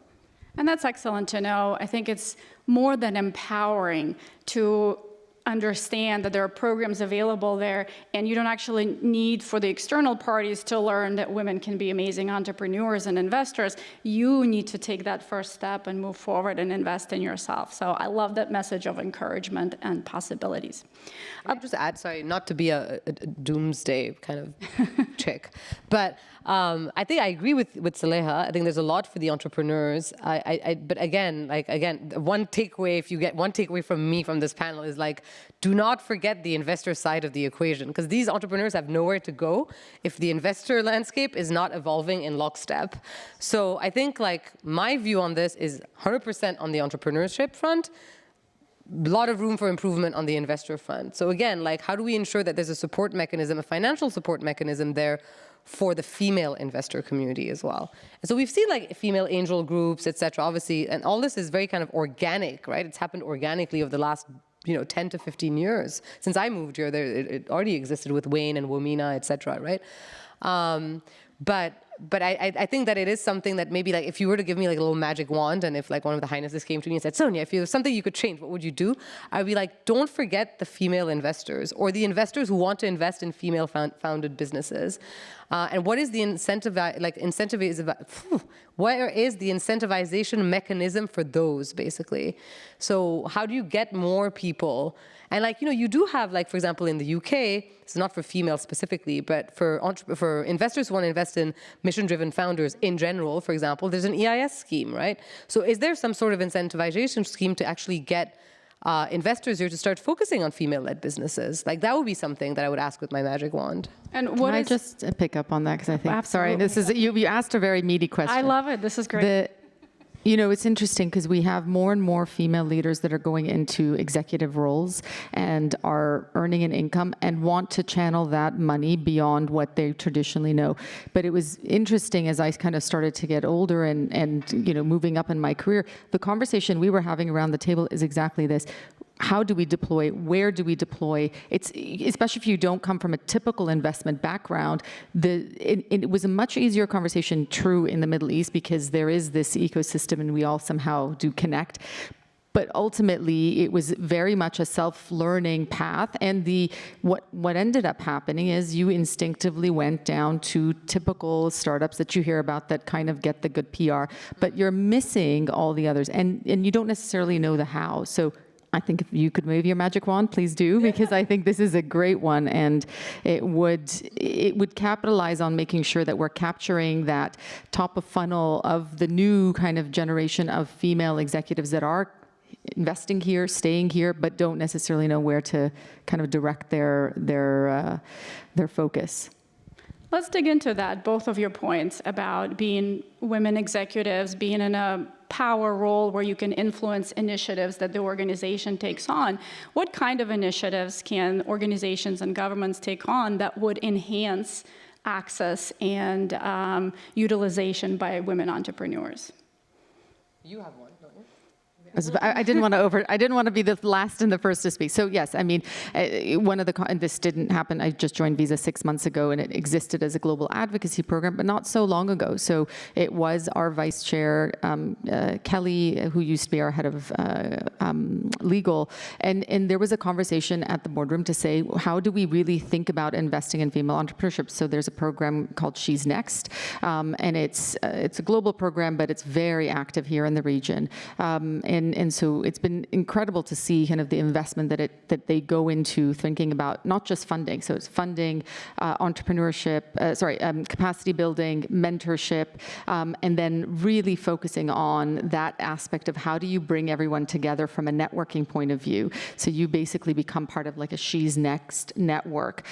And that's excellent to know. I think it's more than empowering to understand that there are programs available there, and you don't actually need for the external parties to learn that women can be amazing entrepreneurs and investors. You need to take that first step and move forward and invest in yourself. So I love that message of encouragement and possibilities. I'll just add, sorry, not to be a doomsday kind of chick, but I think I agree with Saleha. I think there's a lot for the entrepreneurs. But again, one takeaway, if you get one takeaway from me from this panel is like, do not forget the investor side of the equation, because these entrepreneurs have nowhere to go if the investor landscape is not evolving in lockstep. So I think like my view on this is 100% on the entrepreneurship front. A lot of room for improvement on the investor front. So again, like how do we ensure that there's a support mechanism, a financial support mechanism there for the female investor community as well? And so we've seen like female angel groups, et cetera, obviously, and all this is very kind of organic, right? It's happened organically over the last 10 to 15 years. Since I moved here, it already existed with Wayne and Womena, et cetera, right? But I think that it is something that maybe like if you were to give me like a little magic wand, and if like one of the highnesses came to me and said, Sonia, if there's something you could change, what would you do? I'd be like, don't forget the female investors or the investors who want to invest in female founded businesses. And what is the where is the incentivization mechanism for those, basically? So how do you get more people? And like, you do have, like, for example, in the UK, it's not for females specifically, but for investors who want to invest in mission-driven founders in general, for example, there's an EIS scheme, right? So is there some sort of incentivization scheme to actually get investors here to start focusing on female-led businesses? Like, that would be something that I would ask with my magic wand. And what Can I just pick up on that? Because I think, absolutely. Sorry, this is, you asked a very meaty question. I love it. This is great. It's interesting because we have more and more female leaders that are going into executive roles and are earning an income and want to channel that money beyond what they traditionally know. But it was interesting as I kind of started to get older and moving up in my career, the conversation we were having around the table is exactly this. How do we deploy? Where do we deploy? It's especially if you don't come from a typical investment background. It was a much easier conversation, true, in the Middle East because there is this ecosystem and we all somehow do connect. But ultimately, it was very much a self-learning path. And what ended up happening is you instinctively went down to typical startups that you hear about that kind of get the good PR, but you're missing all the others, and you don't necessarily know the how. So I think if you could wave your magic wand, please do, because I think this is a great one, and it would capitalize on making sure that we're capturing that top of funnel of the new kind of generation of female executives that are investing here, staying here, but don't necessarily know where to kind of direct their focus. Let's dig into that, both of your points about being women executives, being in a power role where you can influence initiatives that the organization takes on. What kind of initiatives can organizations and governments take on that would enhance access and utilization by women entrepreneurs? You have one, don't you? I didn't want to be the last and the first to speak. So yes, I mean, and this didn't happen. I just joined Visa 6 months ago, and it existed as a global advocacy program, but not so long ago. So it was our vice chair, Kelly, who used to be our head of legal, and there was a conversation at the boardroom to say, how do we really think about investing in female entrepreneurship? So there's a program called She's Next, and it's a global program, but it's very active here in the region. And so it's been incredible to see kind of the investment that they go into thinking about not just funding. So it's funding, entrepreneurship, capacity building, mentorship, and then really focusing on that aspect of how do you bring everyone together from a networking point of view. So you basically become part of like a She's Next network.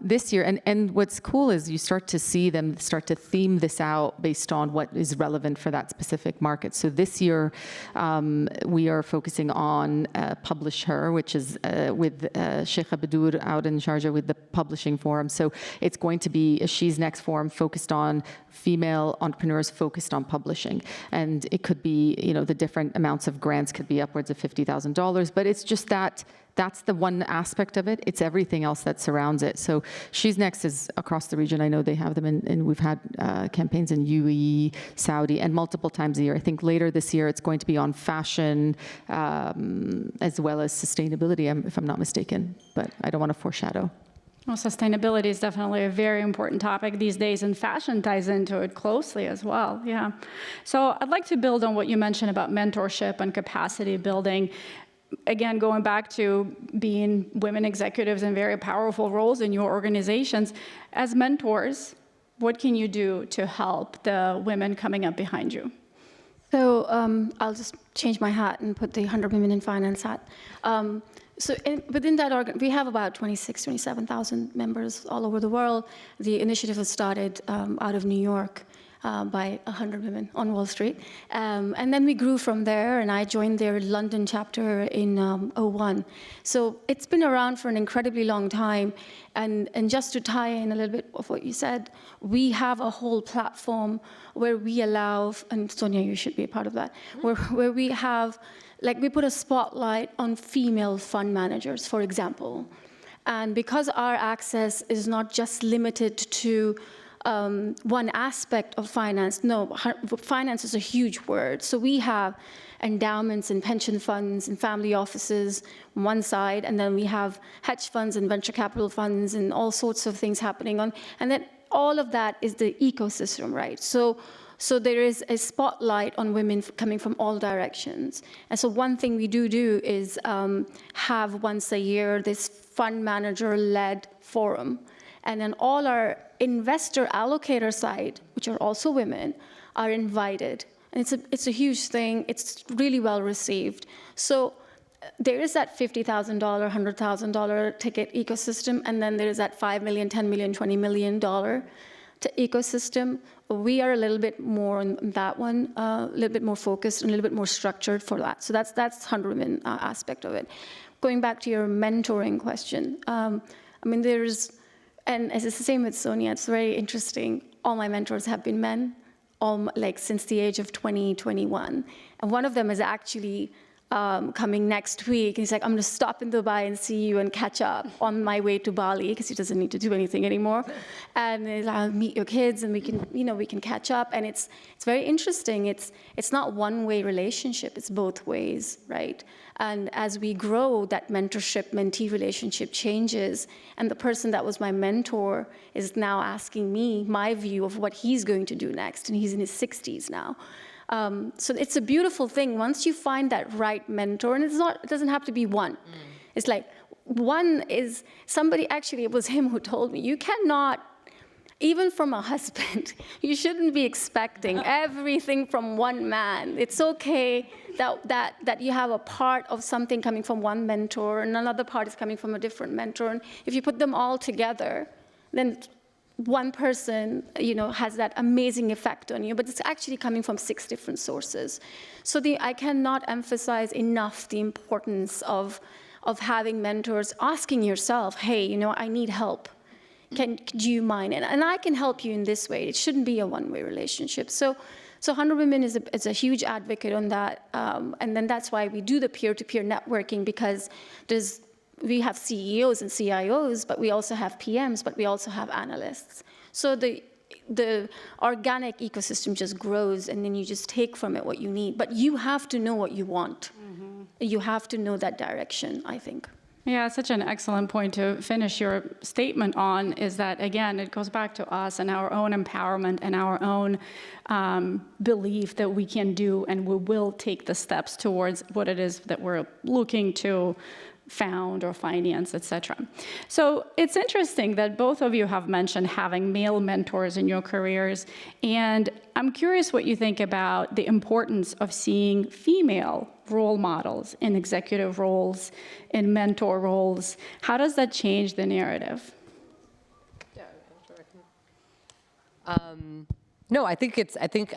This year, and what's cool is you start to see them start to theme this out based on what is relevant for that specific market. So this year, we are focusing on Publish Her, which is with Sheikh Badour out in Sharjah with the publishing forum. So it's going to be a She's Next forum focused on female entrepreneurs focused on publishing. And it could be, the different amounts of grants could be upwards of $50,000, but it's just that's the one aspect of it. It's everything else that surrounds it. So She's Next is across the region. I know they have them, and we've had campaigns in UAE, Saudi, and multiple times a year. I think later this year it's going to be on fashion as well as sustainability, if I'm not mistaken, but I don't want to foreshadow. Well, sustainability is definitely a very important topic these days, and fashion ties into it closely as well. Yeah. So I'd like to build on what you mentioned about mentorship and capacity building. Again, going back to being women executives in very powerful roles in your organizations, as mentors, what can you do to help the women coming up behind you? So I'll just change my hat and put the 100 Women in Finance hat. Within that we have about 27,000 members all over the world. The initiative was started out of New York. By 100 women on Wall Street. And then we grew from there, and I joined their London chapter in 2001. So it's been around for an incredibly long time. And just to tie in a little bit of what you said, we have a whole platform where we allow, and Sonia, you should be a part of that, where we have, we put a spotlight on female fund managers, for example. And because our access is not just limited to one aspect of finance. No, finance is a huge word. So we have endowments and pension funds and family offices on one side, and then we have hedge funds and venture capital funds and all sorts of things happening on, and then all of that is the ecosystem, right? So there is a spotlight on women coming from all directions. And so one thing we do is have once a year this fund manager-led forum. And then all our investor allocator side, which are also women, are invited. And it's a huge thing. It's really well received. So there is that $50,000, $100,000 ticket ecosystem, and then there is that $5 million, $10 million, $20 million ecosystem. We are a little bit more on that one, a little bit more focused and a little bit more structured for that. So that's 100 Women aspect of it. Going back to your mentoring question, and it's the same with Sonia, it's very interesting. All my mentors have been men, since the age of 20, 21. And one of them is actually coming next week. He's like, I'm gonna stop in Dubai and see you and catch up on my way to Bali, because he doesn't need to do anything anymore. And I'll meet your kids and we can catch up. And it's very interesting. It's not one-way relationship, it's both ways, right? And as we grow, that mentorship-mentee relationship changes. And the person that was my mentor is now asking me my view of what he's going to do next. And he's in his 60s now. So it's a beautiful thing. Once you find that right mentor, and it doesn't have to be one. It's like one is somebody, actually it was him who told me, you cannot, even from a husband, you shouldn't be expecting everything from one man. It's okay that you have a part of something coming from one mentor and another part is coming from a different mentor. And if you put them all together, then one person, has that amazing effect on you, but it's actually coming from 6 different sources. So I cannot emphasize enough the importance of having mentors, asking yourself, hey, I need help. Do you mind? And I can help you in this way. It shouldn't be a one-way relationship. So 100 Women is a huge advocate on that. And then that's why we do the peer-to-peer networking, because we have CEOs and CIOs, but we also have PMs, but we also have analysts. So the organic ecosystem just grows, and then you just take from it what you need. But you have to know what you want. Mm-hmm. You have to know that direction, I think. Yeah, such an excellent point to finish your statement on, is that, again, it goes back to us and our own empowerment and our own belief that we can do and we will take the steps towards what it is that we're looking to found or finance, etc. So it's interesting that both of you have mentioned having male mentors in your careers, and I'm curious what you think about the importance of seeing female role models in executive roles, in mentor roles. How does that change the narrative? No, I think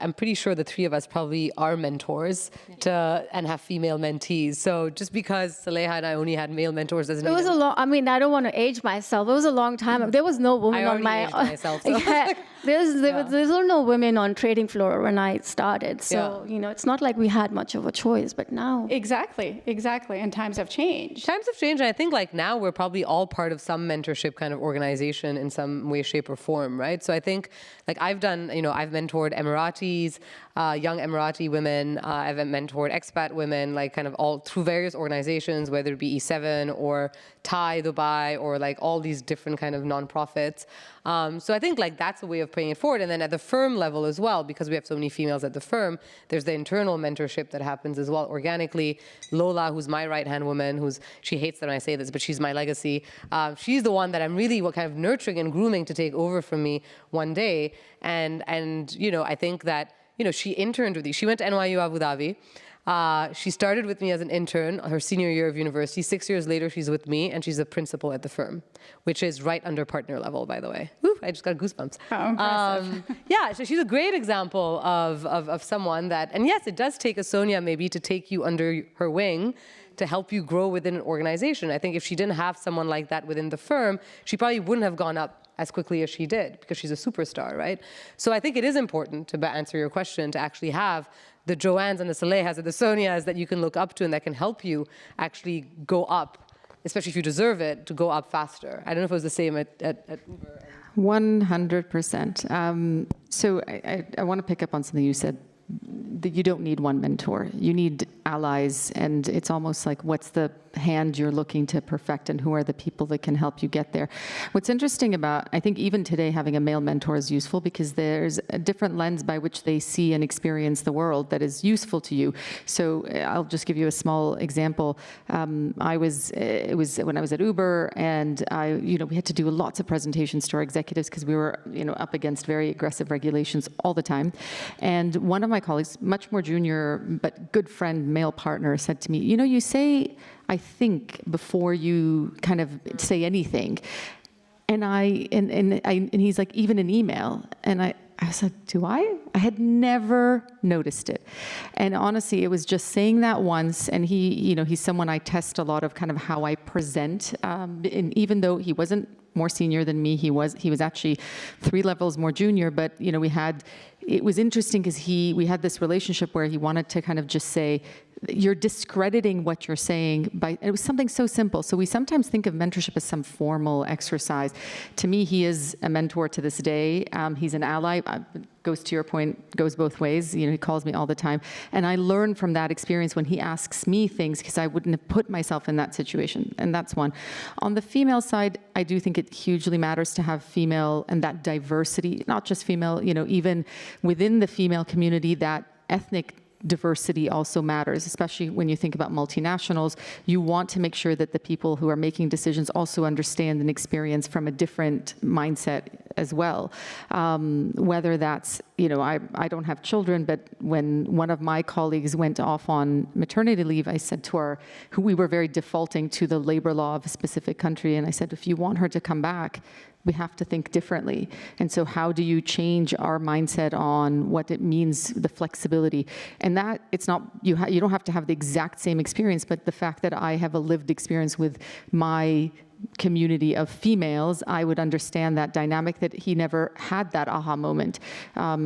I'm pretty sure the three of us probably are mentors and have female mentees. So just because Saleha and I only had male mentors doesn't mean it was a long, I mean, I don't want to age myself. It was a long time ago. There was no woman on my... aged myself. So. Yeah, there was no women on trading floor when I started. So, you know, it's not like we had much of a choice, but now... Exactly. And times have changed. Times have changed, and I think like now we're probably all part of some mentorship kind of organization in some way, shape, or form, right? So I think like I've done, you know, I've mentored Emiratis, young Emirati women. I've mentored expat women, like kind of all through various organizations, whether it be E7 or Thai, Dubai, or like all these different kind of nonprofits. So I think like that's a way of paying it forward. And then at the firm level as well, because we have so many females at the firm, there's the internal mentorship that happens as well organically. Lola, who's my right-hand woman, she hates that when I say this, but she's my legacy. She's the one that I'm really kind of nurturing and grooming to take over from me one day. And you know, I think that, you know, she interned with me. She went to NYU Abu Dhabi. She started with me as an intern her senior year of university. 6 years later, she's with me, and she's a principal at the firm, which is right under partner level, by the way. Woo, I just got goosebumps. How impressive. Yeah, so she's a great example of someone that, and yes, it does take a Sonia maybe to take you under her wing to help you grow within an organization. I think if she didn't have someone like that within the firm, she probably wouldn't have gone up as quickly as she did, because she's a superstar, right? So I think it is important, to answer your question, to actually have the Joannes and the Salehas and the Sonias that you can look up to and that can help you actually go up, especially if you deserve it, to go up faster. I don't know if it was the same at Uber. 100%. So I want to pick up on something you said, that you don't need one mentor. You need allies, and it's almost like what's the hand you're looking to perfect and who are the people that can help you get there. What's interesting about, I think even today, having a male mentor is useful because there's a different lens by which they see and experience the world that is useful to you. So I'll just give you a small example. It was when I was at Uber, and we had to do lots of presentations to our executives because we were, up against very aggressive regulations all the time. And one of my colleagues, much more junior but good friend, male partner, said to me, you say, I think, before you kind of say anything. And he's like, even an email. And I said, do I? I had never noticed it. And honestly, it was just saying that once. And he's someone I test a lot of kind of how I present. And even though he wasn't more senior than me, he was actually 3 levels more junior. But it was interesting because we had this relationship where he wanted to kind of just say, you're discrediting what you're saying it was something so simple. So we sometimes think of mentorship as some formal exercise. To me, he is a mentor to this day. He's an ally. Goes to your point, goes both ways. He calls me all the time. And I learn from that experience when he asks me things because I wouldn't have put myself in that situation. And that's one. On the female side, I do think it hugely matters to have female and that diversity, not just female, even within the female community, that ethnic diversity also matters, especially when you think about multinationals. You want to make sure that the people who are making decisions also understand and experience from a different mindset as well. Whether that's, I don't have children, but when one of my colleagues went off on maternity leave, I said to we were very defaulting to the labor law of a specific country, and I said, if you want her to come back, we have to think differently. And so how do you change our mindset on what it means, the flexibility? And that, it's not, you don't have to have the exact same experience, but the fact that I have a lived experience with my community of females, I would understand that dynamic, that he never had that aha moment.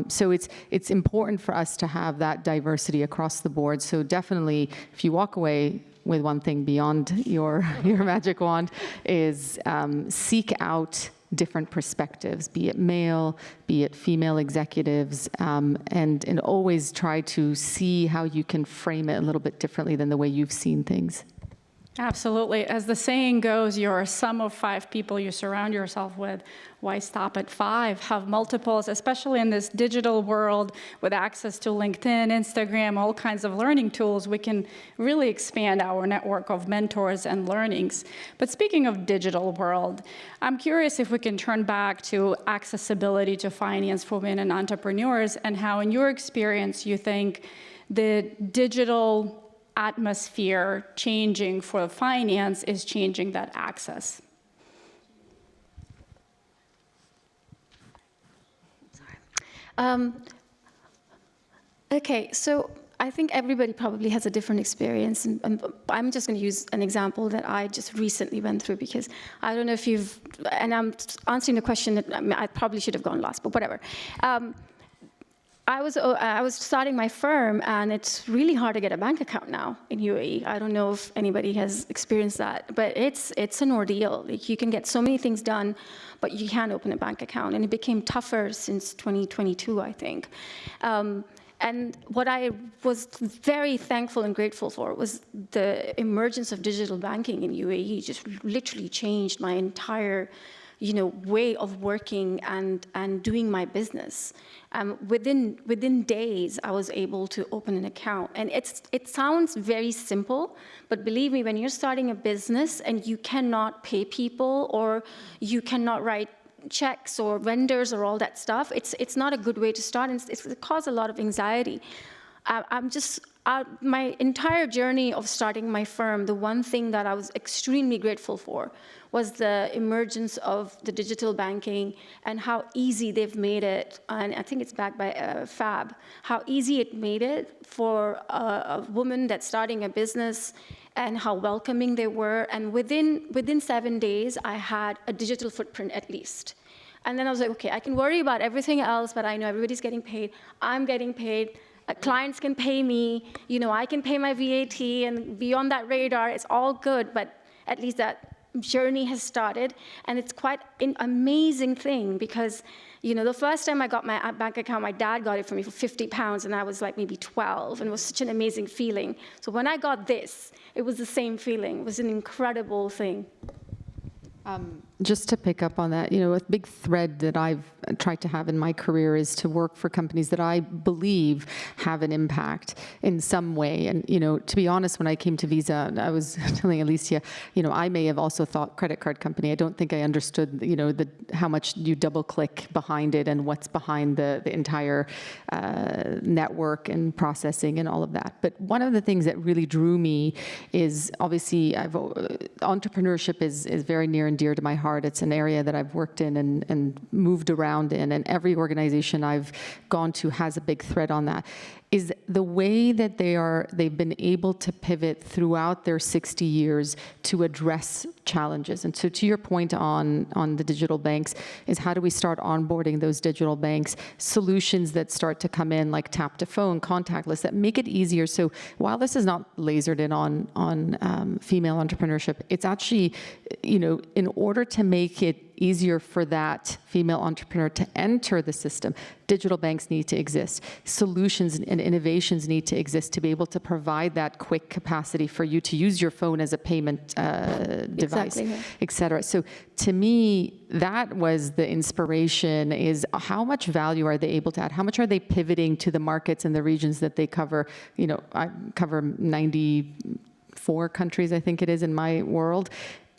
So it's important for us to have that diversity across the board. So definitely, if you walk away with one thing beyond your magic wand, is seek out different perspectives, be it male, be it female executives, and always try to see how you can frame it a little bit differently than the way you've seen things. Absolutely. As the saying goes, you're a sum of 5 people you surround yourself with. Why stop at 5? Have multiples, especially in this digital world with access to LinkedIn, Instagram, all kinds of learning tools. We can really expand our network of mentors and learnings. But speaking of digital world, I'm curious if we can turn back to accessibility to finance for women and entrepreneurs, and how, in your experience, you think the digital atmosphere changing for finance is changing that access. Okay, so I think everybody probably has a different experience, and I'm just going to use an example that I just recently went through, because I don't know if you've, and I'm answering the question that I probably should have gone last, but whatever. I was starting my firm, and it's really hard to get a bank account now in UAE. I don't know if anybody has experienced that, but it's an ordeal. Like, you can get so many things done, but you can't open a bank account, and it became tougher since 2022, I think. And what I was very thankful and grateful for was the emergence of digital banking in UAE. Just literally changed my entire, way of working and doing my business. Within days, I was able to open an account. And it sounds very simple, but believe me, when you're starting a business and you cannot pay people, or you cannot write checks or vendors or all that stuff, it's not a good way to start, and it causes a lot of anxiety. My entire journey of starting my firm, the one thing that I was extremely grateful for was the emergence of the digital banking and how easy they've made it, and I think it's backed by FAB, how easy it made it for a woman that's starting a business, and how welcoming they were. And within 7 days, I had a digital footprint at least. And then I was like, okay, I can worry about everything else, but I know everybody's getting paid. I'm getting paid. Clients can pay me. I can pay my VAT and be on that radar. It's all good, but at least that journey has started. And it's quite an amazing thing, because the first time I got my bank account, my dad got it for me for £50, and I was like maybe 12, and it was such an amazing feeling. So when I got this, it was the same feeling. It was an incredible thing. Just to pick up on that, a big thread that I've tried to have in my career is to work for companies that I believe have an impact in some way. And, to be honest, when I came to Visa, I was telling Alicia, I may have also thought credit card company. I don't think I understood, how much you double click behind it and what's behind the entire network and processing and all of that. But one of the things that really drew me is, obviously, entrepreneurship is very near and dear to my heart. It's an area that I've worked in and moved around in, and every organization I've gone to has a big thread on that. Is the way that they've been able to pivot throughout their 60 years to address challenges. And so to your point on the digital banks, is how do we start onboarding those digital banks, solutions that start to come in like tap to phone, contactless, that make it easier. So while this is not lasered in on female entrepreneurship, it's actually, in order to make it easier for that female entrepreneur to enter the system, digital banks need to exist. Solutions and innovations need to exist to be able to provide that quick capacity for you to use your phone as a payment device, et cetera. So to me, that was the inspiration, is how much value are they able to add? How much are they pivoting to the markets and the regions that they cover? I cover 94 countries, I think it is, in my world.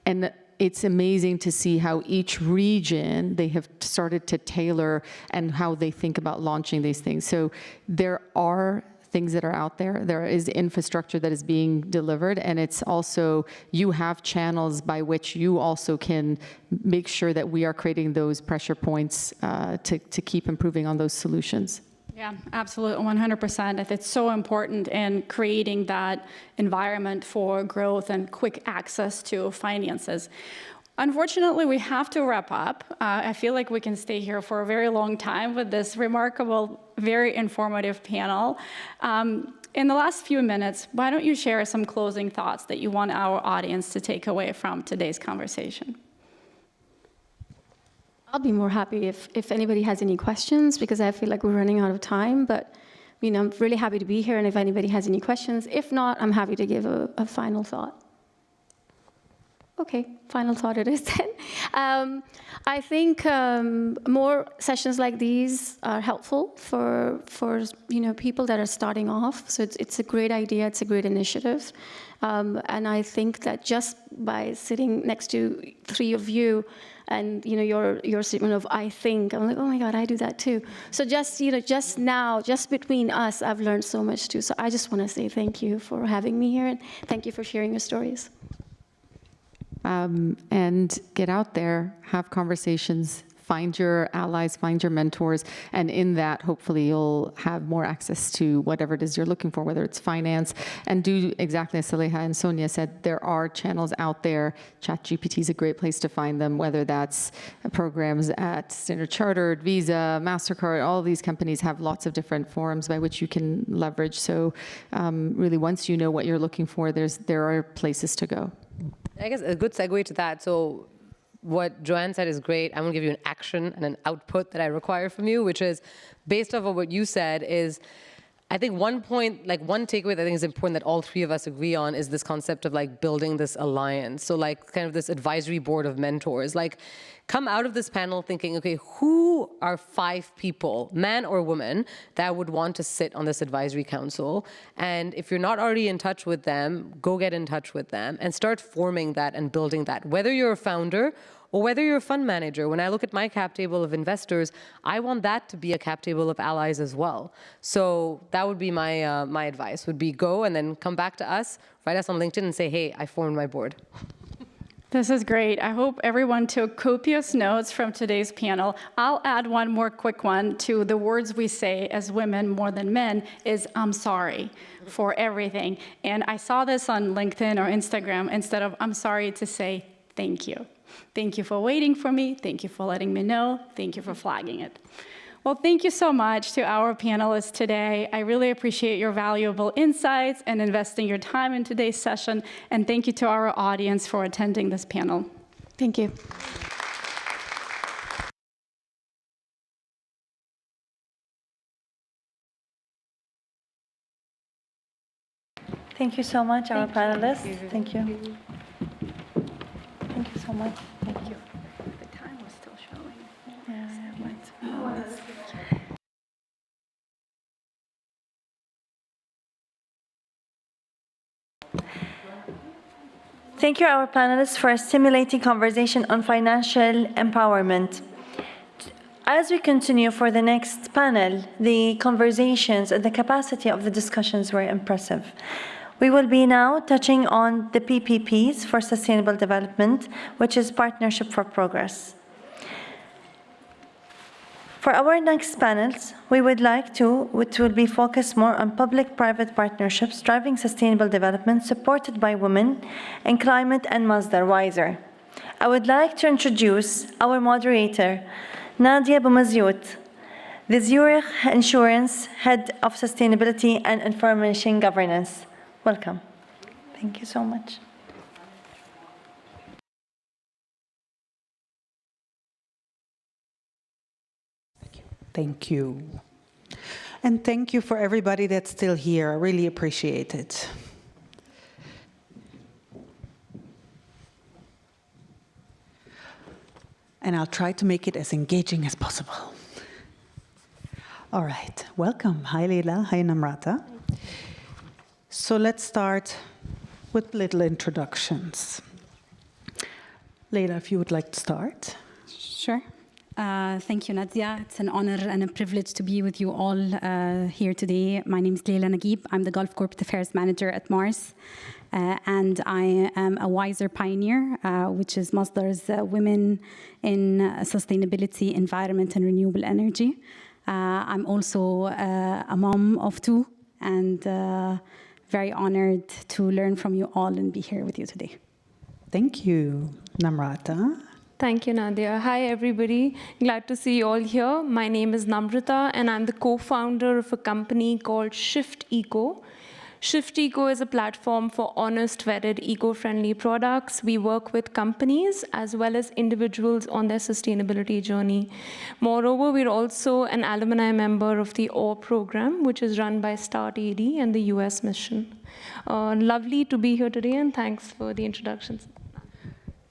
And it's amazing to see how each region, they have started to tailor and how they think about launching these things. So there are things that are out there. There is infrastructure that is being delivered, and it's also, you have channels by which you also can make sure that we are creating those pressure points to keep improving on those solutions. Yeah, absolutely, 100%. It's so important in creating that environment for growth and quick access to finances. Unfortunately, we have to wrap up. I feel like we can stay here for a very long time with this remarkable, very informative panel. In the last few minutes, why don't you share some closing thoughts that you want our audience to take away from today's conversation? I'll be more happy if anybody has any questions, because I feel like we're running out of time. But I'm really happy to be here, and if anybody has any questions. If not, I'm happy to give a final thought. Okay, final thought it is then. I think more sessions like these are helpful for people that are starting off. So it's a great idea, it's a great initiative. And I think that just by sitting next to three of you, and your statement of I think, I'm like, oh my God, I do that too. So just now, just between us, I've learned so much too. So I just want to say thank you for having me here, and thank you for sharing your stories. And get out there, have conversations, find your allies, find your mentors, and in that, hopefully, you'll have more access to whatever it is you're looking for, whether it's finance, and do exactly as Saleha and Sonia said, there are channels out there. ChatGPT is a great place to find them, whether that's programs at Standard Chartered, Visa, MasterCard, all these companies have lots of different forums by which you can leverage. So really, once you know what you're looking for, there are places to go. I guess a good segue to that. So what Joanne said is great. I'm going to give you an action and an output that I require from you, which is based off of what you said is, I think one point, like one takeaway that I think is important that all three of us agree on is this concept of like building this alliance. So like kind of this advisory board of mentors, like come out of this panel thinking, okay, who are 5 people, man or woman, that would want to sit on this advisory council? And if you're not already in touch with them, go get in touch with them and start forming that and building that. Whether you're a founder or whether you're a fund manager, when I look at my cap table of investors, I want that to be a cap table of allies as well. So that would be my, my advice, would be go and then come back to us, write us on LinkedIn and say, hey, I formed my board. This is great. I hope everyone took copious notes from today's panel. I'll add one more quick one to the words we say as women more than men is I'm sorry for everything. And I saw this on LinkedIn or Instagram, instead of I'm sorry to say thank you. Thank you for waiting for me. Thank you for letting me know. Thank you for flagging it. Well, thank you so much to our panelists today. I really appreciate your valuable insights and investing your time in today's session. And thank you to our audience for attending this panel. Thank you. Thank you so much, our panelists. Thank you. Thank you so much. Thank you. The time was still showing. Thank you, our panelists, for a stimulating conversation on financial empowerment. As we continue for the next panel, the conversations and the capacity of the discussions were impressive. We will be now touching on the PPPs for Sustainable Development, which is Partnership for Progress. For our next panels, we would like to, which will be focused more on public-private partnerships driving sustainable development supported by women in climate and Masdar Wiser. I would like to introduce our moderator, Nadia Boumaziot, the Zurich Insurance Head of Sustainability and Information Governance. Welcome. Thank you so much. Thank you. And thank you for everybody that's still here. I really appreciate it. And I'll try to make it as engaging as possible. All right, welcome. Hi, Leila. Hi, Namrata. So let's start with little introductions. Leila, if you would like to start. Sure. Thank you, Nadia. It's an honor and a privilege to be with you all here today. My name is Leila Naguib. I'm the Gulf Corporate Affairs Manager at Mars. And I am a Wiser Pioneer, which is Masdar's Women in Sustainability, Environment, and Renewable Energy. I'm also a mom of 2 and very honored to learn from you all and be here with you today. Thank you, Namrata. Thank you, Nadia. Hi, everybody. Glad to see you all here. My name is Namrata, and I'm the co-founder of a company called Shift Eco. Shift Eco is a platform for honest, vetted, eco-friendly products. We work with companies as well as individuals on their sustainability journey. Moreover, we're also an alumni member of the OAR program, which is run by START AD and the US mission. Lovely to be here today, and thanks for the introductions.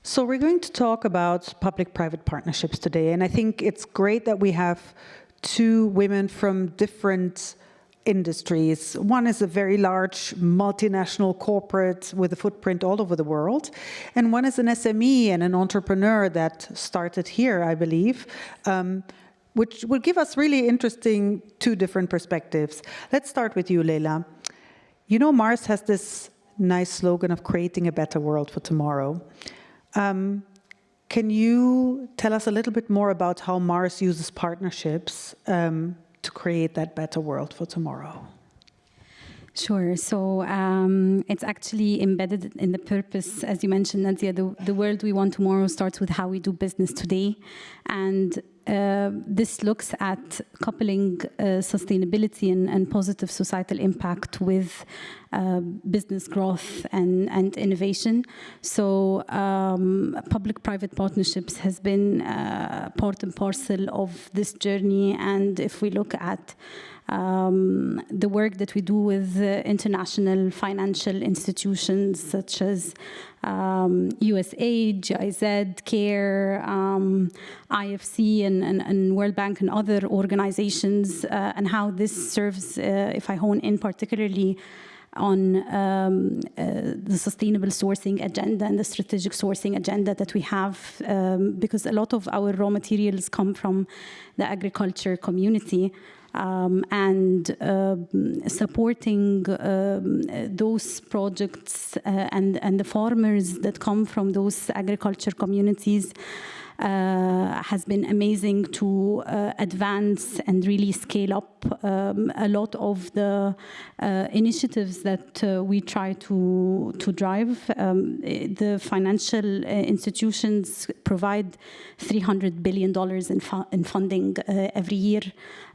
So we're going to talk about public-private partnerships today, and I think it's great that we have 2 women from different industries. One is a very large multinational corporate with a footprint all over the world, and one is an SME and an entrepreneur that started here, I believe, which will give us really interesting 2 different perspectives. Let's start with you, Leila. You know, Mars has this nice slogan of creating a better world for tomorrow. Can you tell us a little bit more about how Mars uses partnerships to create that better world for tomorrow? Sure. So it's actually embedded in the purpose, as you mentioned, Nadia. The world we want tomorrow starts with how we do business today. And this looks at coupling sustainability and positive societal impact with business growth and innovation. So public-private partnerships has been part and parcel of this journey. And if we look at the work that we do with international financial institutions such as USAID, GIZ, CARE, IFC, and World Bank and other organizations, and how this serves, if I hone in particularly on the sustainable sourcing agenda and the strategic sourcing agenda that we have, because a lot of our raw materials come from the agriculture community. And supporting those projects and the farmers that come from those agriculture communities has been amazing to advance and really scale up a lot of the initiatives that we try to drive. The financial institutions provide $300 billion in funding every year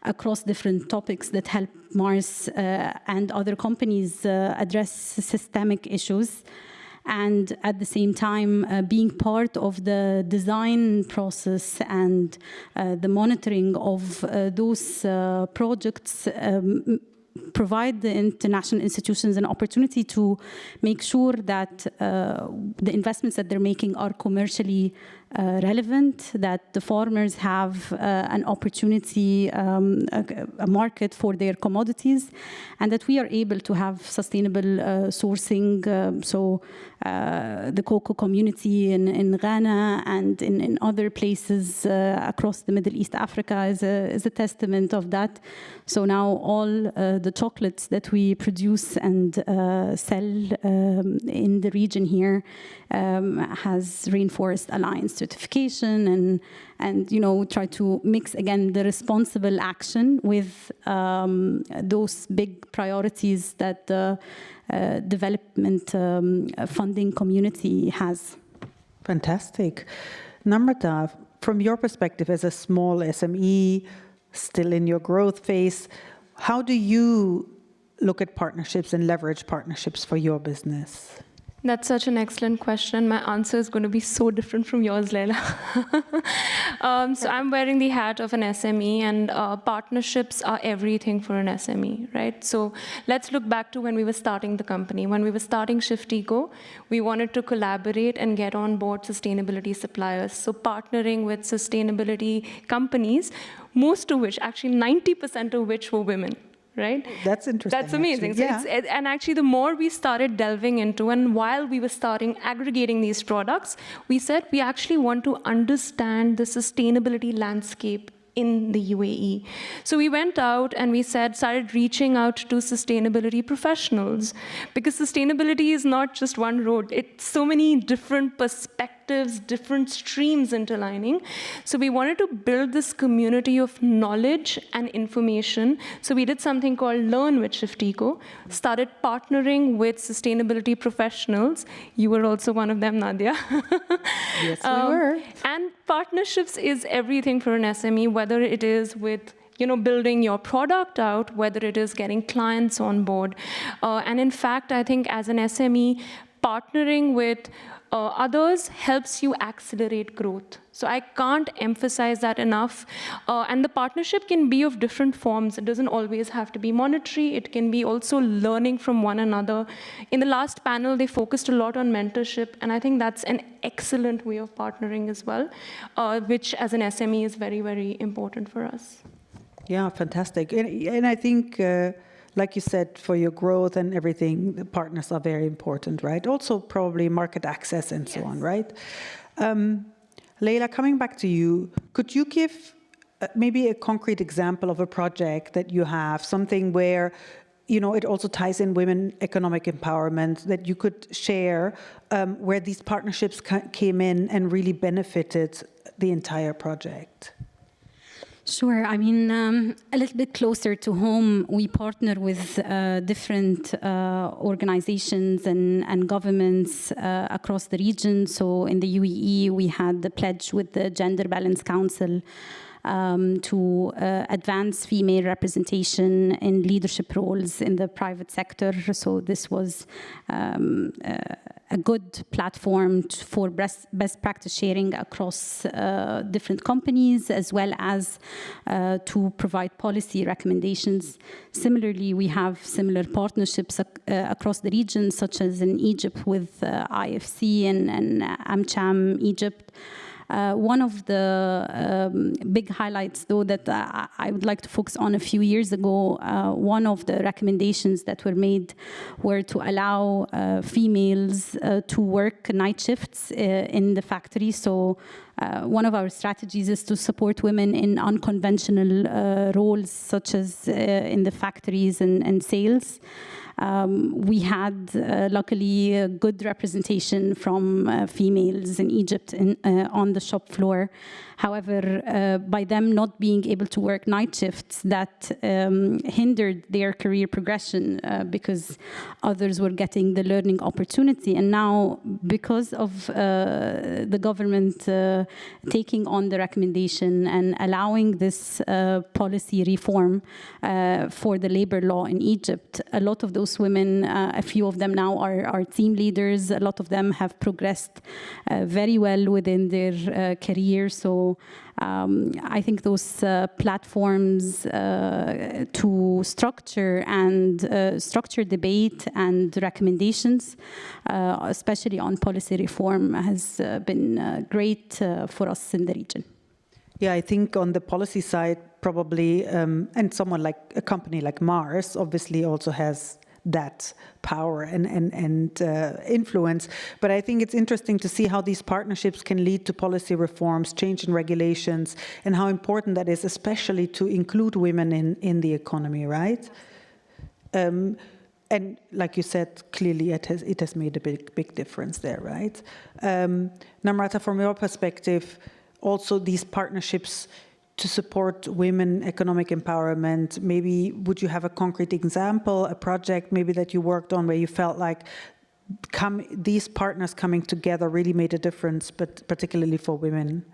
across different topics that help Mars and other companies address systemic issues. And at the same time, being part of the design process and the monitoring of those projects provide the international institutions an opportunity to make sure that the investments that they're making are commercially relevant, that the farmers have an opportunity, a market for their commodities, and that we are able to have sustainable sourcing. So the cocoa community in Ghana and in other places across the Middle East, Africa is a testament of that. So now all the chocolates that we produce and sell in the region here has Rainforest Alliance certification, and you know, try to mix again the responsible action with those big priorities that the development funding community has. Fantastic. Namrata, from your perspective as a small SME, still in your growth phase, how do you look at partnerships and leverage partnerships for your business? That's such an excellent question. My answer is going to be so different from yours, Leila. So I'm wearing the hat of an SME, and partnerships are everything for an SME, right? So let's look back to when we were starting the company. When we were starting Shift Eco, we wanted to collaborate and get on board sustainability suppliers. So partnering with sustainability companies, most of which, actually 90% of which were women. Right? That's interesting. That's amazing. Actually. So and actually, the more we started delving into, and while we were starting aggregating these products, we said we actually want to understand the sustainability landscape in the UAE. So we went out and we started reaching out to sustainability professionals, because sustainability is not just one road. It's so many different perspectives, different streams interlining. So we wanted to build this community of knowledge and information. So we did something called Learn with Shift Eco, started partnering with sustainability professionals. You were also one of them, Nadia. Yes, we were. And partnerships is everything for an SME, whether it is with building your product out, whether it is getting clients on board. And in fact, I think as an SME, partnering with others helps you accelerate growth. So I can't emphasize that enough. And the partnership can be of different forms. It doesn't always have to be monetary. It can be also learning from one another. In the last panel, they focused a lot on mentorship, and I think that's an excellent way of partnering as well, which as an SME is very, very important for us. Yeah, fantastic. And I think, like you said, for your growth and everything, the partners are very important, right? Also probably market access and so on, right? Leila, coming back to you, could you give maybe a concrete example of a project that you have, something where it also ties in women economic empowerment, that you could share where these partnerships came in and really benefited the entire project. Sure. I mean, a little bit closer to home, we partner with different organizations and governments across the region. So in the UAE, we had the pledge with the Gender Balance Council to advance female representation in leadership roles in the private sector. So this was a good platform for best practice sharing across different companies, as well as to provide policy recommendations. Similarly, we have similar partnerships across the region, such as in Egypt with IFC and AmCham Egypt. One of the big highlights, though, that I would like to focus on a few years ago, one of the recommendations that were made were to allow females to work night shifts in the factory. So one of our strategies is to support women in unconventional roles, such as in the factories and sales. We had, luckily, a good representation from females in Egypt on the shop floor. However, by them not being able to work night shifts, that hindered their career progression because others were getting the learning opportunity. And now, because of the government taking on the recommendation and allowing this policy reform for the labor law in Egypt, a lot of those women, a few of them now are team leaders. A lot of them have progressed very well within their career. So I think those platforms to structure debate and recommendations, especially on policy reform, has been great for us in the region. Yeah, I think on the policy side, probably, and someone like a company like Mars obviously also has that power and influence. But I think it's interesting to see how these partnerships can lead to policy reforms, change in regulations, and how important that is, especially to include women in the economy, right? And like you said, clearly it has made a big difference there, right? Namrata, from your perspective, also these partnerships to support women economic empowerment, maybe would you have a concrete example, a project maybe that you worked on where you felt like these partners coming together really made a difference, but particularly for women?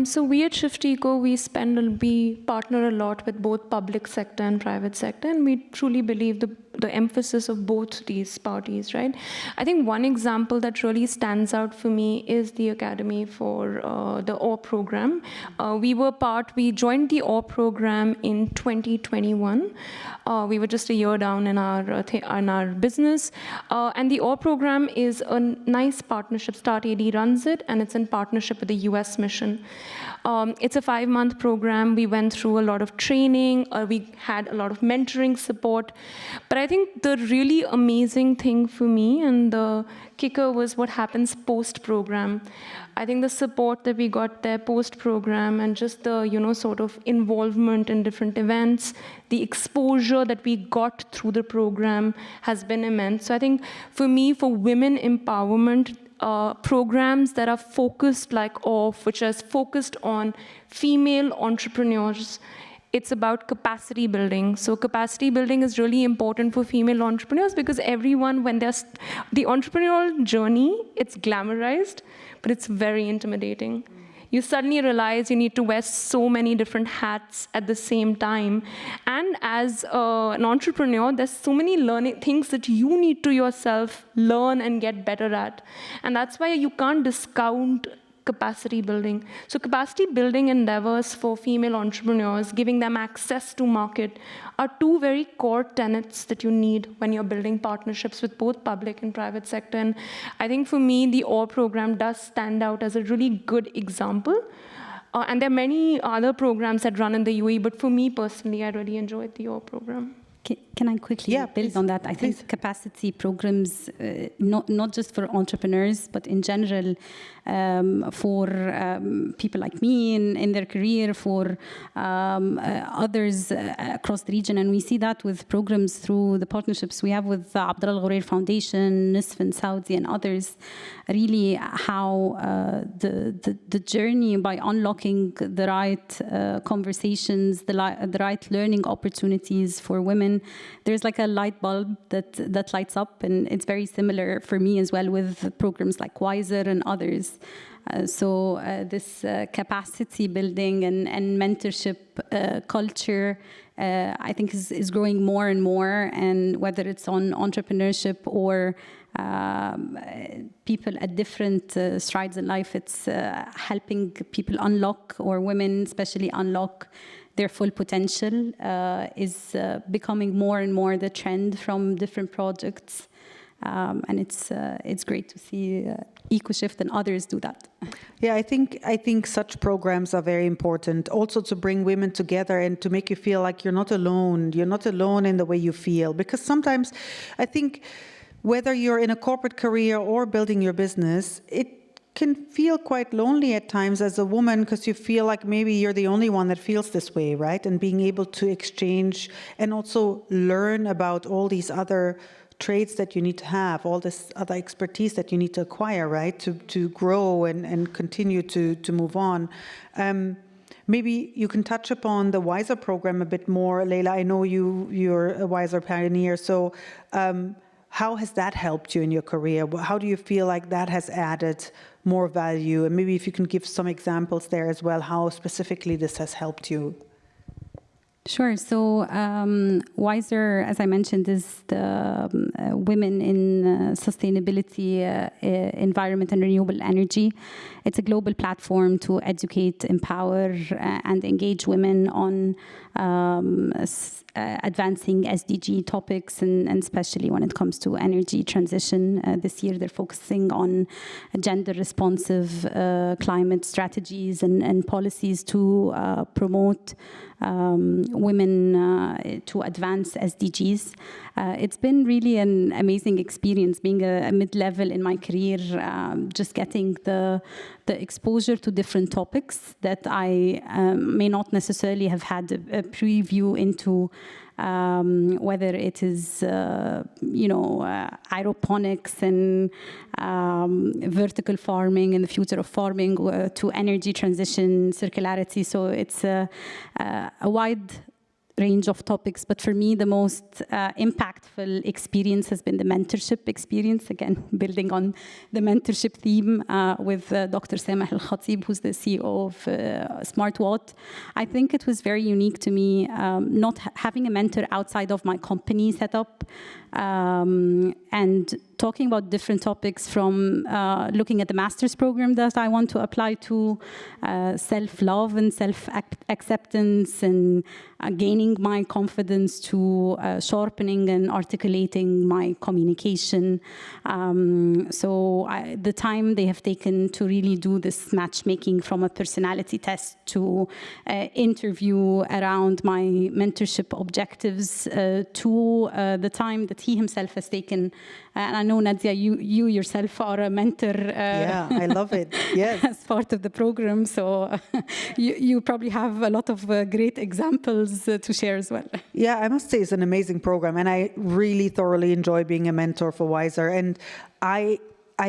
So we at ShiftEco, we partner a lot with both public sector and private sector, and we truly believe the emphasis of both these parties, right? I think one example that really stands out for me is the Academy for the OR program. We joined the OR program in 2021. We were just a year down in our business. And the OR program is a nice partnership. Start AD runs it, and it's in partnership with the US mission. It's a 5-month program. We went through a lot of training. We had a lot of mentoring support. But I think the really amazing thing for me and the kicker was what happens post-program. I think the support that we got there post-program and just the, sort of involvement in different events, the exposure that we got through the program has been immense. So I think for me, for women empowerment, programs that are focused like OFF, which is focused on female entrepreneurs. It's about capacity building. So capacity building is really important for female entrepreneurs because everyone, when the entrepreneurial journey, it's glamorized, but it's very intimidating. You suddenly realize you need to wear so many different hats at the same time. And as an entrepreneur, there's so many things that you need to yourself learn and get better at. And that's why you can't discount capacity building. So capacity building endeavors for female entrepreneurs, giving them access to market, are two very core tenets that you need when you're building partnerships with both public and private sector. And I think for me, the OR program does stand out as a really good example. And there are many other programs that run in the UAE, but for me personally, I really enjoyed the OR program. Can I quickly build on that? I think capacity programs, not just for entrepreneurs, but in general, for people like me in their career, for others across the region. And we see that with programs through the partnerships we have with the Abdullah Al-Ghurair Foundation, NISF in Saudi, and others. Really, how the journey by unlocking the right conversations, the right learning opportunities for women. There's like a light bulb that lights up, and it's very similar for me as well with programs like Wiser and others. So this capacity building and mentorship culture, I think is growing more and more, and whether it's on entrepreneurship or people at different strides in life, it's helping people unlock, or women especially unlock, their full potential is becoming more and more the trend from different projects. And it's great to see EcoShift and others do that. Yeah, I think such programs are very important, also to bring women together and to make you feel like you're not alone. You're not alone in the way you feel, because sometimes I think whether you're in a corporate career or building your business, it can feel quite lonely at times as a woman, because you feel like maybe you're the only one that feels this way, right? And being able to exchange and also learn about all these other traits that you need to have, all this other expertise that you need to acquire, right? To grow and continue to move on. Maybe you can touch upon the Wiser program a bit more, Leila. I know you're a Wiser pioneer, so how has that helped you in your career? How do you feel like that has added more value? And maybe if you can give some examples there as well, how specifically this has helped you. Sure. So Wiser, as I mentioned, is the Women in Sustainability, Environment and Renewable Energy. It's a global platform to educate, empower, and engage women on advancing SDG topics, and especially when it comes to energy transition. This year, they're focusing on gender-responsive climate strategies and policies to promote women to advance SDGs. It's been really an amazing experience being a mid-level in my career, just getting the exposure to different topics that I may not necessarily have had a preview into, whether it is, aeroponics and vertical farming and the future of farming to energy transition, circularity. So it's a wide range of topics, but for me the most impactful experience has been the mentorship experience, again building on the mentorship theme with Dr. Samah Al-Khatib, who's the CEO of SmartWatt. I think it was very unique to me, not having a mentor outside of my company setup, and talking about different topics, from looking at the master's program that I want to apply to, self-love and self-acceptance, and gaining my confidence, to sharpening and articulating my communication. So the time they have taken to really do this matchmaking, from a personality test to interview around my mentorship objectives, to the time that he himself has taken. And I know, Nadia, you yourself are a mentor. Yeah, I love it. Yes. As part of the program. So you probably have a lot of great examples to share as well. Yeah, I must say it's an amazing program. And I really thoroughly enjoy being a mentor for Wiser. And I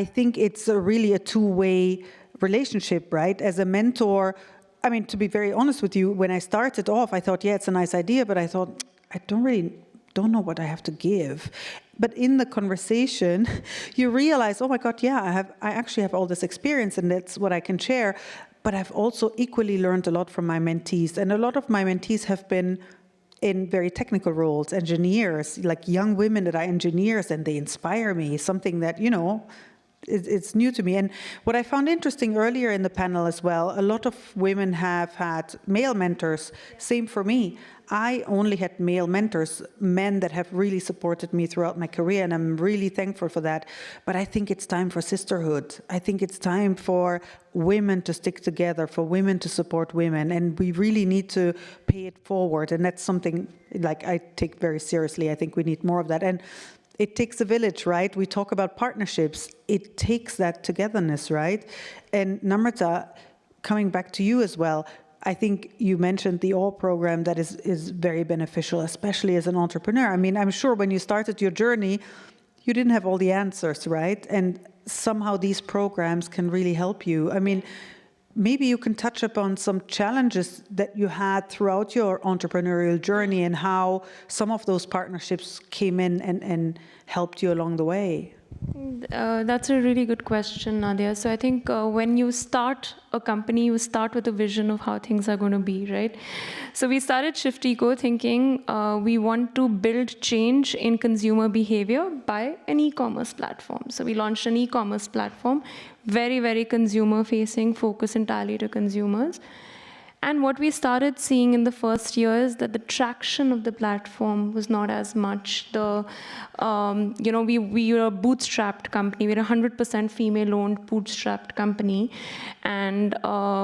think it's really a two-way relationship, right? As a mentor, I mean, to be very honest with you, when I started off, I thought, yeah, it's a nice idea, but I thought, I don't know what I have to give. But in the conversation, you realize, oh my God, yeah, I actually have all this experience, and that's what I can share. But I've also equally learned a lot from my mentees. And a lot of my mentees have been in very technical roles, engineers, like young women that are engineers, and they inspire me, something that, it's new to me. And what I found interesting earlier in the panel as well, a lot of women have had male mentors. Same for me. I only had male mentors, men that have really supported me throughout my career, and I'm really thankful for that. But I think it's time for sisterhood. I think it's time for women to stick together, for women to support women, and we really need to pay it forward. And that's something like I take very seriously. I think we need more of that. And it takes a village, right? We talk about partnerships. It takes that togetherness, right? And Namrata, coming back to you as well, I think you mentioned the ALL program that is very beneficial, especially as an entrepreneur. I mean, I'm sure when you started your journey, you didn't have all the answers, right? And somehow these programs can really help you. I mean, maybe you can touch upon some challenges that you had throughout your entrepreneurial journey and how some of those partnerships came in and helped you along the way. That's a really good question, Nadia. So I think when you start a company, you start with a vision of how things are going to be, right? So we started Shift Eco thinking we want to build change in consumer behavior by an e-commerce platform. So we launched an e-commerce platform, very, very consumer-facing, focused entirely to consumers. And what we started seeing in the first year is that the traction of the platform was not as much. We were a bootstrapped company. We're a 100% female-owned bootstrapped company. And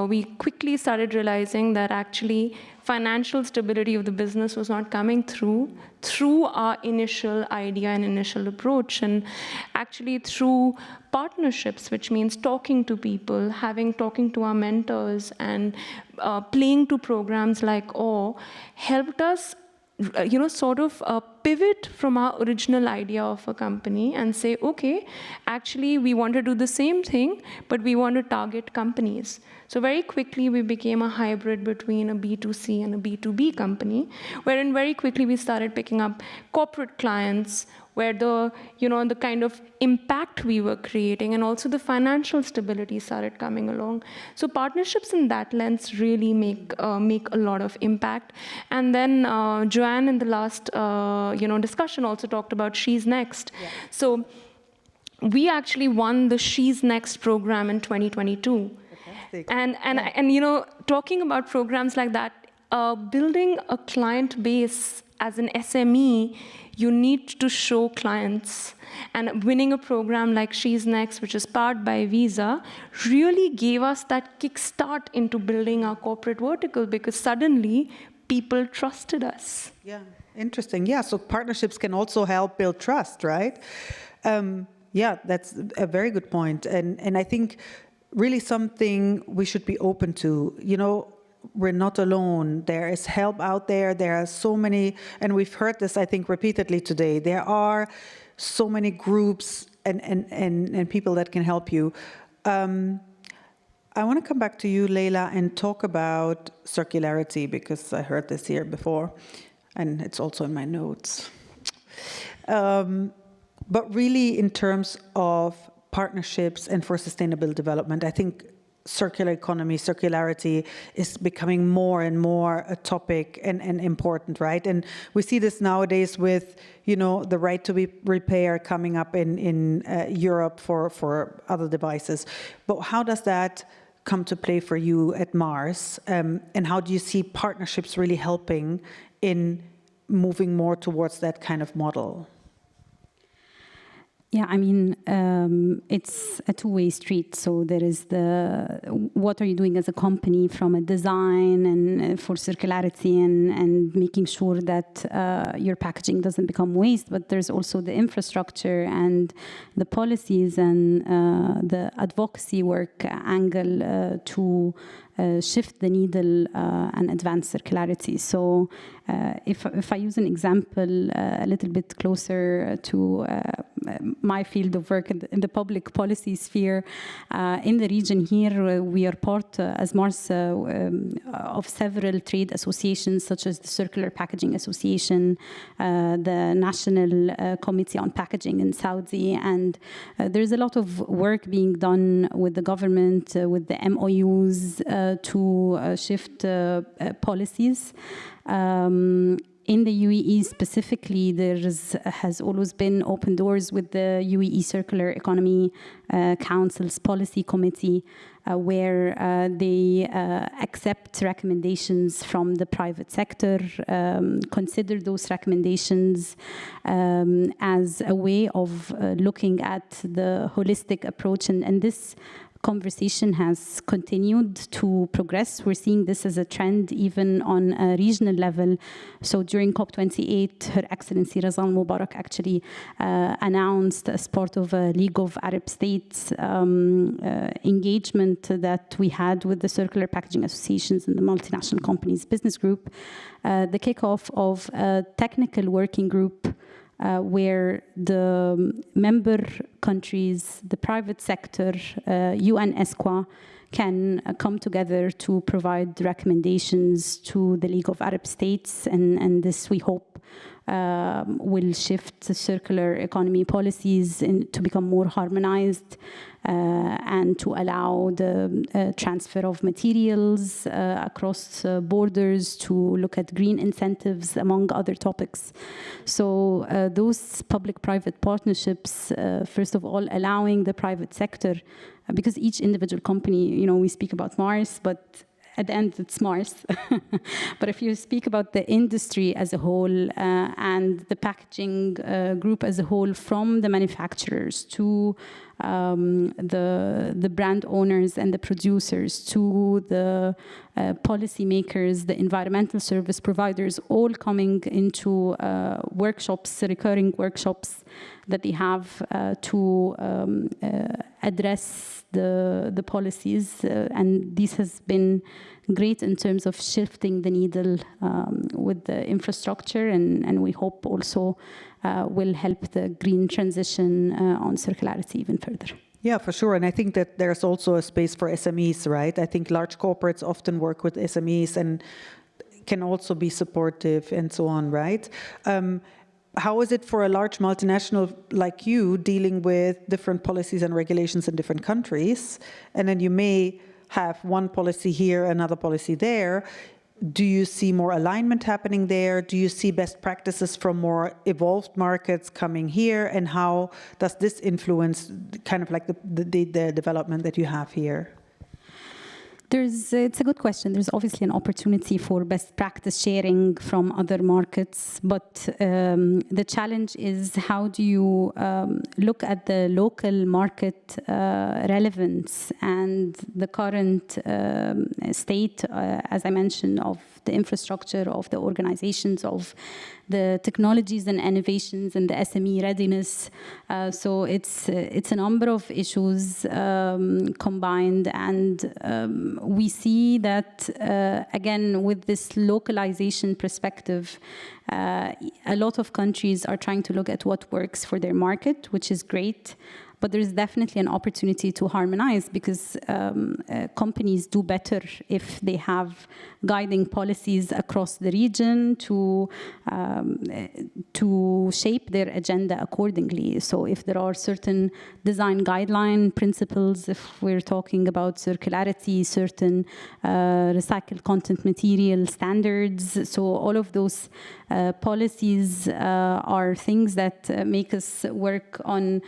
we quickly started realizing that actually financial stability of the business was not coming through our initial idea and initial approach, and actually through partnerships, which means talking to people, talking to our mentors, and playing to programs like AWE, helped us pivot from our original idea of a company and say, okay, actually we want to do the same thing, but we want to target companies. So very quickly we became a hybrid between a B2C and a B2B company, wherein very quickly we started picking up corporate clients, where the kind of impact we were creating and also the financial stability started coming along. So partnerships in that lens really make a lot of impact. And then Joanne in the last discussion also talked about She's Next. Yeah. So we actually won the She's Next program in 2022. And talking about programs like that, building a client base as an SME, you need to show clients. And winning a program like She's Next, which is powered by Visa, really gave us that kickstart into building our corporate vertical, because suddenly people trusted us. Yeah, interesting. Yeah, so partnerships can also help build trust, right? Yeah, that's a very good point. And I think really something we should be open to. We're not alone. There is help out there. There are so many, and we've heard this, I think, repeatedly today. There are so many groups and people that can help you. I want to come back to you, Leila, and talk about circularity, because I heard this here before, and it's also in my notes. But really, in terms of partnerships and for sustainable development, I think circular economy, circularity is becoming more and more a topic and important, right? And we see this nowadays with, the right to repair coming up in Europe for other devices. But how does that come to play for you at Mars? And how do you see partnerships really helping in moving more towards that kind of model? Yeah, I mean, it's a two-way street. So there is what are you doing as a company from a design and for circularity and making sure that your packaging doesn't become waste, but there's also the infrastructure and the policies and the advocacy work angle to shift the needle and advance circularity. So if I use an example a little bit closer to my field of work in the public policy sphere, in the region here, we are part, as Mars, of several trade associations, such as the Circular Packaging Association, the National Committee on Packaging in Saudi, and there's a lot of work being done with the government, with the MOUs, to shift policies. in the UAE specifically, there has always been open doors with the UAE Circular Economy Council's Policy Committee, where they accept recommendations from the private sector, consider those recommendations as a way of looking at the holistic approach, and this conversation has continued to progress. We're seeing this as a trend even on a regional level. So during COP28, Her Excellency Razan Mubarak actually announced as part of a League of Arab States engagement that we had with the Circular Packaging Associations and the Multinational Companies Business Group, the kickoff of a technical working group where the member countries, the private sector, UN ESQA can come together to provide recommendations to the League of Arab States, and this we hope will shift the circular economy policies to become more harmonized and to allow the transfer of materials across borders, to look at green incentives, among other topics. So those public-private partnerships, first of all, allowing the private sector, because each individual company, we speak about Mars, but at the end, it's Mars. But if you speak about the industry as a whole and the packaging group as a whole, from the manufacturers to the brand owners and the producers to the policymakers, the environmental service providers, all coming into workshops, recurring workshops that they have to address the policies. And this has been great in terms of shifting the needle with the infrastructure, and we hope also will help the green transition on circularity even further. Yeah, for sure. And I think that there's also a space for SMEs, right? I think large corporates often work with SMEs and can also be supportive and so on, right? How is it for a large multinational like you dealing with different policies and regulations in different countries? And then you may have one policy here, another policy there. Do you see more alignment happening there? Do you see best practices from more evolved markets coming here? And how does this influence kind of like the development that you have here? It's a good question. There's obviously an opportunity for best practice sharing from other markets, but the challenge is how do you look at the local market relevance and the current state, as I mentioned, of the infrastructure, of the organizations, of the technologies and innovations and the SME readiness. So it's a number of issues combined, and we see that, again, with this localization perspective, a lot of countries are trying to look at what works for their market, which is great. But there's definitely an opportunity to harmonize, because companies do better if they have guiding policies across the region to shape their agenda accordingly. So if there are certain design guideline principles, if we're talking about circularity, certain recycled content material standards, so all of those policies are things that make us work on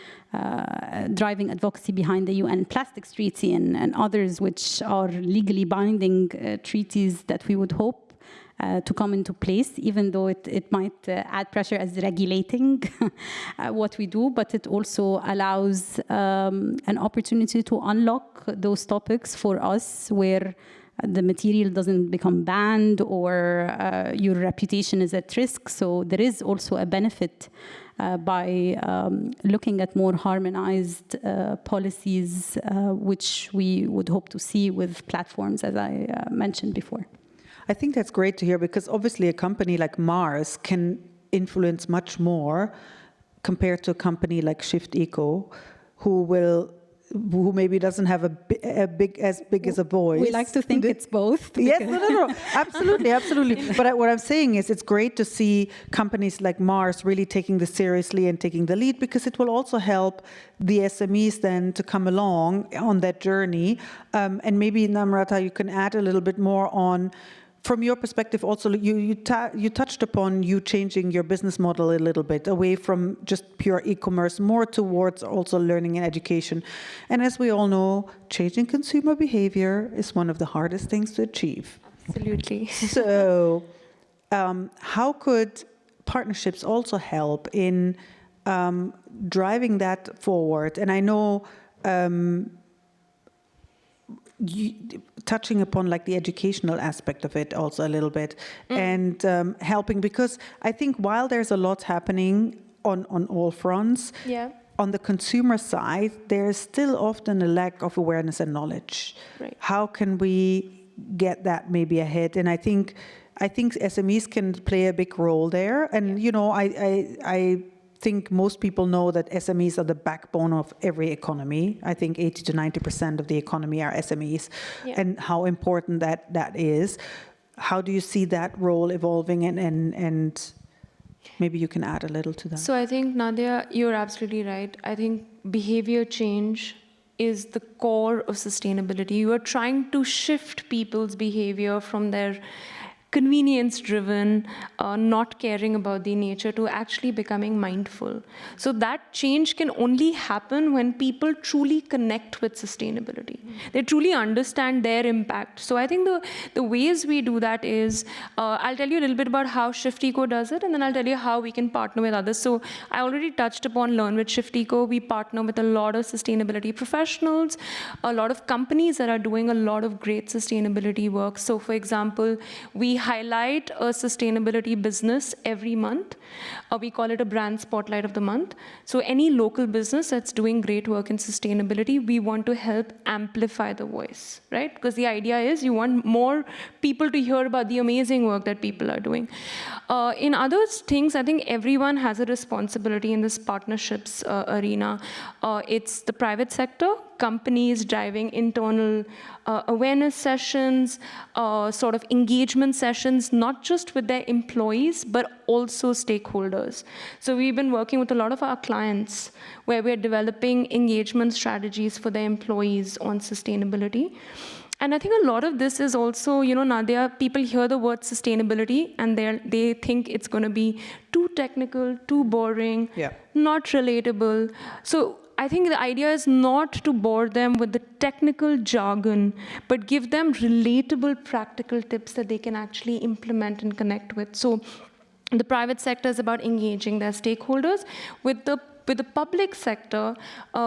driving advocacy behind the UN Plastics Treaty and others, which are legally binding treaties that we would hope to come into place, even though it might add pressure as regulating what we do, but it also allows an opportunity to unlock those topics for us where the material doesn't become banned or your reputation is at risk. So there is also a benefit by looking at more harmonized policies, which we would hope to see with platforms, as I mentioned before. I think that's great to hear, because obviously a company like Mars can influence much more compared to a company like Shift Eco, who maybe doesn't have as big as a voice. We like to think it's both. Yes, no. Absolutely, absolutely. But what I'm saying is it's great to see companies like Mars really taking this seriously and taking the lead, because it will also help the SMEs then to come along on that journey. And maybe, Namrata, you can add a little bit more on, from your perspective also, you touched upon you changing your business model a little bit away from just pure e-commerce, more towards also learning and education. And as we all know, changing consumer behavior is one of the hardest things to achieve. Absolutely. So how could partnerships also help in driving that forward? And I know touching upon like the educational aspect of it also a little bit, and helping, because I think while there's a lot happening on all fronts, on the consumer side, there's still often a lack of awareness and knowledge. Right. How can we get that maybe ahead? And I think SMEs can play a big role there. And you know, I think most people know that SMEs are the backbone of every economy. I think 80 to 90% of the economy are SMEs, and how important that is. How do you see that role evolving, and maybe you can add a little to that? So I think, Nadia, you're absolutely right. I think behavior change is the core of sustainability. You are trying to shift people's behavior from their convenience-driven, not caring about the nature, to actually becoming mindful. So that change can only happen when people truly connect with sustainability. They truly understand their impact. So I think the ways we do that is, I'll tell you a little bit about how Shift Eco does it, and then I'll tell you how we can partner with others. So I already touched upon Learn with Shift Eco. We partner with a lot of sustainability professionals, a lot of companies that are doing a lot of great sustainability work. So for example, we highlight a sustainability business every month. We call it a brand spotlight of the month. So any local business that's doing great work in sustainability, we want to help amplify the voice, right? Because the idea is you want more people to hear about the amazing work that people are doing. In other things, I think everyone has a responsibility in this partnerships arena. It's the private sector, companies driving internal awareness sessions, sort of engagement sessions, not just with their employees, but also stakeholders. So we've been working with a lot of our clients where we're developing engagement strategies for their employees on sustainability. And I think a lot of this is also, you know, Nadia, people hear the word sustainability and they think it's going to be too technical, too boring, not relatable. So I think the idea is not to bore them with the technical jargon, but give them relatable, practical tips that they can actually implement and connect with. So the private sector is about engaging their stakeholders. With the public sector,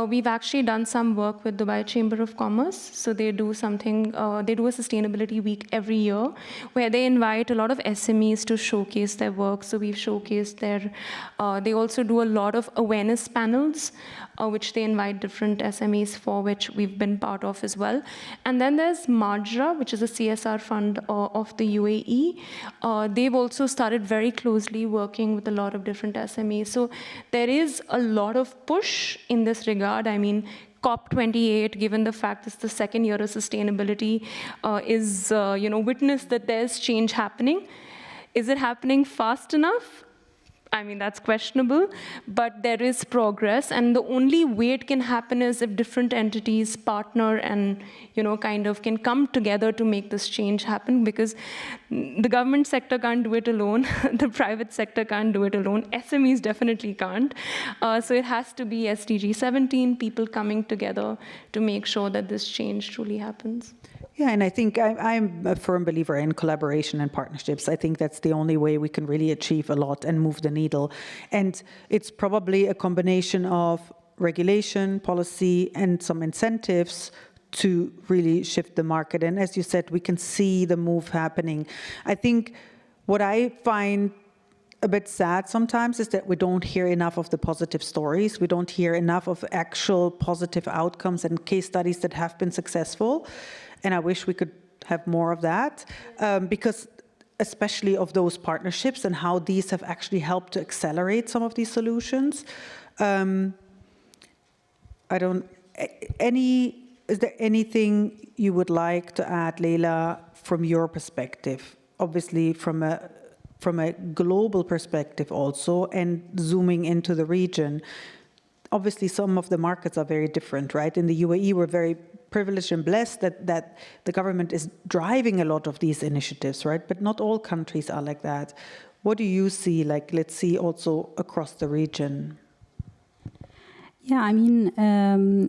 we've actually done some work with Dubai Chamber of Commerce. So they do something, they do a sustainability week every year where they invite a lot of SMEs to showcase their work. So we've showcased their, they also do a lot of awareness panels, which they invite different SMEs for, which we've been part of as well. And then there's Majra, which is a CSR fund of the UAE. They've also started very closely working with a lot of different SMEs. So there is a lot of push in this regard. I mean, COP28, given the fact it's the second year of sustainability, is, you know, witness that there's change happening. Is it happening fast enough? I mean, that's questionable, but there is progress, and the only way it can happen is if different entities partner and, you know, kind of can come together to make this change happen, because the government sector can't do it alone, the private sector can't do it alone, SMEs definitely can't. So it has to be SDG 17, people coming together to make sure that this change truly happens. Yeah, and I think I'm a firm believer in collaboration and partnerships. I think that's the only way we can really achieve a lot and move the needle. And it's probably a combination of regulation, policy, and some incentives to really shift the market. And as you said, we can see the move happening. I think what I find a bit sad sometimes is that we don't hear enough of the positive stories. We don't hear enough of actual positive outcomes and case studies that have been successful. And I wish we could have more of that, because especially of those partnerships and how these have actually helped to accelerate some of these solutions. Is there anything you would like to add, Leila, from your perspective? Obviously from a global perspective also, and zooming into the region. Obviously some of the markets are very different, right? In the UAE, we're very privileged and blessed that the government is driving a lot of these initiatives, right? But not all countries are like that. What do you see, like, let's see also across the region? Yeah, I mean,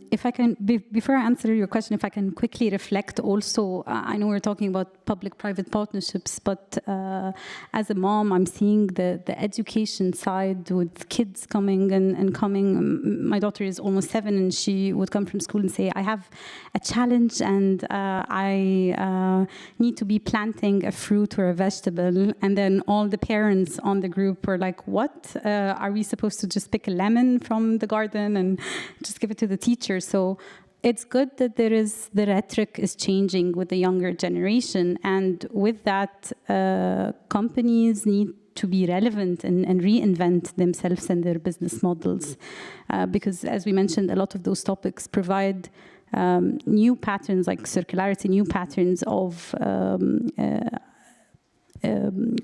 if I can, before I answer your question, if I can quickly reflect also, I know we're talking about public-private partnerships, but as a mom, I'm seeing the education side with kids coming and coming. My daughter is almost 7, and she would come from school and say, I have a challenge, and I need to be planting a fruit or a vegetable. And then all the parents on the group were like, what? Are we supposed to just pick a lemon from the garden and just give it to the teacher? So it's good that the rhetoric is changing with the younger generation, and with that, companies need to be relevant and reinvent themselves and their business models, because as we mentioned, a lot of those topics provide new patterns like circularity, new patterns of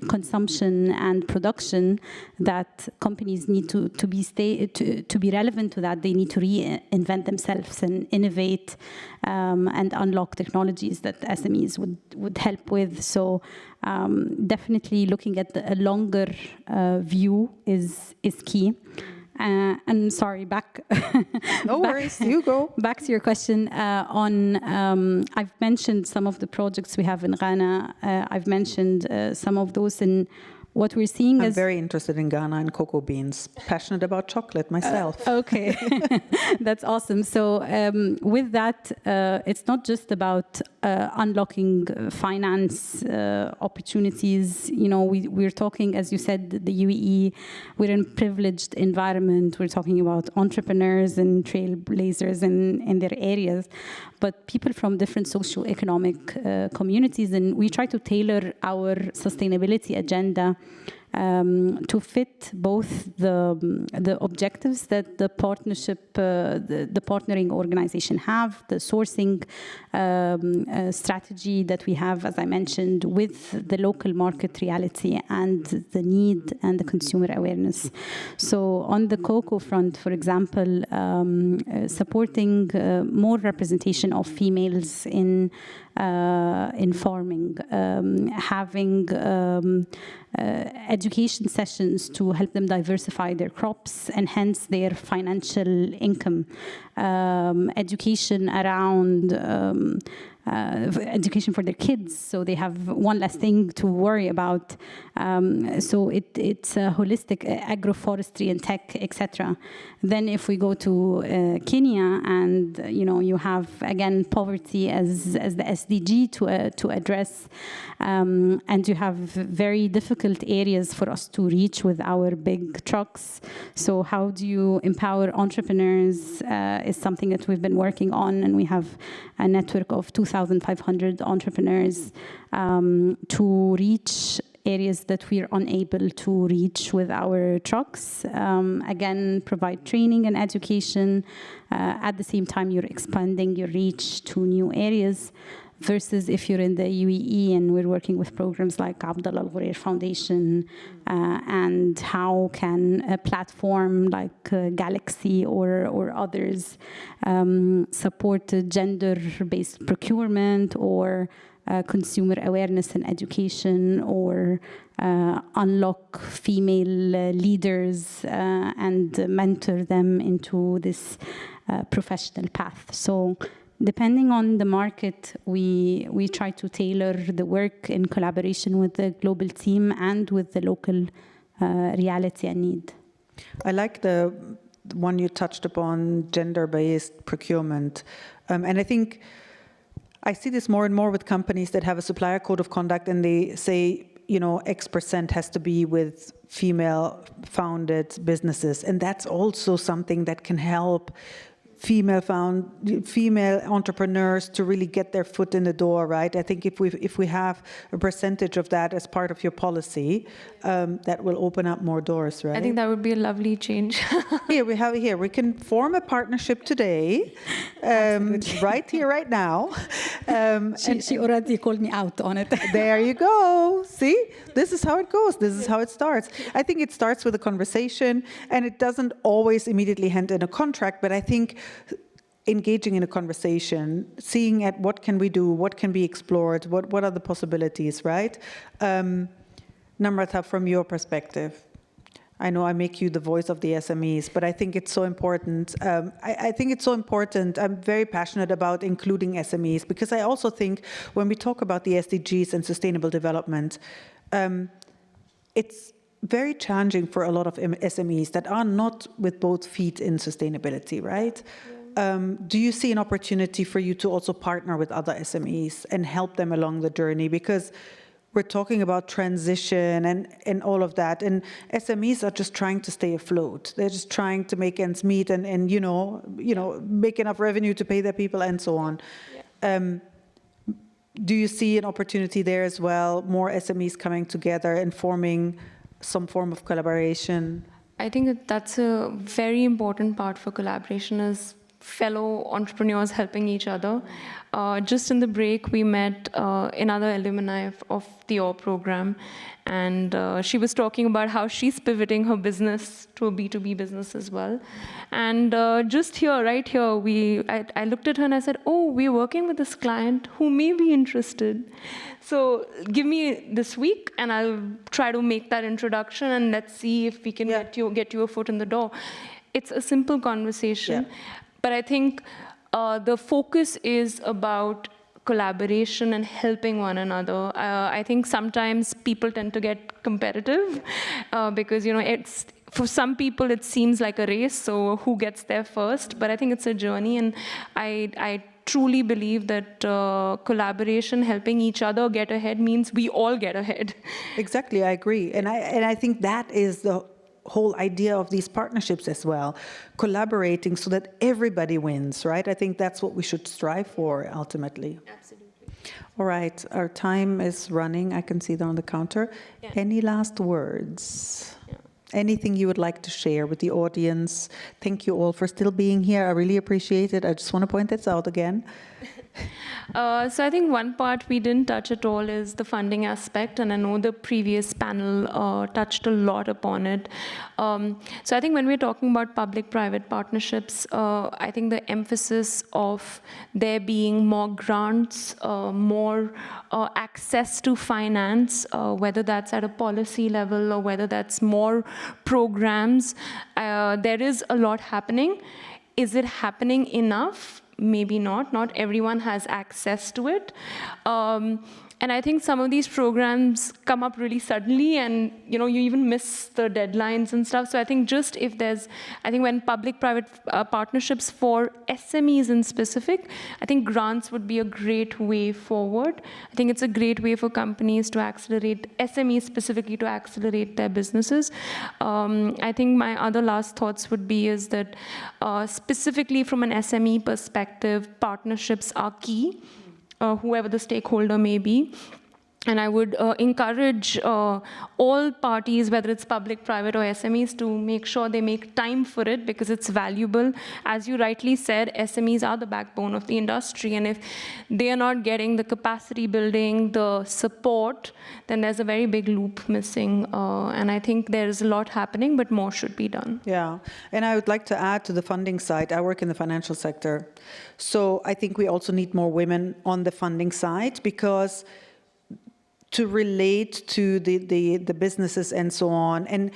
consumption and production that companies need to be relevant to that. They need to reinvent themselves and innovate and unlock technologies that SMEs would help with. So definitely looking at a longer view is key. And sorry, no worries, you go. Back to your question on, I've mentioned some of the projects we have in Ghana. I've mentioned some of those, and what we're seeing I'm very interested in Ghana and cocoa beans. Passionate about chocolate myself. Okay, that's awesome. So with that, it's not just about unlocking finance opportunities. You know, we're talking, as you said, the UAE, we're in a privileged environment. We're talking about entrepreneurs and trailblazers in their areas, but people from different socioeconomic communities, and we try to tailor our sustainability agenda to fit both the objectives that the partnership, the partnering organization have, the sourcing strategy that we have, as I mentioned, with the local market reality and the need and the consumer awareness. So on the cocoa front, for example, supporting more representation of females in farming, having education sessions to help them diversify their crops, enhance their financial income, education around education for their kids, so they have one less thing to worry about. So it's holistic agroforestry and tech, etc. Then if we go to Kenya, and you have again poverty as the SDG to address, and you have very difficult areas for us to reach with our big trucks. So how do you empower entrepreneurs is something that we've been working on, and we have a network of 2,500 entrepreneurs to reach areas that we're unable to reach with our trucks. Again, provide training and education. At the same time, you're expanding your reach to new areas. Versus if you're in the UAE, and we're working with programs like Abdullah Al Ghurair Foundation, and how can a platform like Galaxy or others support gender-based procurement or consumer awareness and education, or unlock female leaders and mentor them into this professional path. So depending on the market, we try to tailor the work in collaboration with the global team and with the local reality and need. I like the one you touched upon, gender-based procurement. And I think I see this more and more with companies that have a supplier code of conduct, and they say, X% has to be with female-founded businesses. And that's also something that can help female entrepreneurs to really get their foot in the door, right? I think if we have a percentage of that as part of your policy, that will open up more doors, right? I think that would be a lovely change. We can form a partnership today, right here, right now. She already called me out on it. There you go. See, this is how it goes. This is how it starts. I think it starts with a conversation, and it doesn't always immediately end in a contract, but I think engaging in a conversation, seeing at what can we do, what can be explored, what are the possibilities, right? Namrata, from your perspective, I know I make you the voice of the SMEs, but I think it's so important. I think it's so important. I'm very passionate about including SMEs because I also think when we talk about the SDGs and sustainable development, it's very challenging for a lot of SMEs that are not with both feet in sustainability, right? Yeah. Do you see an opportunity for you to also partner with other SMEs and help them along the journey? Because we're talking about transition and all of that, and SMEs are just trying to stay afloat. They're just trying to make ends meet and you know make enough revenue to pay their people and so on. Yeah. Do you see an opportunity there as well? More SMEs coming together and forming some form of collaboration? I think that's a very important part for collaboration is fellow entrepreneurs helping each other. Just in the break, we met another alumni of the OR program, and she was talking about how she's pivoting her business to a B2B business as well. And just here, right here, I looked at her and I said, oh, we're working with this client who may be interested. So give me this week and I'll try to make that introduction and let's see if we can get you a foot in the door. It's a simple conversation. Yeah. But I think the focus is about collaboration and helping one another. I think sometimes people tend to get competitive because, it's for some people it seems like a race, so who gets there first? But I think it's a journey, and I truly believe that collaboration, helping each other get ahead means we all get ahead. Exactly, I agree. And I think that is the whole idea of these partnerships as well, collaborating so that everybody wins, right? I think that's what we should strive for ultimately. Absolutely. All right, our time is running. I can see that on the counter. Yeah. Any last words? Yeah. Anything you would like to share with the audience? Thank you all for still being here. I really appreciate it. I just want to point this out again. So I think one part we didn't touch at all is the funding aspect, and I know the previous panel touched a lot upon it. So I think when we're talking about public-private partnerships, I think the emphasis of there being more grants, more access to finance, whether that's at a policy level or whether that's more programs, there is a lot happening. Is it happening enough? Maybe not. Not everyone has access to it. And I think some of these programs come up really suddenly and, you even miss the deadlines and stuff. So I think just if there's, I think when public-private partnerships for SMEs in specific, I think grants would be a great way forward. I think it's a great way for companies to accelerate, SMEs specifically to accelerate their businesses. I think my other last thoughts would be is that specifically from an SME perspective, partnerships are key. Whoever the stakeholder may be. And I would encourage all parties, whether it's public, private, or SMEs, to make sure they make time for it because it's valuable. As you rightly said, SMEs are the backbone of the industry. And if they are not getting the capacity building, the support, then there's a very big loop missing. And I think there's a lot happening, but more should be done. Yeah. And I would like to add to the funding side. I work in the financial sector. So I think we also need more women on the funding side because to relate to the businesses and so on. And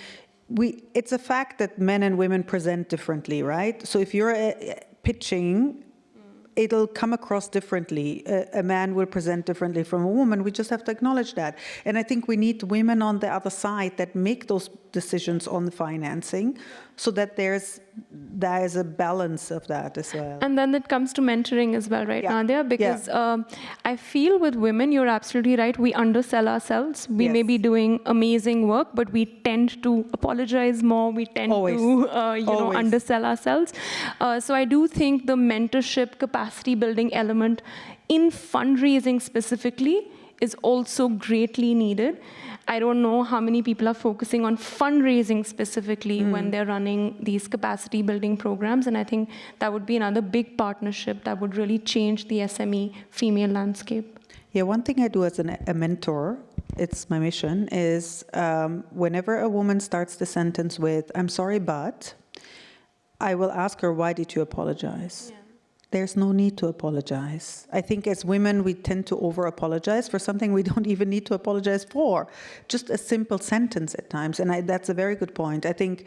it's a fact that men and women present differently, right? So if you're pitching, it'll come across differently. A man will present differently from a woman. We just have to acknowledge that. And I think we need women on the other side that make those decisions on the financing so that there is a balance of that as well. And then it comes to mentoring as well, right, Nadia? Because I feel with women, you're absolutely right, we undersell ourselves. We may be doing amazing work, but we tend to apologize more. We tend to, undersell ourselves. So I do think the mentorship, capacity building element in fundraising specifically is also greatly needed. I don't know how many people are focusing on fundraising specifically when they're running these capacity building programs, and I think that would be another big partnership that would really change the SME female landscape. Yeah, one thing I do as a mentor, it's my mission, is whenever a woman starts the sentence with, "I'm sorry, but," I will ask her, "Why did you apologize?" Yeah. there's no need to apologize. I think as women, we tend to over-apologize for something we don't even need to apologize for. Just a simple sentence at times, and that's a very good point. I think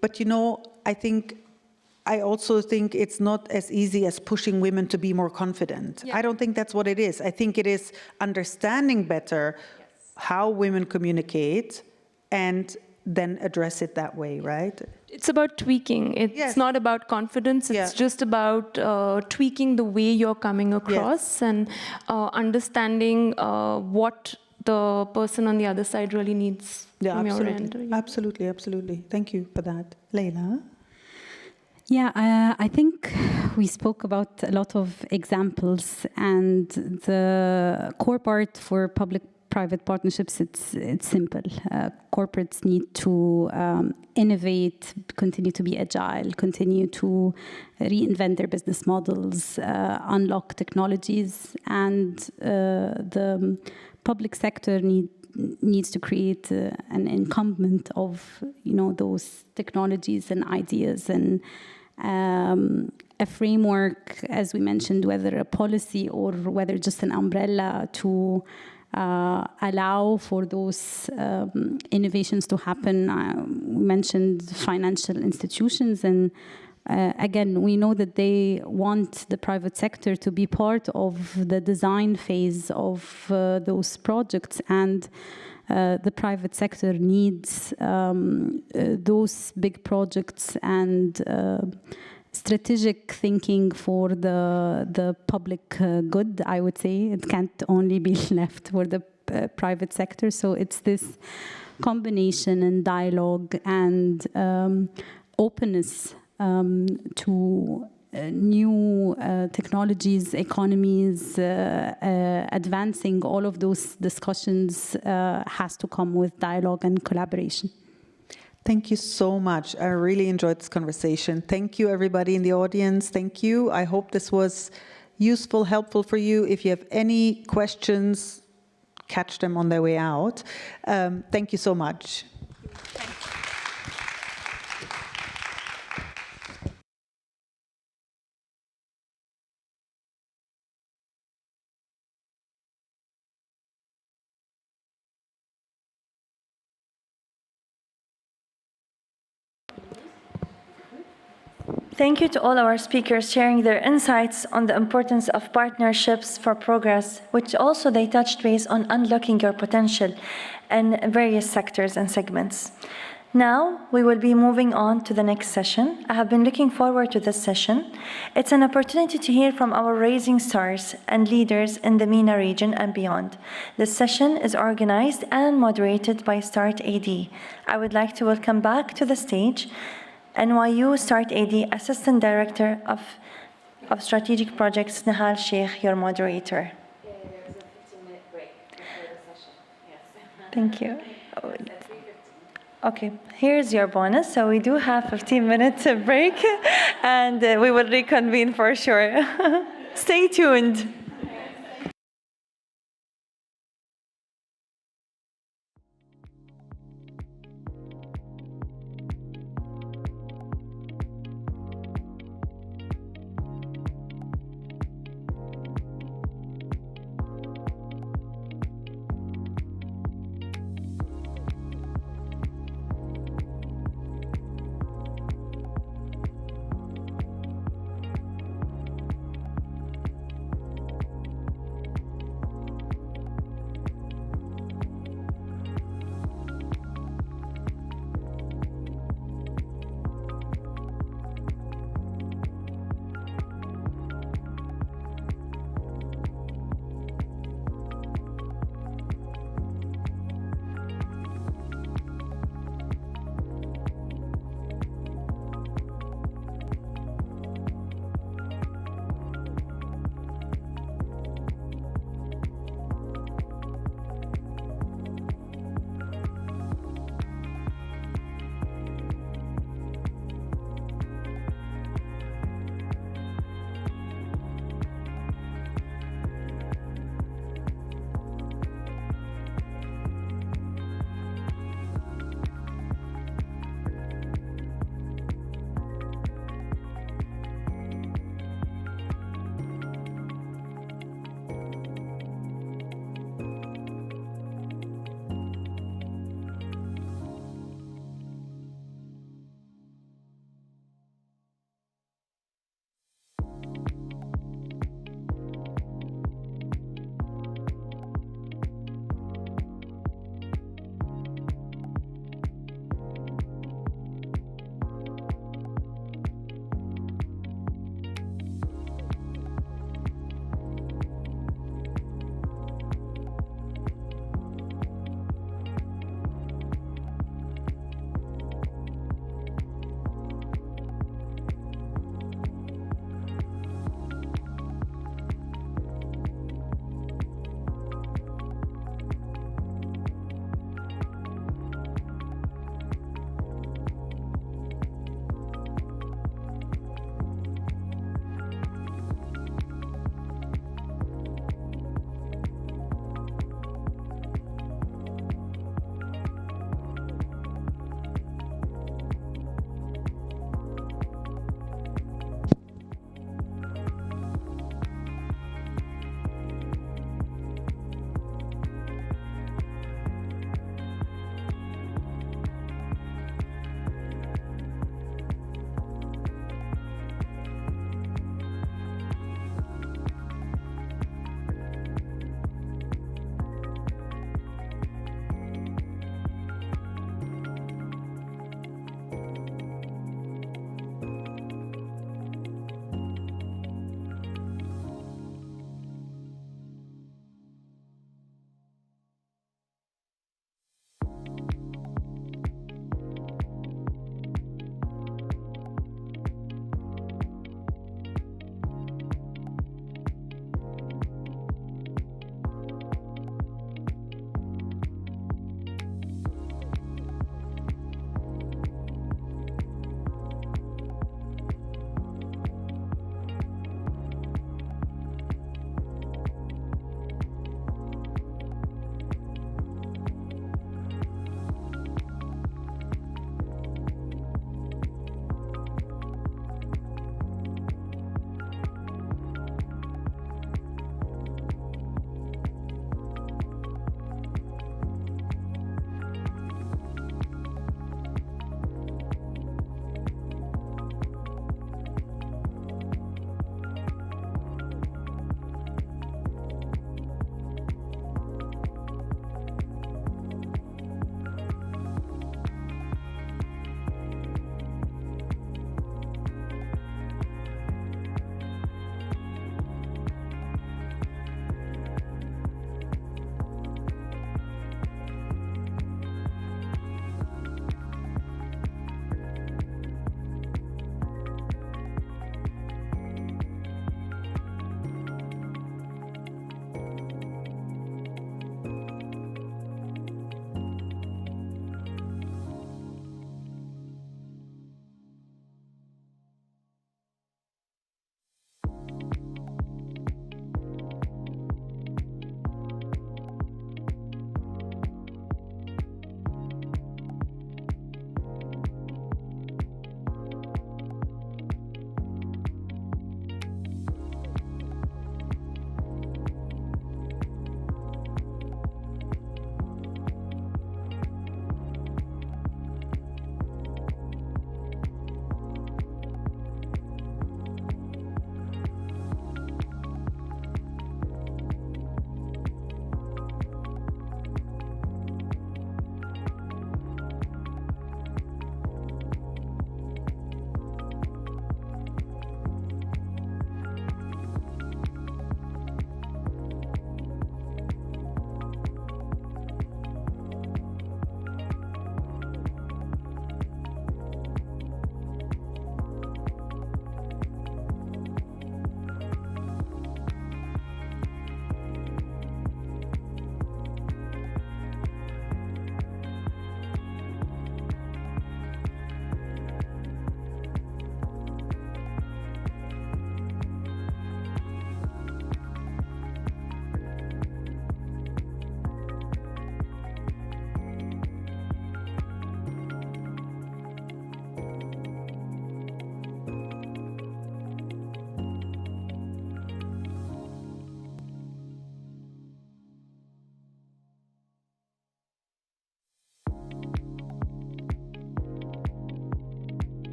but you know, I also think it's not as easy as pushing women to be more confident. I don't think that's what it is. I think it is understanding better how women communicate and then address it that way, right? It's about tweaking. It's not about confidence. It's just about tweaking the way you're coming across and understanding what the person on the other side really needs from your end. Absolutely, absolutely. Thank you for that. Leila? Yeah, I think we spoke about a lot of examples, and the core part for public-private partnerships, it's simple. Corporates need to innovate, continue to be agile, continue to reinvent their business models, unlock technologies, and the public sector needs to create an incumbent of those technologies and ideas, and a framework, as we mentioned, whether a policy or whether just an umbrella to allow for those innovations to happen. We mentioned financial institutions, and again, we know that they want the private sector to be part of the design phase of those projects, and the private sector needs those big projects and strategic thinking for the public good, I would say. It can't only be left for the private sector. So it's this combination and dialogue and openness to new technologies, economies, advancing. All of those discussions has to come with dialogue and collaboration. Thank you so much. I really enjoyed this conversation. Thank you, everybody in the audience. Thank you. I hope this was useful, helpful for you. If you have any questions, catch them on their way out. Thank you so much. Thank you to all our speakers sharing their insights on the importance of partnerships for progress, which also they touched base on unlocking your potential in various sectors and segments. Now, we will be moving on to the next session. I have been looking forward to this session. It's an opportunity to hear from our rising stars and leaders in the MENA region and beyond. This session is organized and moderated by START AD. I would like to welcome back to the stage NYU START AD Assistant Director of Strategic Projects, Nahal Sheikh, your moderator. Yeah, there's a 15-minute break before the session. Yes. Thank you. Okay, here's your bonus. So we do have 15-minute break, and we will reconvene for sure. Stay tuned.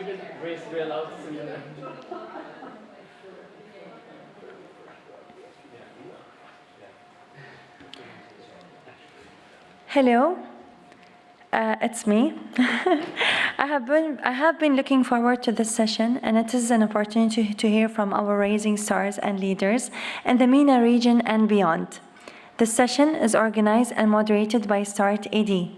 can raise real out. Hello, it's me. I have been looking forward to this session, and it is an opportunity to hear from our rising stars and leaders in the MENA region and beyond. This session is organized and moderated by START AD.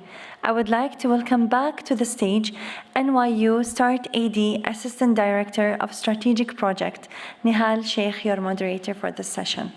I would like to welcome back to the stage NYU START AD Assistant Director of Strategic Project, Nihal Sheikh, your moderator for this session.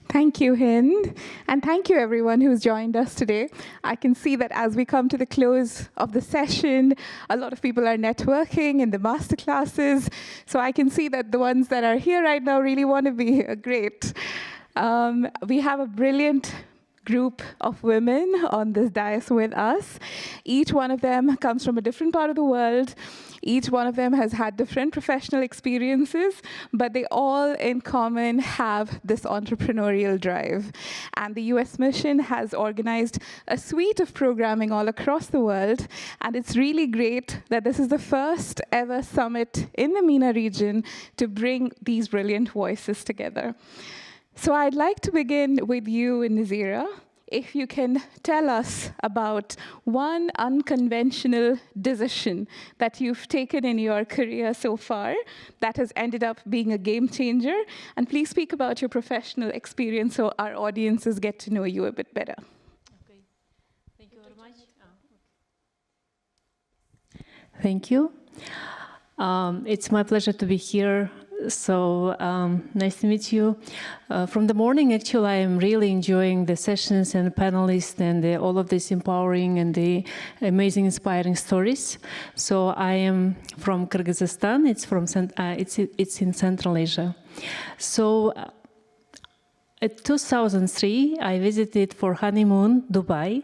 Thank you, Hind, and thank you everyone who's joined us today. I can see that as we come to the close of the session, a lot of people are networking in the masterclasses, so I can see that the ones that are here right now really want to be here. Great. We have a brilliant group of women on this dais with us. Each one of them comes from a different part of the world. Each one of them has had different professional experiences, but they all in common have this entrepreneurial drive. And the US Mission has organized a suite of programming all across the world, and it's really great that this is the first ever summit in the MENA region to bring these brilliant voices together. So I'd like to begin with you, Nazira. If you can tell us about one unconventional decision that you've taken in your career so far that has ended up being a game changer, and please speak about your professional experience so our audiences get to know you a bit better. Okay. Thank you very much. Thank you. It's my pleasure to be here. So nice to meet you. From the morning, actually, I am really enjoying the sessions and panelists and all of this empowering and the amazing, inspiring stories. So I am from Kyrgyzstan. It's in Central Asia. So in 2003, I visited for honeymoon Dubai.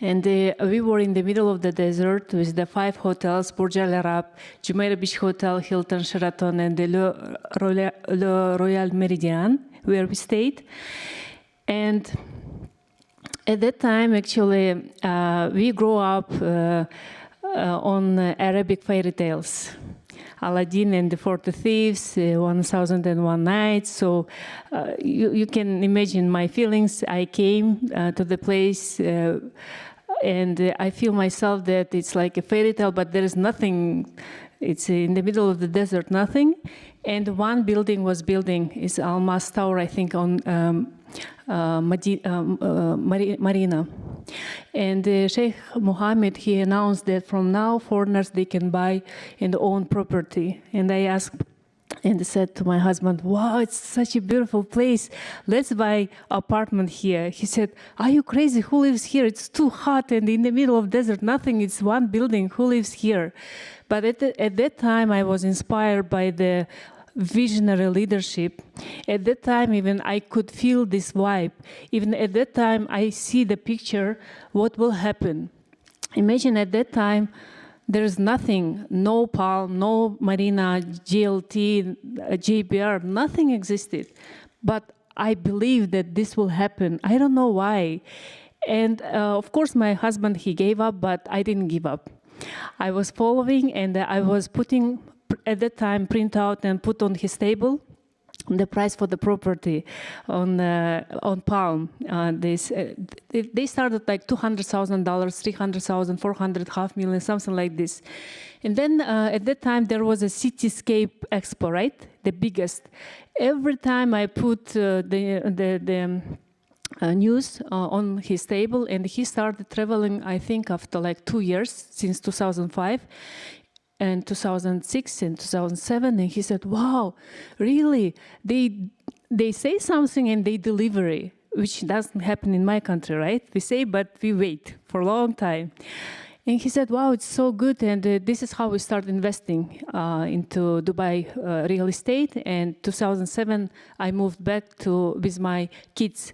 And we were in the middle of the desert with the 5 hotels, Burj Al Arab, Jumeirah Beach Hotel, Hilton, Sheraton, and the Le Royal Meridian, where we stayed. And at that time, actually, we grew up on Arabic fairy tales. Aladdin and the 40 Thieves, 1001 Nights. So you can imagine my feelings. I came to the place and I feel myself that it's like a fairy tale, but there is nothing. It's in the middle of the desert, nothing. And one building was building, is Almas Tower, I think, on Marina. And Sheikh Mohammed, he announced that from now foreigners, they can buy and own property. And I asked and said to my husband, wow, it's such a beautiful place. Let's buy apartment here. He said, are you crazy? Who lives here? It's too hot and in the middle of desert, nothing. It's one building. Who lives here? But at that time, I was inspired by the visionary leadership. At that time, even I could feel this vibe. Even at that time, I see the picture, what will happen. Imagine at that time, there is nothing, no Palm, no Marina, GLT, JBR, nothing existed. But I believe that this will happen. I don't know why. And of course, my husband, he gave up, but I didn't give up. I was following, and I was putting, at that time, print out and put on his table the price for the property on Palm. They started like $200,000, $300,000, $400,000, $500,000, something like this. And then at that time there was a Cityscape Expo, right? The biggest. Every time I put the news on his table, and he started traveling, I think, after like 2 years, since 2005. And 2006 and 2007, and he said, wow, really? They say something and they deliver it, which doesn't happen in my country, right? We say, but we wait for a long time. And he said, wow, it's so good. And this is how we started investing into Dubai real estate. And 2007, I moved back with my kids.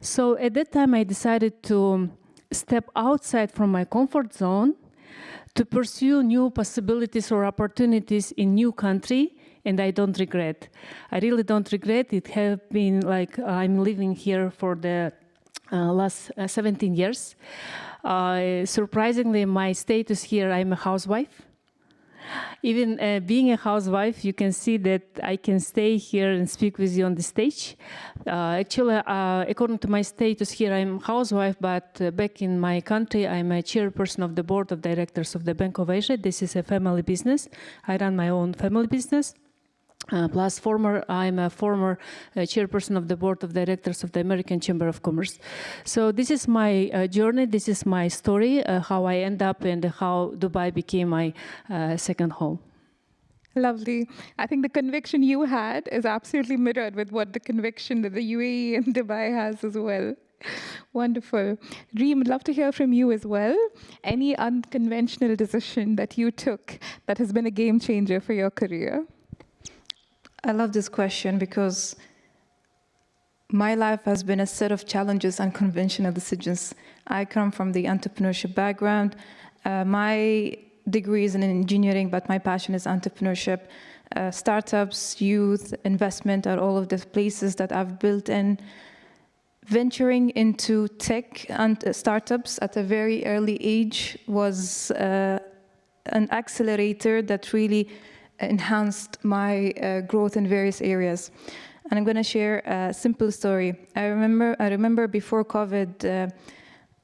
So at that time, I decided to step outside from my comfort zone to pursue new possibilities or opportunities in new country. And I don't regret. I really don't regret. It has been like I'm living here for the last 17 years. Surprisingly, my status here, I'm a housewife. Even being a housewife, you can see that I can stay here and speak with you on the stage. Actually, according to my status here, I'm a housewife, but back in my country, I'm a chairperson of the board of directors of the Bank of Asia. This is a family business. I run my own family business. Plus, I'm a former chairperson of the board of directors of the American Chamber of Commerce. So this is my journey, this is my story, how I end up and how Dubai became my second home. Lovely. I think the conviction you had is absolutely mirrored with what the conviction that the UAE and Dubai has as well. Wonderful. Reem, I'd love to hear from you as well. Any unconventional decision that you took that has been a game changer for your career? I love this question because my life has been a set of challenges and unconventional decisions. I come from the entrepreneurship background. My degree is in engineering, but my passion is entrepreneurship. Startups, youth, investment are all of the places that I've built in. Venturing into tech and startups at a very early age was an accelerator that really enhanced my growth in various areas. And I'm going to share a simple story. I remember before COVID,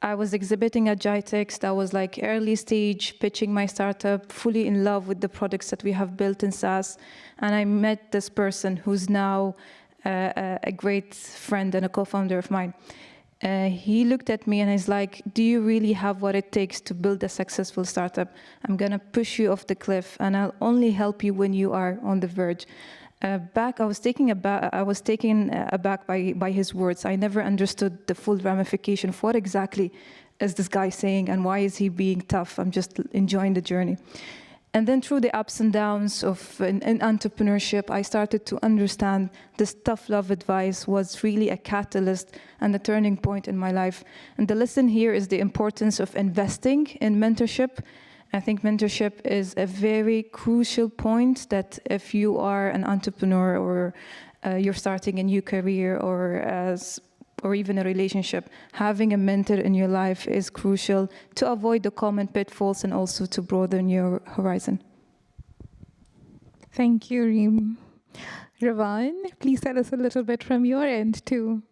I was exhibiting at GITEX. That was like early stage, pitching my startup, fully in love with the products that we have built in SaaS. And I met this person who's now a great friend and a co-founder of mine. He looked at me and he's like, do you really have what it takes to build a successful startup? I'm going to push you off the cliff and I'll only help you when you are on the verge. I was taken aback by his words. I never understood the full ramification of what exactly is this guy saying and why is he being tough. I'm just enjoying the journey. And then through the ups and downs of in entrepreneurship, I started to understand this tough love advice was really a catalyst and a turning point in my life. And the lesson here is the importance of investing in mentorship. I think mentorship is a very crucial point that if you are an entrepreneur or you're starting a new career or even a relationship, having a mentor in your life is crucial to avoid the common pitfalls and also to broaden your horizon. Thank you, Reem. Ravan, please tell us a little bit from your end too.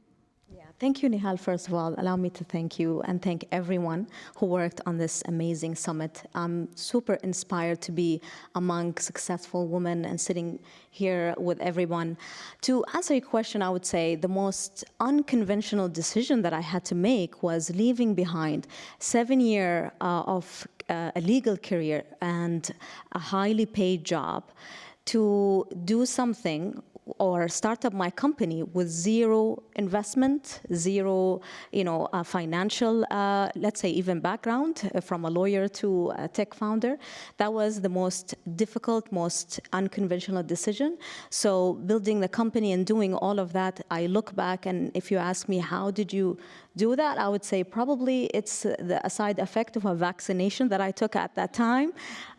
Thank you, Nihal. First of all, allow me to thank you and thank everyone who worked on this amazing summit. I'm super inspired to be among successful women and sitting here with everyone. To answer your question, I would say the most unconventional decision that I had to make was leaving behind 7 years of a legal career and a highly paid job to do something or start up my company with zero investment, zero, financial, let's say even background, from a lawyer to a tech founder. That was the most difficult, most unconventional decision. So building the company and doing all of that, I look back and if you ask me, how did you do that? I would say probably it's a side effect of a vaccination that I took at that time.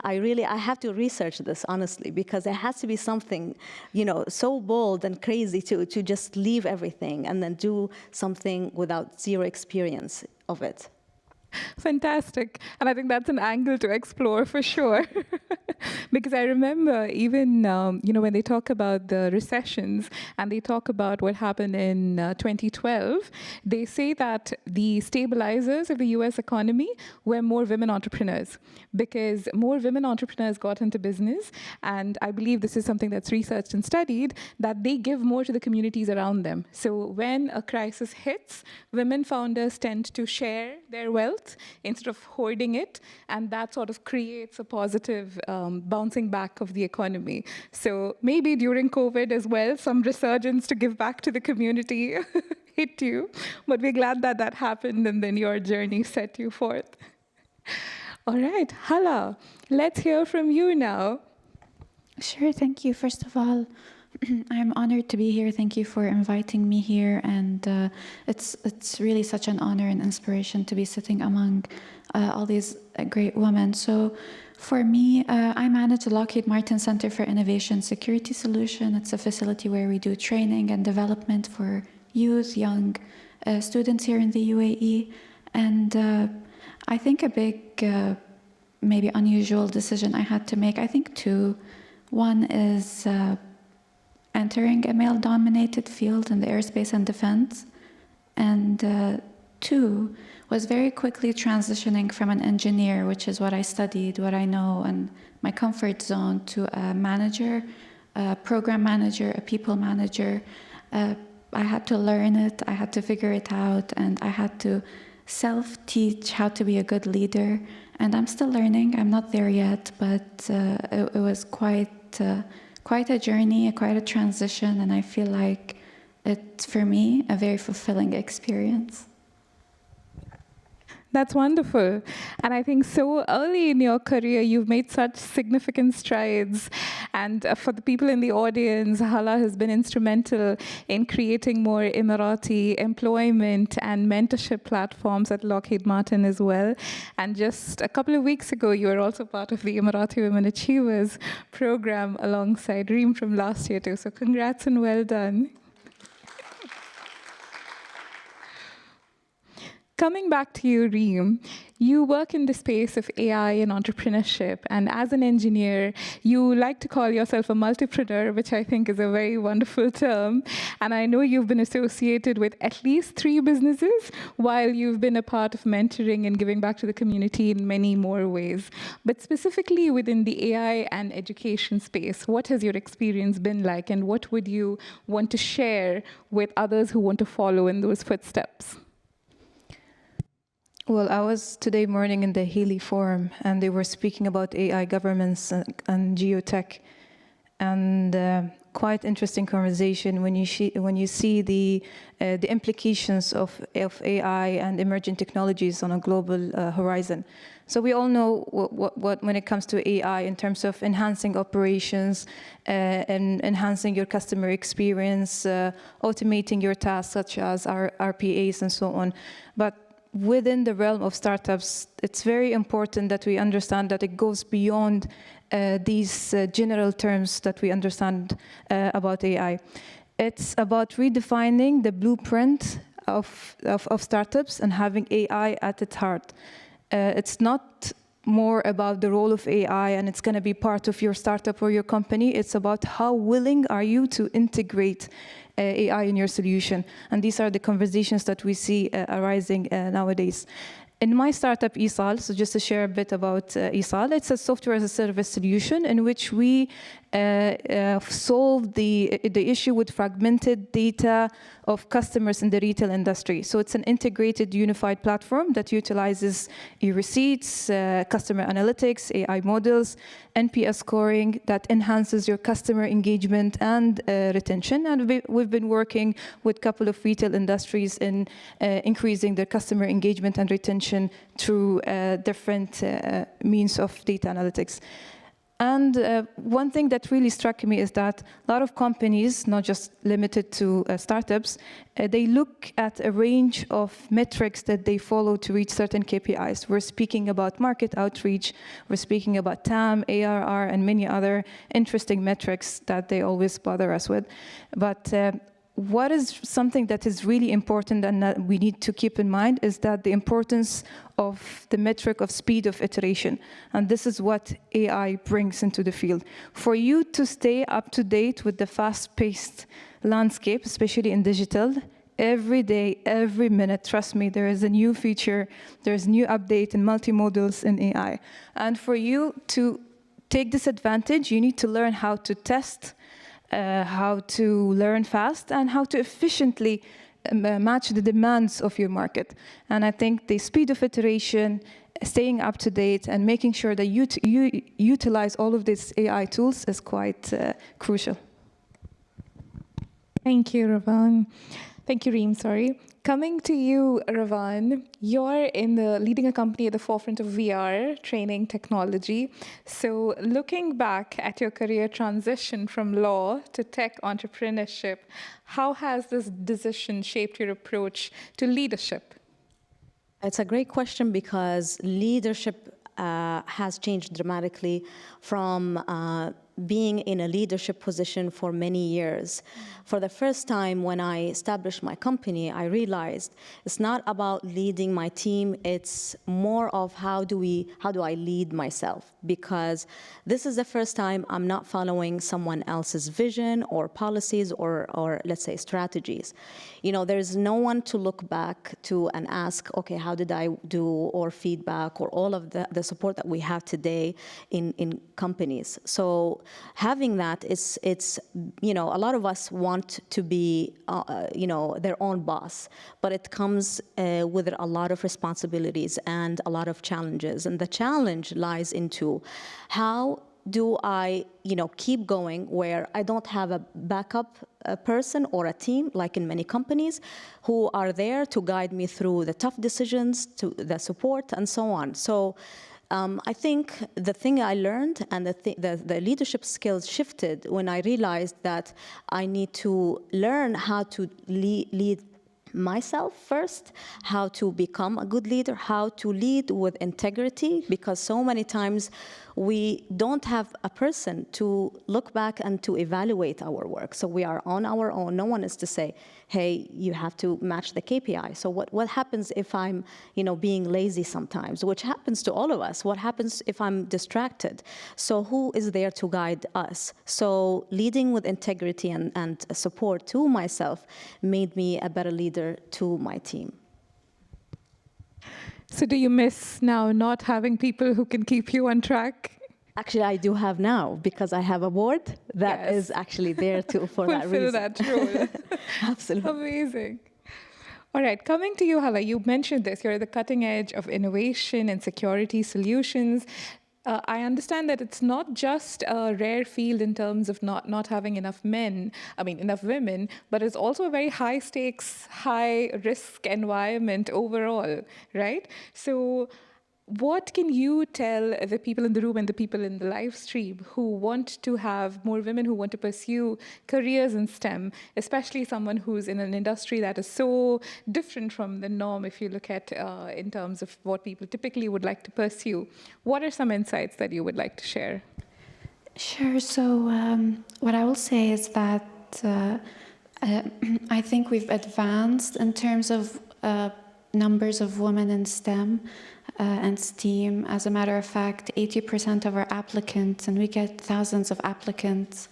I have to research this, honestly, because it has to be something, so bold and crazy to just leave everything and then do something without zero experience of it. Fantastic. And I think that's an angle to explore for sure. Because I remember even, when they talk about the recessions and they talk about what happened in 2012, they say that the stabilizers of the US economy were more women entrepreneurs because more women entrepreneurs got into business. And I believe this is something that's researched and studied, that they give more to the communities around them. So when a crisis hits, women founders tend to share their wealth instead of hoarding it, and that sort of creates a positive bouncing back of the economy. So maybe during COVID as well, some resurgence to give back to the community hit you, but we're glad that that happened and then your journey set you forth. All right, Hala, let's hear from you now. Sure, thank you. First of all, I'm honored to be here. Thank you for inviting me here, and it's really such an honor and inspiration to be sitting among all these great women. So, for me, I manage the Lockheed Martin Center for Innovation Security Solution. It's a facility where we do training and development for youth, young students here in the UAE, and I think a big, maybe unusual decision I had to make. I think two. One is entering a male-dominated field in the aerospace and defense, and two was very quickly transitioning from an engineer, which is what I studied, what I know, and my comfort zone, to a manager, a program manager, a people manager. I had to learn it, I had to figure it out, and I had to self-teach how to be a good leader. And I'm still learning. I'm not there yet, but it was quite a journey, quite a transition, and I feel like it's, for me, a very fulfilling experience. That's wonderful. And I think so early in your career, you've made such significant strides. And for the people in the audience, Hala has been instrumental in creating more Emirati employment and mentorship platforms at Lockheed Martin as well. And just a couple of weeks ago, you were also part of the Emirati Women Achievers program alongside Reem from last year too. So congrats and well done. Coming back to you, Reem, you work in the space of AI and entrepreneurship, and as an engineer, you like to call yourself a multipreneur, which I think is a very wonderful term. And I know you've been associated with at least 3 businesses, while you've been a part of mentoring and giving back to the community in many more ways. But specifically within the AI and education space, what has your experience been like, and what would you want to share with others who want to follow in those footsteps? Well, I was today morning in the Healy Forum, and they were speaking about AI governments and geotech, and quite interesting conversation when you see the implications of AI and emerging technologies on a global horizon. So we all know what when it comes to AI in terms of enhancing operations and enhancing your customer experience, automating your tasks such as RPAs and so on. But within the realm of startups, it's very important that we understand that it goes beyond these general terms that we understand about AI. It's about redefining the blueprint of startups and having AI at its heart. It's not more about the role of AI and it's going to be part of your startup or your company. It's about how willing are you to integrate AI in your solution. And these are the conversations that we see arising nowadays. In my startup, ESAL, so just to share a bit about ESAL, it's a software as a service solution in which we solve the issue with fragmented data of customers in the retail industry. So it's an integrated, unified platform that utilizes e-receipts, customer analytics, AI models, NPS scoring that enhances your customer engagement and retention. And we've been working with a couple of retail industries in increasing their customer engagement and retention through different means of data analytics. And one thing that really struck me is that a lot of companies, not just limited to startups, they look at a range of metrics that they follow to reach certain KPIs. We're speaking about market outreach, we're speaking about TAM, ARR, and many other interesting metrics that they always bother us with. But what is something that is really important and that we need to keep in mind is that the importance of the metric of speed of iteration. And this is what AI brings into the field. For you to stay up to date with the fast-paced landscape, especially in digital, every day, every minute, trust me, there is a new feature, there's a new update and multimodals in AI. And for you to take this advantage, you need to learn how to test, how to learn fast, and how to efficiently match the demands of your market. And I think the speed of iteration, staying up to date, and making sure that you utilize all of these AI tools is quite crucial. Thank you, Ravan. Thank you, Reem, sorry. Coming to you, Ravan, you're leading a company at the forefront of VR, training technology. So looking back at your career transition from law to tech entrepreneurship, how has this decision shaped your approach to leadership? It's a great question because leadership has changed dramatically from being in a leadership position for many years. For the first time when I established my company, I realized it's not about leading my team, it's more of how do I lead myself? Because this is the first time I'm not following someone else's vision or policies or let's say strategies. You know, there's no one to look back to and ask, okay, how did I do, or feedback, or all of the support that we have today in companies. So having that, it's you know, a lot of us want to be you know, their own boss, but it comes with a lot of responsibilities and a lot of challenges. And the challenge lies into how do I, you know, keep going where I don't have a backup person or a team, like in many companies, who are there to guide me through the tough decisions, to the support, and so on. So I think the thing I learned and the leadership skills shifted when I realized that I need to learn how to lead myself first, how to become a good leader, how to lead with integrity, because so many times we don't have a person to look back and to evaluate our work. So we are on our own. No one is to say, hey, you have to match the KPI. So what happens if I'm, you know, being lazy sometimes, which happens to all of us? What happens if I'm distracted? So who is there to guide us? So leading with integrity and support to myself made me a better leader to my team. So do you miss now not having people who can keep you on track? Actually, I do have now, because I have a board that is actually there for that reason. Fulfill that role. Absolutely. Amazing. All right, coming to you, Hala, you mentioned this. You're at the cutting edge of innovation and security solutions. I understand that it's not just a rare field in terms of not having enough enough women, but it's also a very high stakes, high risk environment overall, right? So what can you tell the people in the room and the people in the live stream who want to have more women who want to pursue careers in STEM, especially someone who's in an industry that is so different from the norm if you look at in terms of what people typically would like to pursue? What are some insights that you would like to share? Sure. So what I will say is that I think we've advanced in terms of numbers of women in STEM and STEAM. As a matter of fact, 80% of our applicants, and we get thousands of applicants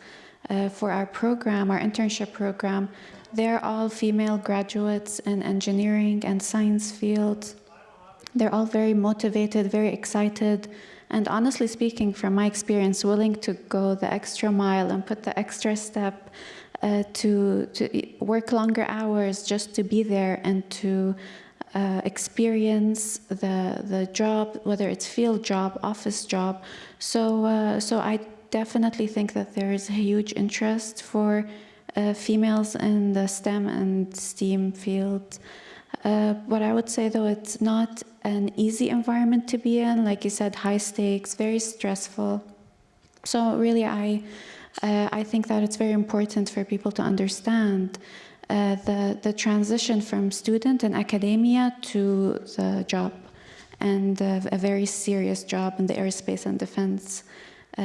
for our program, our internship program, they're all female graduates in engineering and science fields. They're all very motivated, very excited, and honestly speaking, from my experience, willing to go the extra mile and put the extra step to work longer hours just to be there and to experience the job, whether it's field job, office job. So I definitely think that there is a huge interest for females in the STEM and STEAM field. What I would say, though, it's not an easy environment to be in. Like you said, high stakes, very stressful. So really, I think that it's very important for people to understand the transition from student and academia to the job, and a very serious job in the aerospace and defense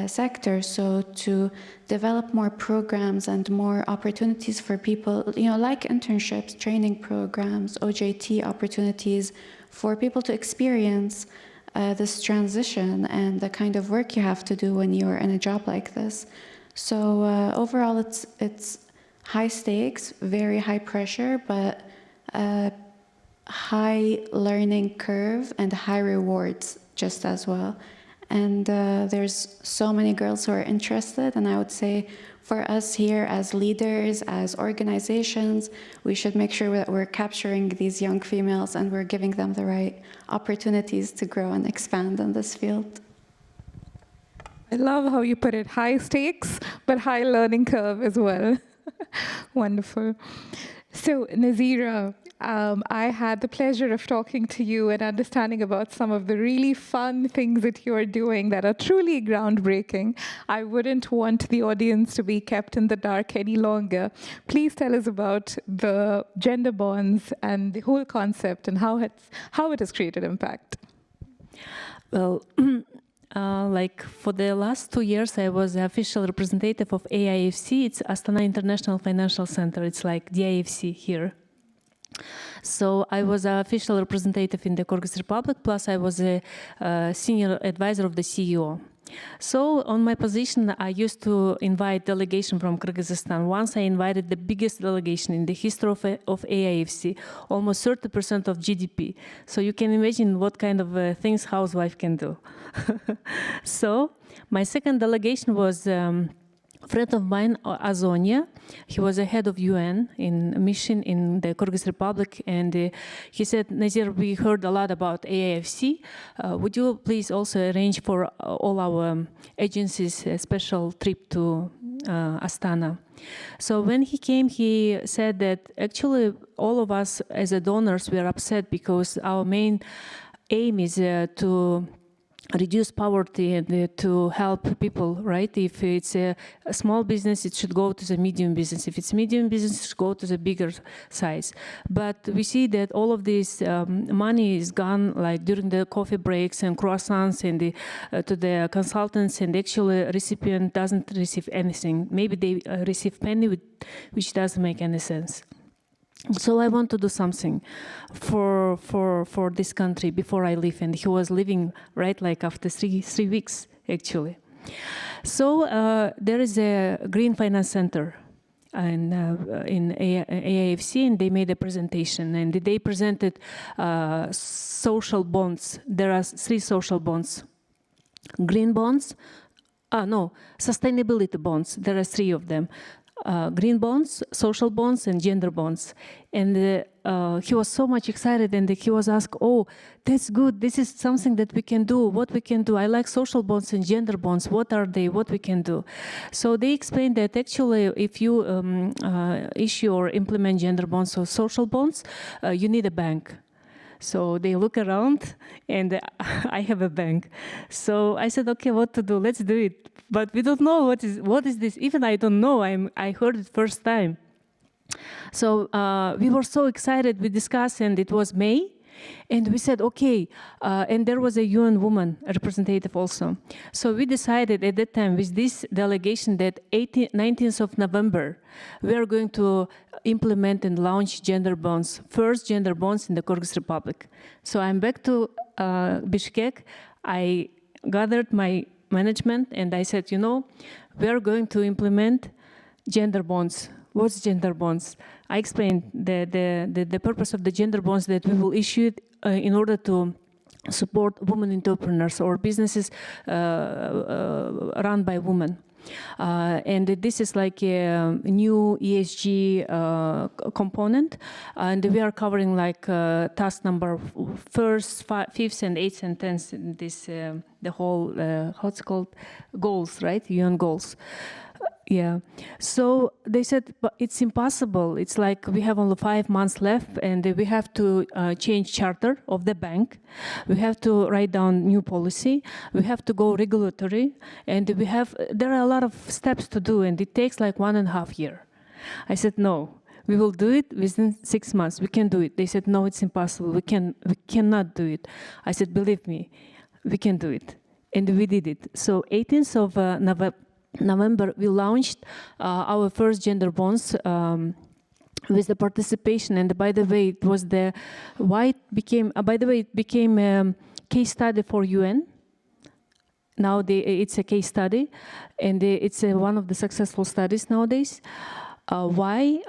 sector. So to develop more programs and more opportunities for people, you know, like internships, training programs, OJT opportunities for people to experience this transition and the kind of work you have to do when you're in a job like this. So overall, it's high stakes, very high pressure, but high learning curve and high rewards just as well. And there's so many girls who are interested, and I would say for us here as leaders, as organizations, we should make sure that we're capturing these young females and we're giving them the right opportunities to grow and expand in this field. I love how you put it, high stakes, but high learning curve as well. Wonderful. So, Nazira, I had the pleasure of talking to you and understanding about some of the really fun things that you are doing that are truly groundbreaking. I wouldn't want the audience to be kept in the dark any longer. Please tell us about the gender bonds and the whole concept and how it has created impact. Well, like for the last 2 years, I was the official representative of AIFC. It's Astana International Financial Center. It's like the IFC here. So I was an official representative in the Kyrgyz Republic, plus I was a senior advisor of the CEO. So on my position, I used to invite delegation from Kyrgyzstan. Once I invited the biggest delegation in the history of AIFC, almost 30% of GDP. So you can imagine what kind of things housewife can do. So my second delegation was a friend of mine, Azonia. He was a head of UN in a mission in the Kyrgyz Republic, and he said, Nazir, we heard a lot about AIFC. Would you please also arrange for all our agencies a special trip to Astana? So when he came, he said that actually all of us as a donors were upset because our main aim is to reduce poverty and to help people, right? If it's a small business, it should go to the medium business. If it's medium business, it should go to the bigger size. But we see that all of this money is gone like during the coffee breaks and croissants and to the consultants, and actually recipient doesn't receive anything. Maybe they receive penny, which doesn't make any sense. So I want to do something for this country before I leave. And he was leaving right like after three weeks, actually. So there is a Green Finance Center in AIFC, and they made a presentation. And they presented social bonds. There are 3 social bonds. Green bonds, sustainability bonds. There are 3 of them. Green bonds, social bonds, and gender bonds. And he was so much excited, and he was asked, oh, that's good. This is something that we can do. What we can do? I like social bonds and gender bonds. What are they? What we can do? So they explained that actually if you issue or implement gender bonds or social bonds, you need a bank. So they look around, and I have a bank. So I said, okay, what to do? Let's do it. But we don't know what is this. Even I don't know. I heard it first time. So we were so excited. We discussed, and it was May. And we said, okay, and there was a UN woman representative also. So we decided at that time with this delegation that 19th of November, we are going to implement and launch gender bonds, first gender bonds in the Kyrgyz Republic. So I'm back to Bishkek. I gathered my management and I said, you know, we are going to implement gender bonds. What's gender bonds? I explained the purpose of the gender bonds, that we will issue it in order to support women entrepreneurs or businesses run by women. And this is like a new ESG component, and we are covering like task number 1st, 5th, and 8th, and 10th. In this the whole what's it called, goals, right? UN goals. Yeah. So they said, but it's impossible. It's like we have only 5 months left, and we have to change charter of the bank. We have to write down new policy. We have to go regulatory, and there are a lot of steps to do, and it takes like 1.5 years. I said, no, we will do it within 6 months. We can do it. They said, no, it's impossible. We cannot do it. I said, believe me, we can do it. And we did it. So 18th of November, we launched our first gender bonds with the participation. And by the way, it was it became a case study for UN. Now it's a case study, and it's one of the successful studies nowadays. Why?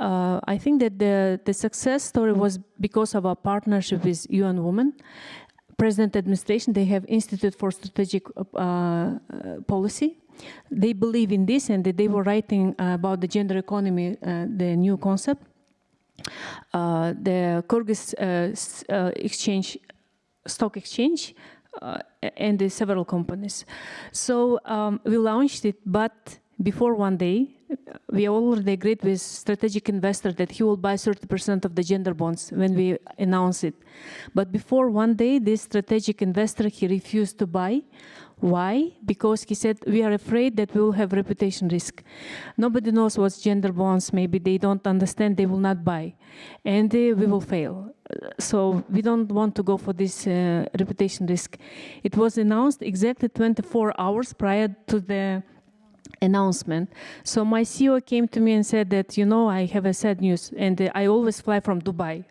I think that the success story was because of our partnership with UN Women. President administration, they have Institute for Strategic Policy. They believe in this, and they were writing about the gender economy, the new concept. The Kyrgyz stock exchange, and several companies. So we launched it, but before one day, we already agreed with strategic investor that he will buy 30% of the gender bonds when we announce it. But before one day, this strategic investor, he refused to buy. Why? Because he said, we are afraid that we will have reputation risk. Nobody knows what's gender bonds. Maybe they don't understand, they will not buy. And we will fail. So we don't want to go for this reputation risk. It was announced exactly 24 hours prior to the announcement. So my CEO came to me and said that, you know, I have a sad news, and I always fly from Dubai.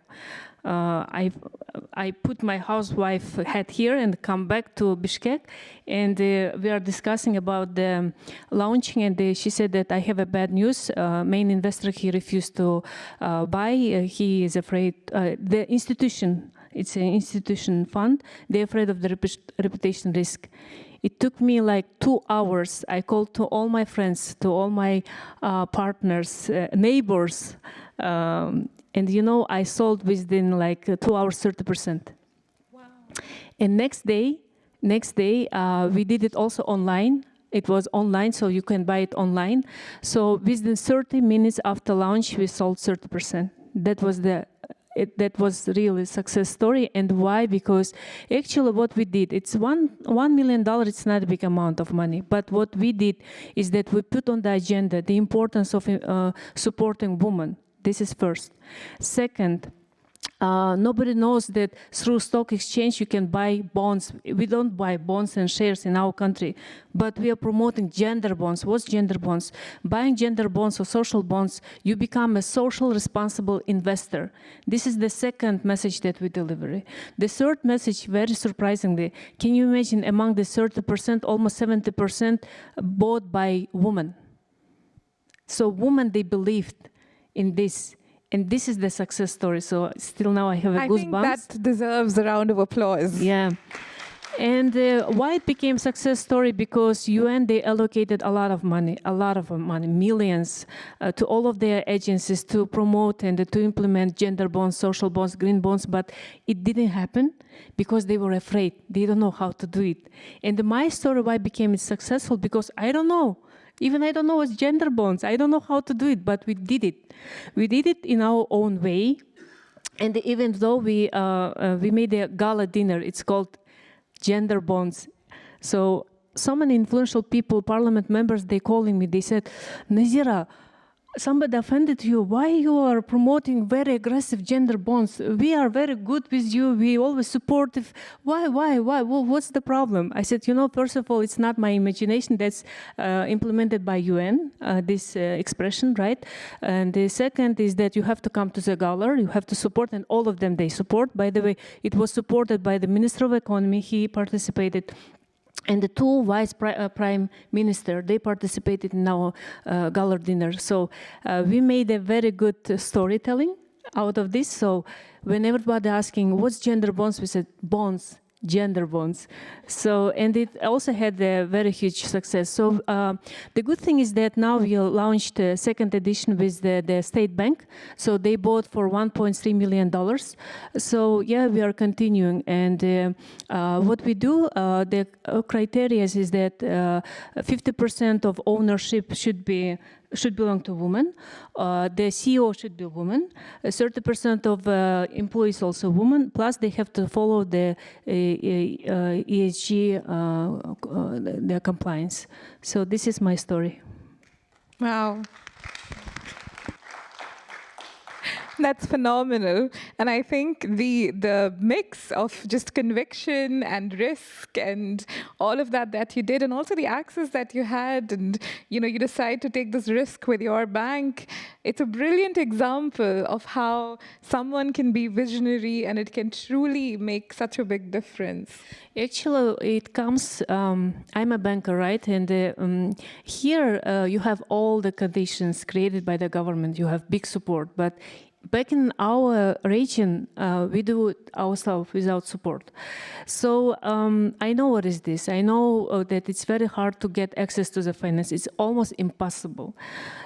I put my housewife hat here and come back to Bishkek, and we are discussing about the launching, and she said that I have a bad news. Main investor, he refused to buy. He is afraid, the institution, it's an institution fund, they're afraid of the reputation risk. It took me like 2 hours. I called to all my friends, to all my partners, neighbors, and you know, I sold within like 2 hours, 30%. Wow. And next day, we did it also online. It was online, so you can buy it online. So within 30 minutes after launch, we sold 30%. That was that was really a success story. And why? Because actually what we did, it's $1 million, it's not a big amount of money. But what we did is that we put on the agenda the importance of supporting women. This is first. Second, nobody knows that through stock exchange you can buy bonds. We don't buy bonds and shares in our country, but we are promoting gender bonds. What's gender bonds? Buying gender bonds or social bonds, you become a social responsible investor. This is the second message that we deliver. The third message, very surprisingly, can you imagine among the 30%, almost 70% bought by women. So women, they believed in this. And this is the success story. So still now I have a goosebumps. I think that deserves a round of applause. Yeah. And why it became success story? Because UN, they allocated a lot of money, millions, to all of their agencies to promote and to implement gender bonds, social bonds, green bonds, but it didn't happen because they were afraid. They don't know how to do it. And my story, why became successful? Because I don't know. Even I don't know what's gender bonds. I don't know how to do it, but we did it. We did it in our own way. And even though we made a gala dinner, it's called Gender Bonds. So many influential people, parliament members, they calling me, they said, Nazira, somebody offended you. Why you are promoting very aggressive gender bonds? We are very good with you. We always supportive. Why? Well, what's the problem? I said, you know, first of all, it's not my imagination. That's implemented by UN, this expression, right? And the second is that you have to come to the gala. You have to support, and all of them, they support. By the way, it was supported by the Minister of Economy. He participated. And the two vice prime minister, they participated in our gala dinner. So we made a very good storytelling out of this. So when everybody asking, what's gender bonds? We said, bonds, gender bonds. So, and it also had a very huge success. So the good thing is that now we launched the second edition with the State Bank. So they bought for $1.3 million. So yeah, we are continuing. And what we do, the criteria is that 50% of ownership should belong to women. The CEO should be a woman. 30% of employees also women. Plus, they have to follow the ESG, the compliance. So this is my story. Wow. That's phenomenal. And I think the mix of just conviction and risk and all of that you did, and also the access that you had, and you decide to take this risk with your bank, it's a brilliant example of how someone can be visionary and it can truly make such a big difference. Actually, it comes, I'm a banker, right? And here you have all the conditions created by the government. You have big support, but back in our region, we do it ourselves without support. So I know what is this. I know that it's very hard to get access to the finance. It's almost impossible.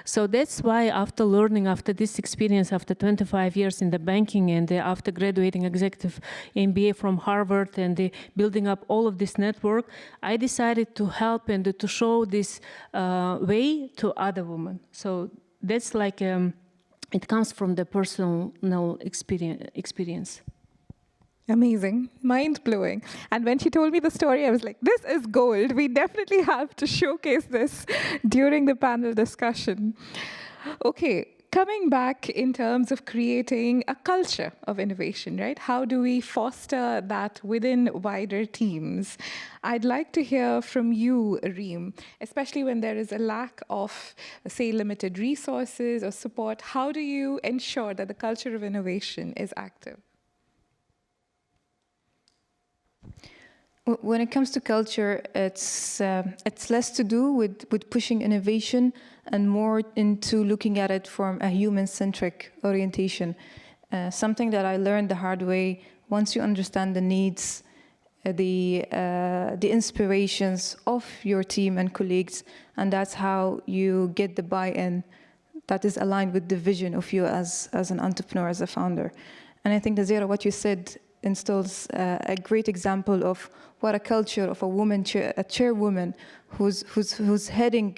So that's why after learning, after this experience, after 25 years in the banking and after graduating executive MBA from Harvard and building up all of this network, I decided to help and to show this way to other women. So that's like it comes from the personal experience. Amazing, mind-blowing. And when she told me the story, I was like, this is gold. We definitely have to showcase this during the panel discussion. Okay, coming back in terms of creating a culture of innovation, right? How do we foster that within wider teams? I'd like to hear from you, Reem, especially when there is a lack of, say, limited resources or support. How do you ensure that the culture of innovation is active? When it comes to culture, it's less to do with pushing innovation and more into looking at it from a human-centric orientation. Something that I learned the hard way, once you understand the needs, the inspirations of your team and colleagues, and that's how you get the buy-in that is aligned with the vision of you as an entrepreneur, as a founder. And I think, Nazira, what you said instills a great example of what a culture of a woman, a chairwoman who's heading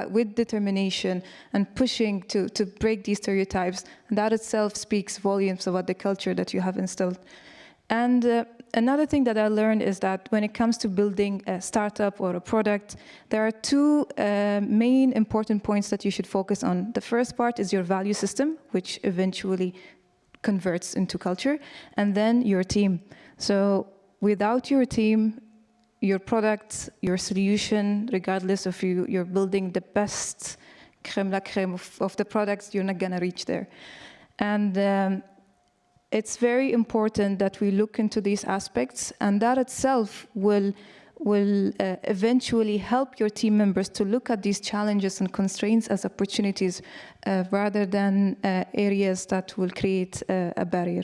with determination and pushing to break these stereotypes. And that itself speaks volumes about the culture that you have instilled. And another thing that I learned is that when it comes to building a startup or a product, there are two main important points that you should focus on. The first part is your value system, which eventually converts into culture, and then your team. So without your team, your product, your solution, regardless of you're building the best crème la crème of the products, you're not gonna reach there. And it's very important that we look into these aspects, and that itself will eventually help your team members to look at these challenges and constraints as opportunities rather than areas that will create a barrier.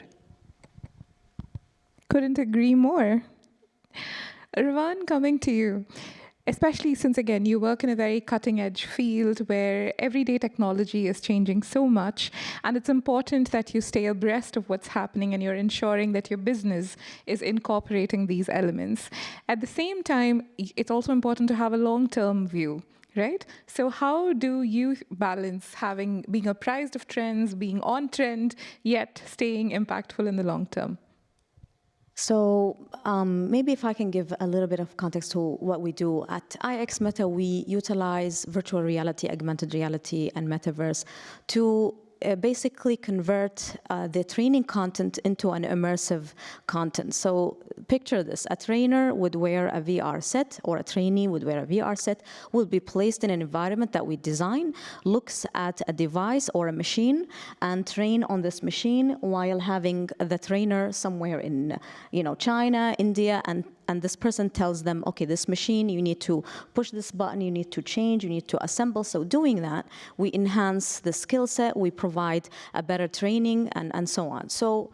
Couldn't agree more. Ravan, coming to you. Especially since, again, you work in a very cutting-edge field where everyday technology is changing so much, and it's important that you stay abreast of what's happening and you're ensuring that your business is incorporating these elements. At the same time, it's also important to have a long-term view, right? So how do you balance being apprised of trends, being on trend, yet staying impactful in the long term? So maybe if I can give a little bit of context to what we do. At IX Meta, we utilize virtual reality, augmented reality, and metaverse to basically convert the training content into an immersive content. So picture this, a trainer would wear a VR set, or a trainee would wear a VR set, will be placed in an environment that we design, looks at a device or a machine, and train on this machine while having the trainer somewhere in China, India, and this person tells them, okay, this machine, you need to push this button, you need to change, you need to assemble. So doing that, we enhance the skill set, we provide a better training, and so on. So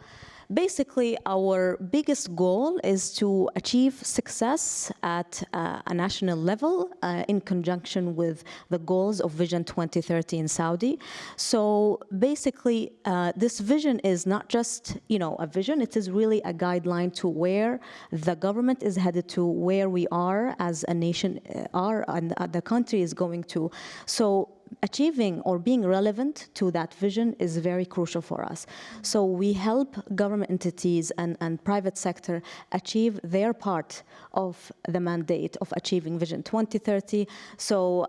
basically, our biggest goal is to achieve success at a national level in conjunction with the goals of Vision 2030 in Saudi. So basically, this vision is not just a vision, it is really a guideline to where the government is headed to, where we are as a nation and the country is going to. So achieving or being relevant to that vision is very crucial for us. So we help government entities and private sector achieve their part of the mandate of achieving Vision 2030. So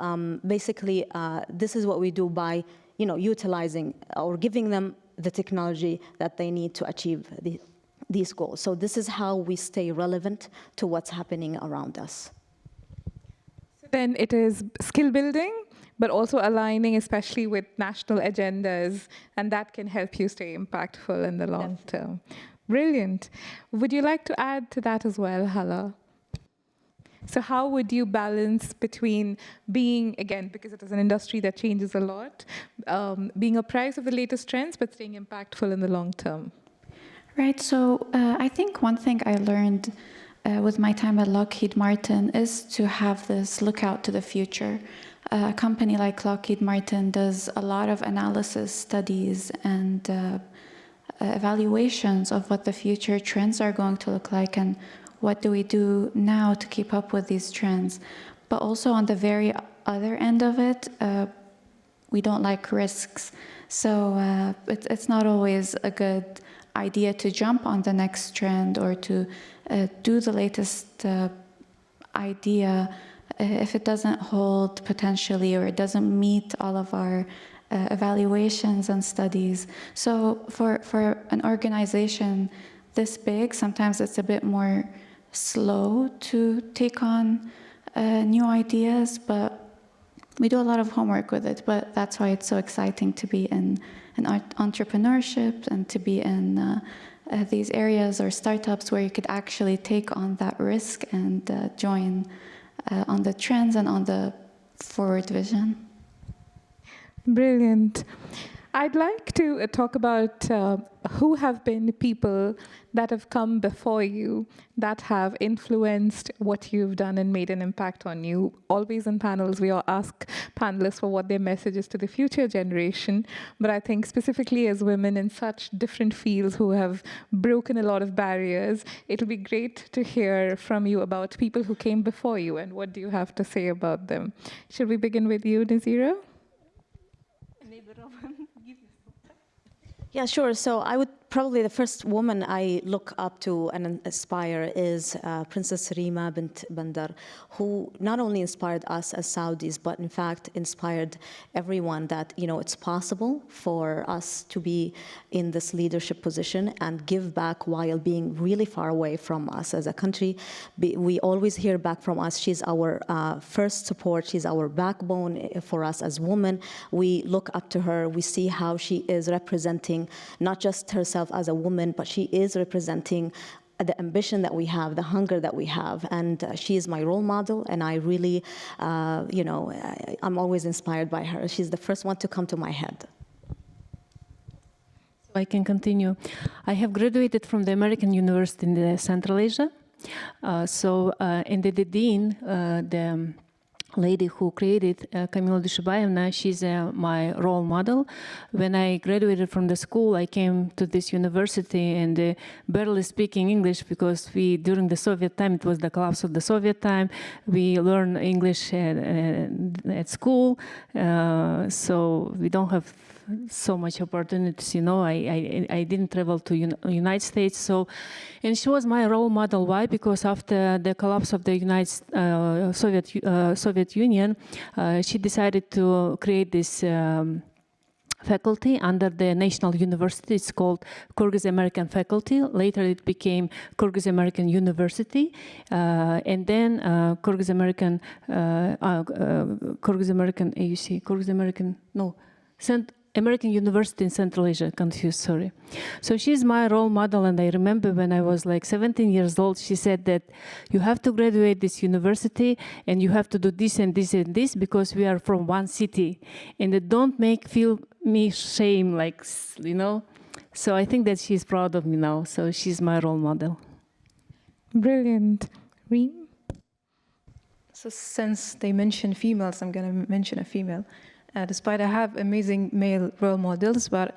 basically, this is what we do by utilizing or giving them the technology that they need to achieve these goals. So this is how we stay relevant to what's happening around us. So then it is skill building, but also aligning especially with national agendas, and that can help you stay impactful in the long term. Brilliant. Would you like to add to that as well, Hala? So how would you balance between being, again, because it is an industry that changes a lot, being apprised of the latest trends, but staying impactful in the long term? Right, so I think one thing I learned with my time at Lockheed Martin is to have this lookout to the future. A company like Lockheed Martin does a lot of analysis, studies, and evaluations of what the future trends are going to look like and what do we do now to keep up with these trends. But also on the very other end of it, we don't like risks. So it's not always a good idea to jump on the next trend or to do the latest idea if it doesn't hold potentially or it doesn't meet all of our evaluations and studies. So for an organization this big, sometimes it's a bit more slow to take on new ideas, but we do a lot of homework with it. But that's why it's so exciting to be in entrepreneurship and to be in these areas or startups where you could actually take on that risk and join on the trends and on the forward vision. Brilliant. I'd like to talk about who have been people that have come before you that have influenced what you've done and made an impact on you. Always in panels, we all ask panelists for what their message is to the future generation. But I think specifically as women in such different fields who have broken a lot of barriers, it'll be great to hear from you about people who came before you and what do you have to say about them. Should we begin with you, Nazira? Yeah, sure. So I would probably, the first woman I look up to and aspire is Princess Rima bint Bandar, who not only inspired us as Saudis, but in fact inspired everyone that, you know, it's possible for us to be in this leadership position and give back while being really far away from us as a country. We always hear back from us. She's our first support. She's our backbone for us as women. We look up to her. We see how she is representing not just herself as a woman, but she is representing the ambition that we have, the hunger that we have, and she is my role model, and I really, you know, I'm always inspired by her. She's the first one to come to my head. I can continue. I have graduated from the American University in the Central Asia. In the dean, the lady who created Kamila Dushabayevna, she's my role model. When I graduated from the school, I came to this university and barely speaking English because during the Soviet time, it was the collapse of the Soviet time, we learn English at school, so we don't have so much opportunities, you know. I didn't travel to United States, and she was my role model. Why? Because after the collapse of the Soviet Union, she decided to create this faculty under the National University. It's called Kyrgyz American Faculty. Later it became Kyrgyz American University, and then Kyrgyz American American University in Central Asia, confused, sorry. So she's my role model, and I remember when I was like 17 years old, she said that you have to graduate this university and you have to do this and this and this because we are from one city, and don't feel me shame, like, you know. So I think that she's proud of me now, so she's my role model. Brilliant. Reem? So since they mentioned females, I'm going to mention a female. Despite I have amazing male role models, but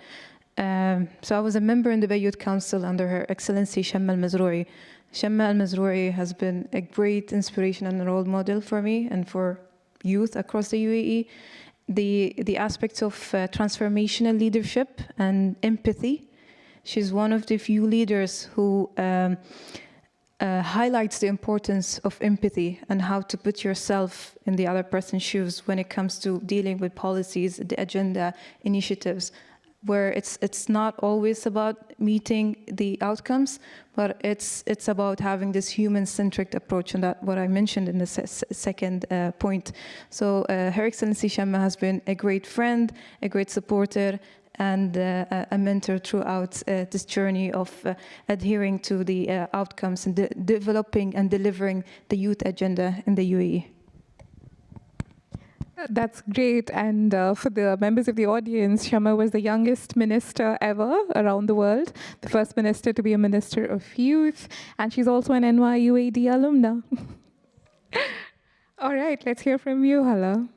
so I was a member in the Beirut Council under Her Excellency Shamma al-Mazroui. Shamma al-Mazroui has been a great inspiration and a role model for me and for youth across the UAE. The aspects of transformational leadership and empathy. She's one of the few leaders who highlights the importance of empathy and how to put yourself in the other person's shoes when it comes to dealing with policies, the agenda, initiatives, where it's not always about meeting the outcomes, but it's about having this human-centric approach, and that what I mentioned in the second point. So Her Excellency Shamma has been a great friend, a great supporter, and a mentor throughout this journey of adhering to the outcomes and developing and delivering the youth agenda in the UAE. That's great. And for the members of the audience, Shama was the youngest minister ever around the world, the first minister to be a minister of youth, and she's also an NYUAD alumna. All right, let's hear from you, Hala.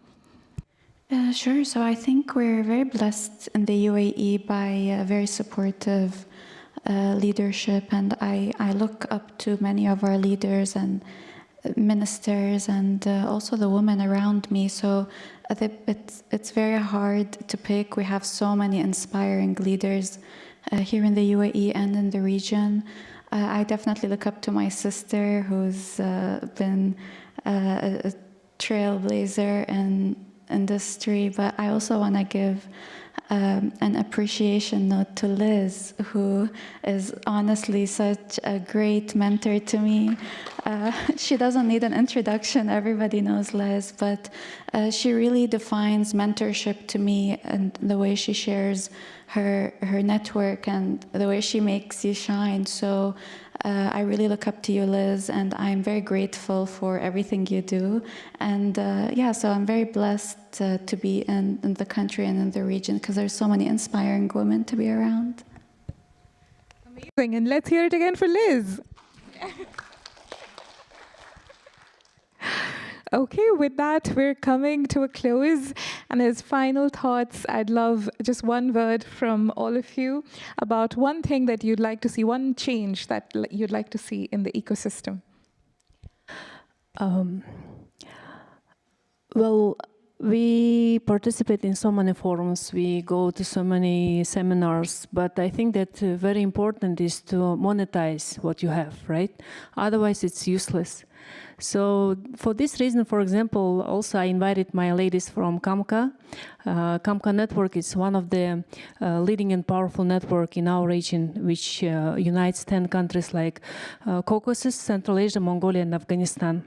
Sure. So I think we're very blessed in the UAE by very supportive leadership, and I look up to many of our leaders and ministers and also the women around me. So it's very hard to pick. We have so many inspiring leaders here in the UAE and in the region. I definitely look up to my sister, who's been a trailblazer in industry, but I also want to give an appreciation note to Liz, who is honestly such a great mentor to me. She doesn't need an introduction, everybody knows Liz, but she really defines mentorship to me, and the way she shares her network and the way she makes you shine. So I really look up to you, Liz, and I'm very grateful for everything you do. And yeah, so I'm very blessed to be in the country and in the region, because there's so many inspiring women to be around. Amazing, and let's hear it again for Liz. Okay, with that, we're coming to a close. And as final thoughts, I'd love just one word from all of you about one thing that you'd like to see, one change that you'd like to see in the ecosystem. Well, we participate in so many forums, we go to so many seminars, but I think that very important is to monetize what you have, right? Otherwise, it's useless. So for this reason, for example, also I invited my ladies from KAMKA. KAMKA network is one of the leading and powerful network in our region, which unites 10 countries like Caucasus, Central Asia, Mongolia, and Afghanistan.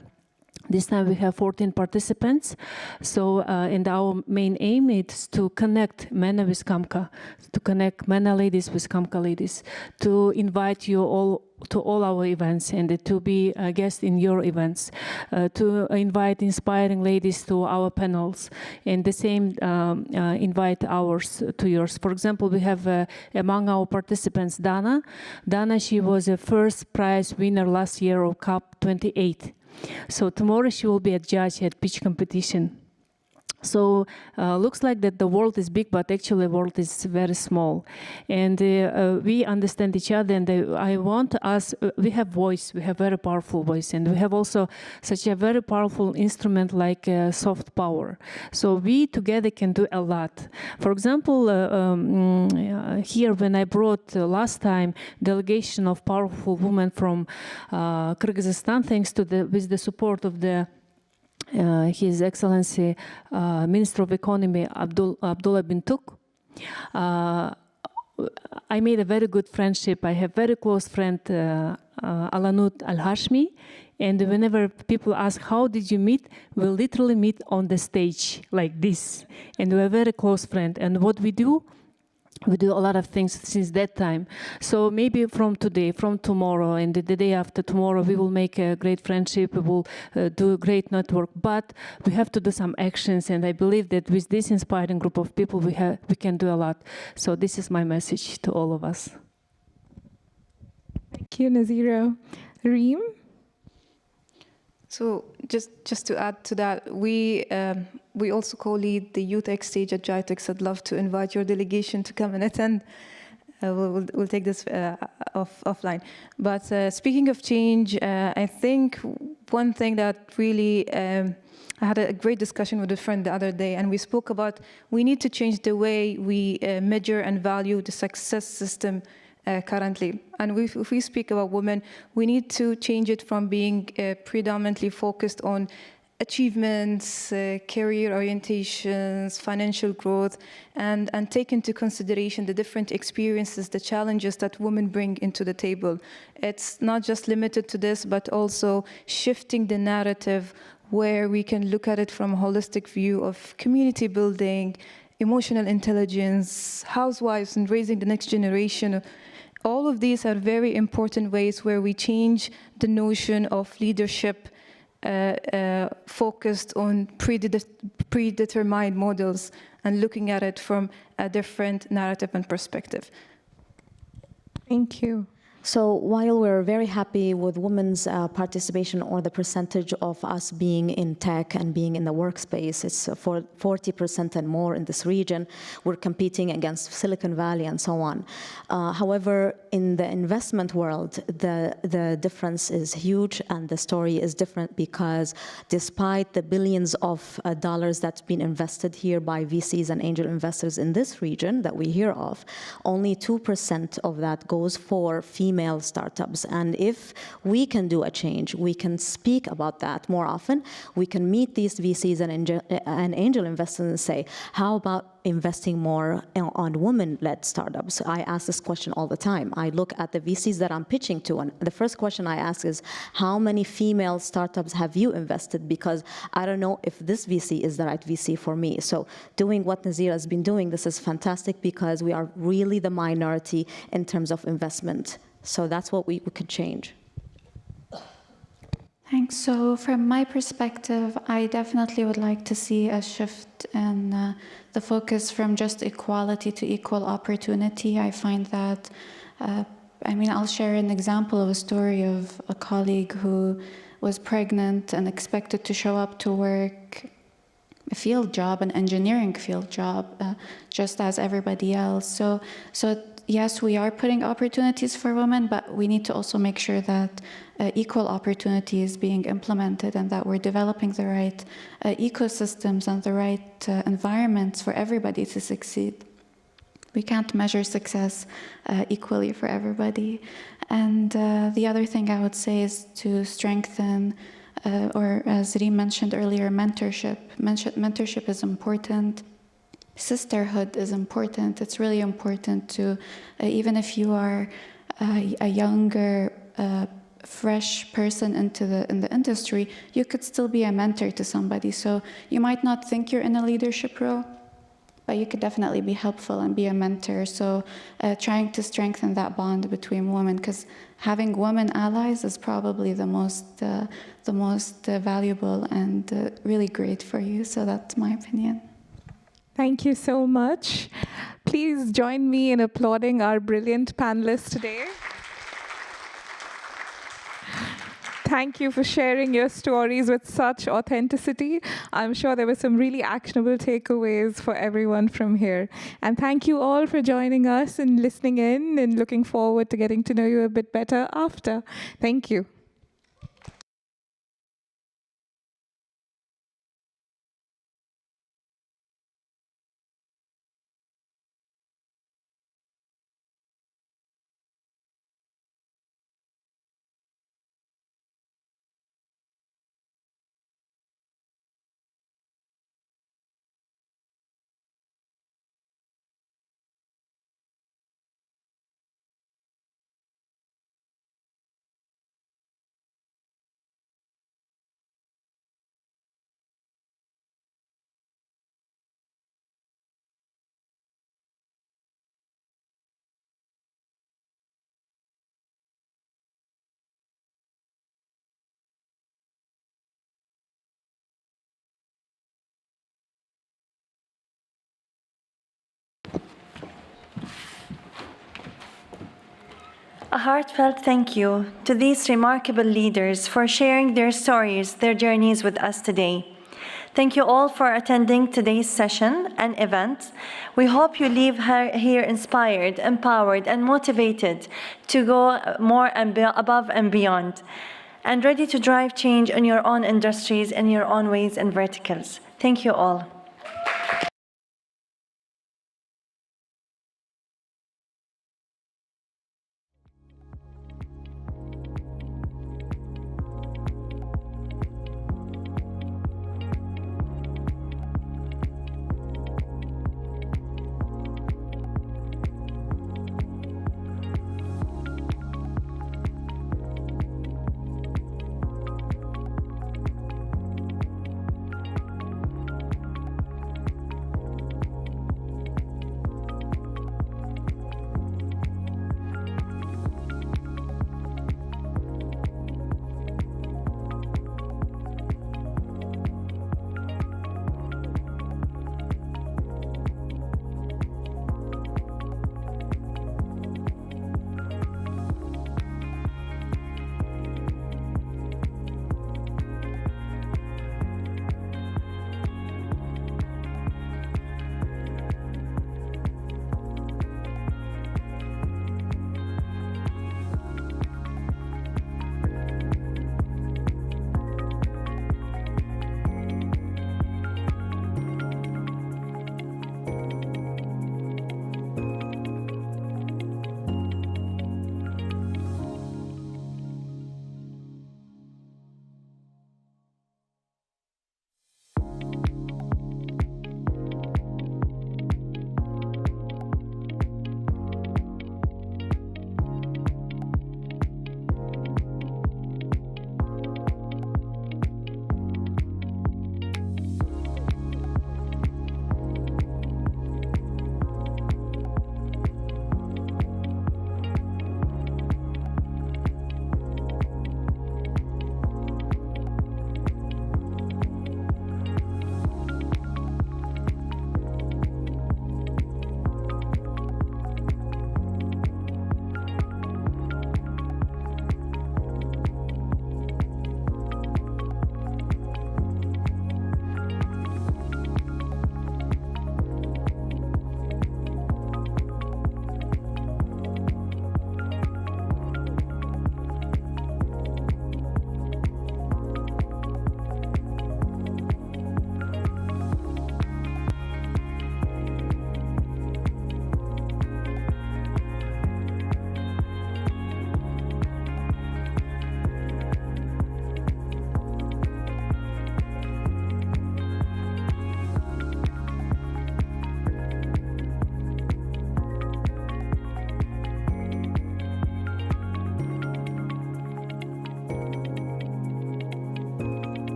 This time we have 14 participants. So, and our main aim is to connect MENA with KAMKA, to connect MENA ladies with KAMKA ladies, to invite you all to all our events and to be a guest in your events, to invite inspiring ladies to our panels, and the same invite ours to yours. For example, we have among our participants Dana. Dana, she was a first prize winner last year of COP28. So tomorrow she will be a judge at pitch competition. So looks like that the world is big, but actually the world is very small. And we understand each other, and I want us, we have voice, we have very powerful voice, and we have also such a very powerful instrument like soft power. So we together can do a lot. For example, here when I brought last time delegation of powerful women from Kyrgyzstan, thanks to with the support of the His Excellency Minister of Economy Abdullah bin Tuk. I made a very good friendship. I have very close friend Alanut Al-Hashmi, and whenever people ask how did you meet, we literally meet on the stage like this, and we're very close friend. And what we do a lot of things since that time. So maybe from today, from tomorrow, and the day after tomorrow, we will make a great friendship, we will do a great network, but we have to do some actions, and I believe that with this inspiring group of people, we can do a lot. So this is my message to all of us. Thank you, Nazira. Reem? So just to add to that, we also co-lead the Youth Exchange at GITEX. I'd love to invite your delegation to come and attend. We'll take this offline. But speaking of change, I think one thing that really, I had a great discussion with a friend the other day, and we spoke about we need to change the way we measure and value the success system currently. And if we speak about women, we need to change it from being predominantly focused on achievements, career orientations, financial growth, and take into consideration the different experiences, the challenges that women bring into the table. It's not just limited to this, but also shifting the narrative where we can look at it from a holistic view of community building, emotional intelligence, housewives and raising the next generation. All of these are very important ways where we change the notion of leadership focused on predetermined models and looking at it from a different narrative and perspective. Thank you. So while we're very happy with women's participation or the percentage of us being in tech and being in the workspace, it's for 40% and more in this region, we're competing against Silicon Valley and so on. However, in the investment world, the difference is huge and the story is different because despite the billions of dollars that's been invested here by VCs and angel investors in this region that we hear of, only 2% of that goes for female startups. And if we can do a change, we can speak about that more often. We can meet these VCs and angel investors and say, how about investing more on women-led startups? I ask this question all the time. I look at the VCs that I'm pitching to, and the first question I ask is, how many female startups have you invested? Because I don't know if this VC is the right VC for me. So doing what Nazira has been doing, this is fantastic because we are really the minority in terms of investment. So that's what we could change. Thanks. So from my perspective, I definitely would like to see a shift in the focus from just equality to equal opportunity. I find that, I'll share an example of a story of a colleague who was pregnant and expected to show up to work a field job, an engineering field job, just as everybody else. So yes, we are putting opportunities for women, but we need to also make sure that equal opportunity is being implemented and that we're developing the right ecosystems and the right environments for everybody to succeed. We can't measure success equally for everybody. And the other thing I would say is to strengthen, or as Reem mentioned earlier, mentorship. Mentorship is important. Sisterhood is important. It's really important to, even if you are a younger, fresh person in the industry, you could still be a mentor to somebody. So you might not think you're in a leadership role, but you could definitely be helpful and be a mentor. So trying to strengthen that bond between women, because having women allies is probably the most valuable and really great for you. So that's my opinion. Thank you so much. Please join me in applauding our brilliant panelists today. Thank you for sharing your stories with such authenticity. I'm sure there were some really actionable takeaways for everyone from here. And thank you all for joining us and listening in, and looking forward to getting to know you a bit better after. Thank you. A heartfelt thank you to these remarkable leaders for sharing their stories, their journeys with us today. Thank you all for attending today's session and event. We hope you leave here inspired, empowered, and motivated to go more and above and beyond, and ready to drive change in your own industries, in your own ways and verticals. Thank you all.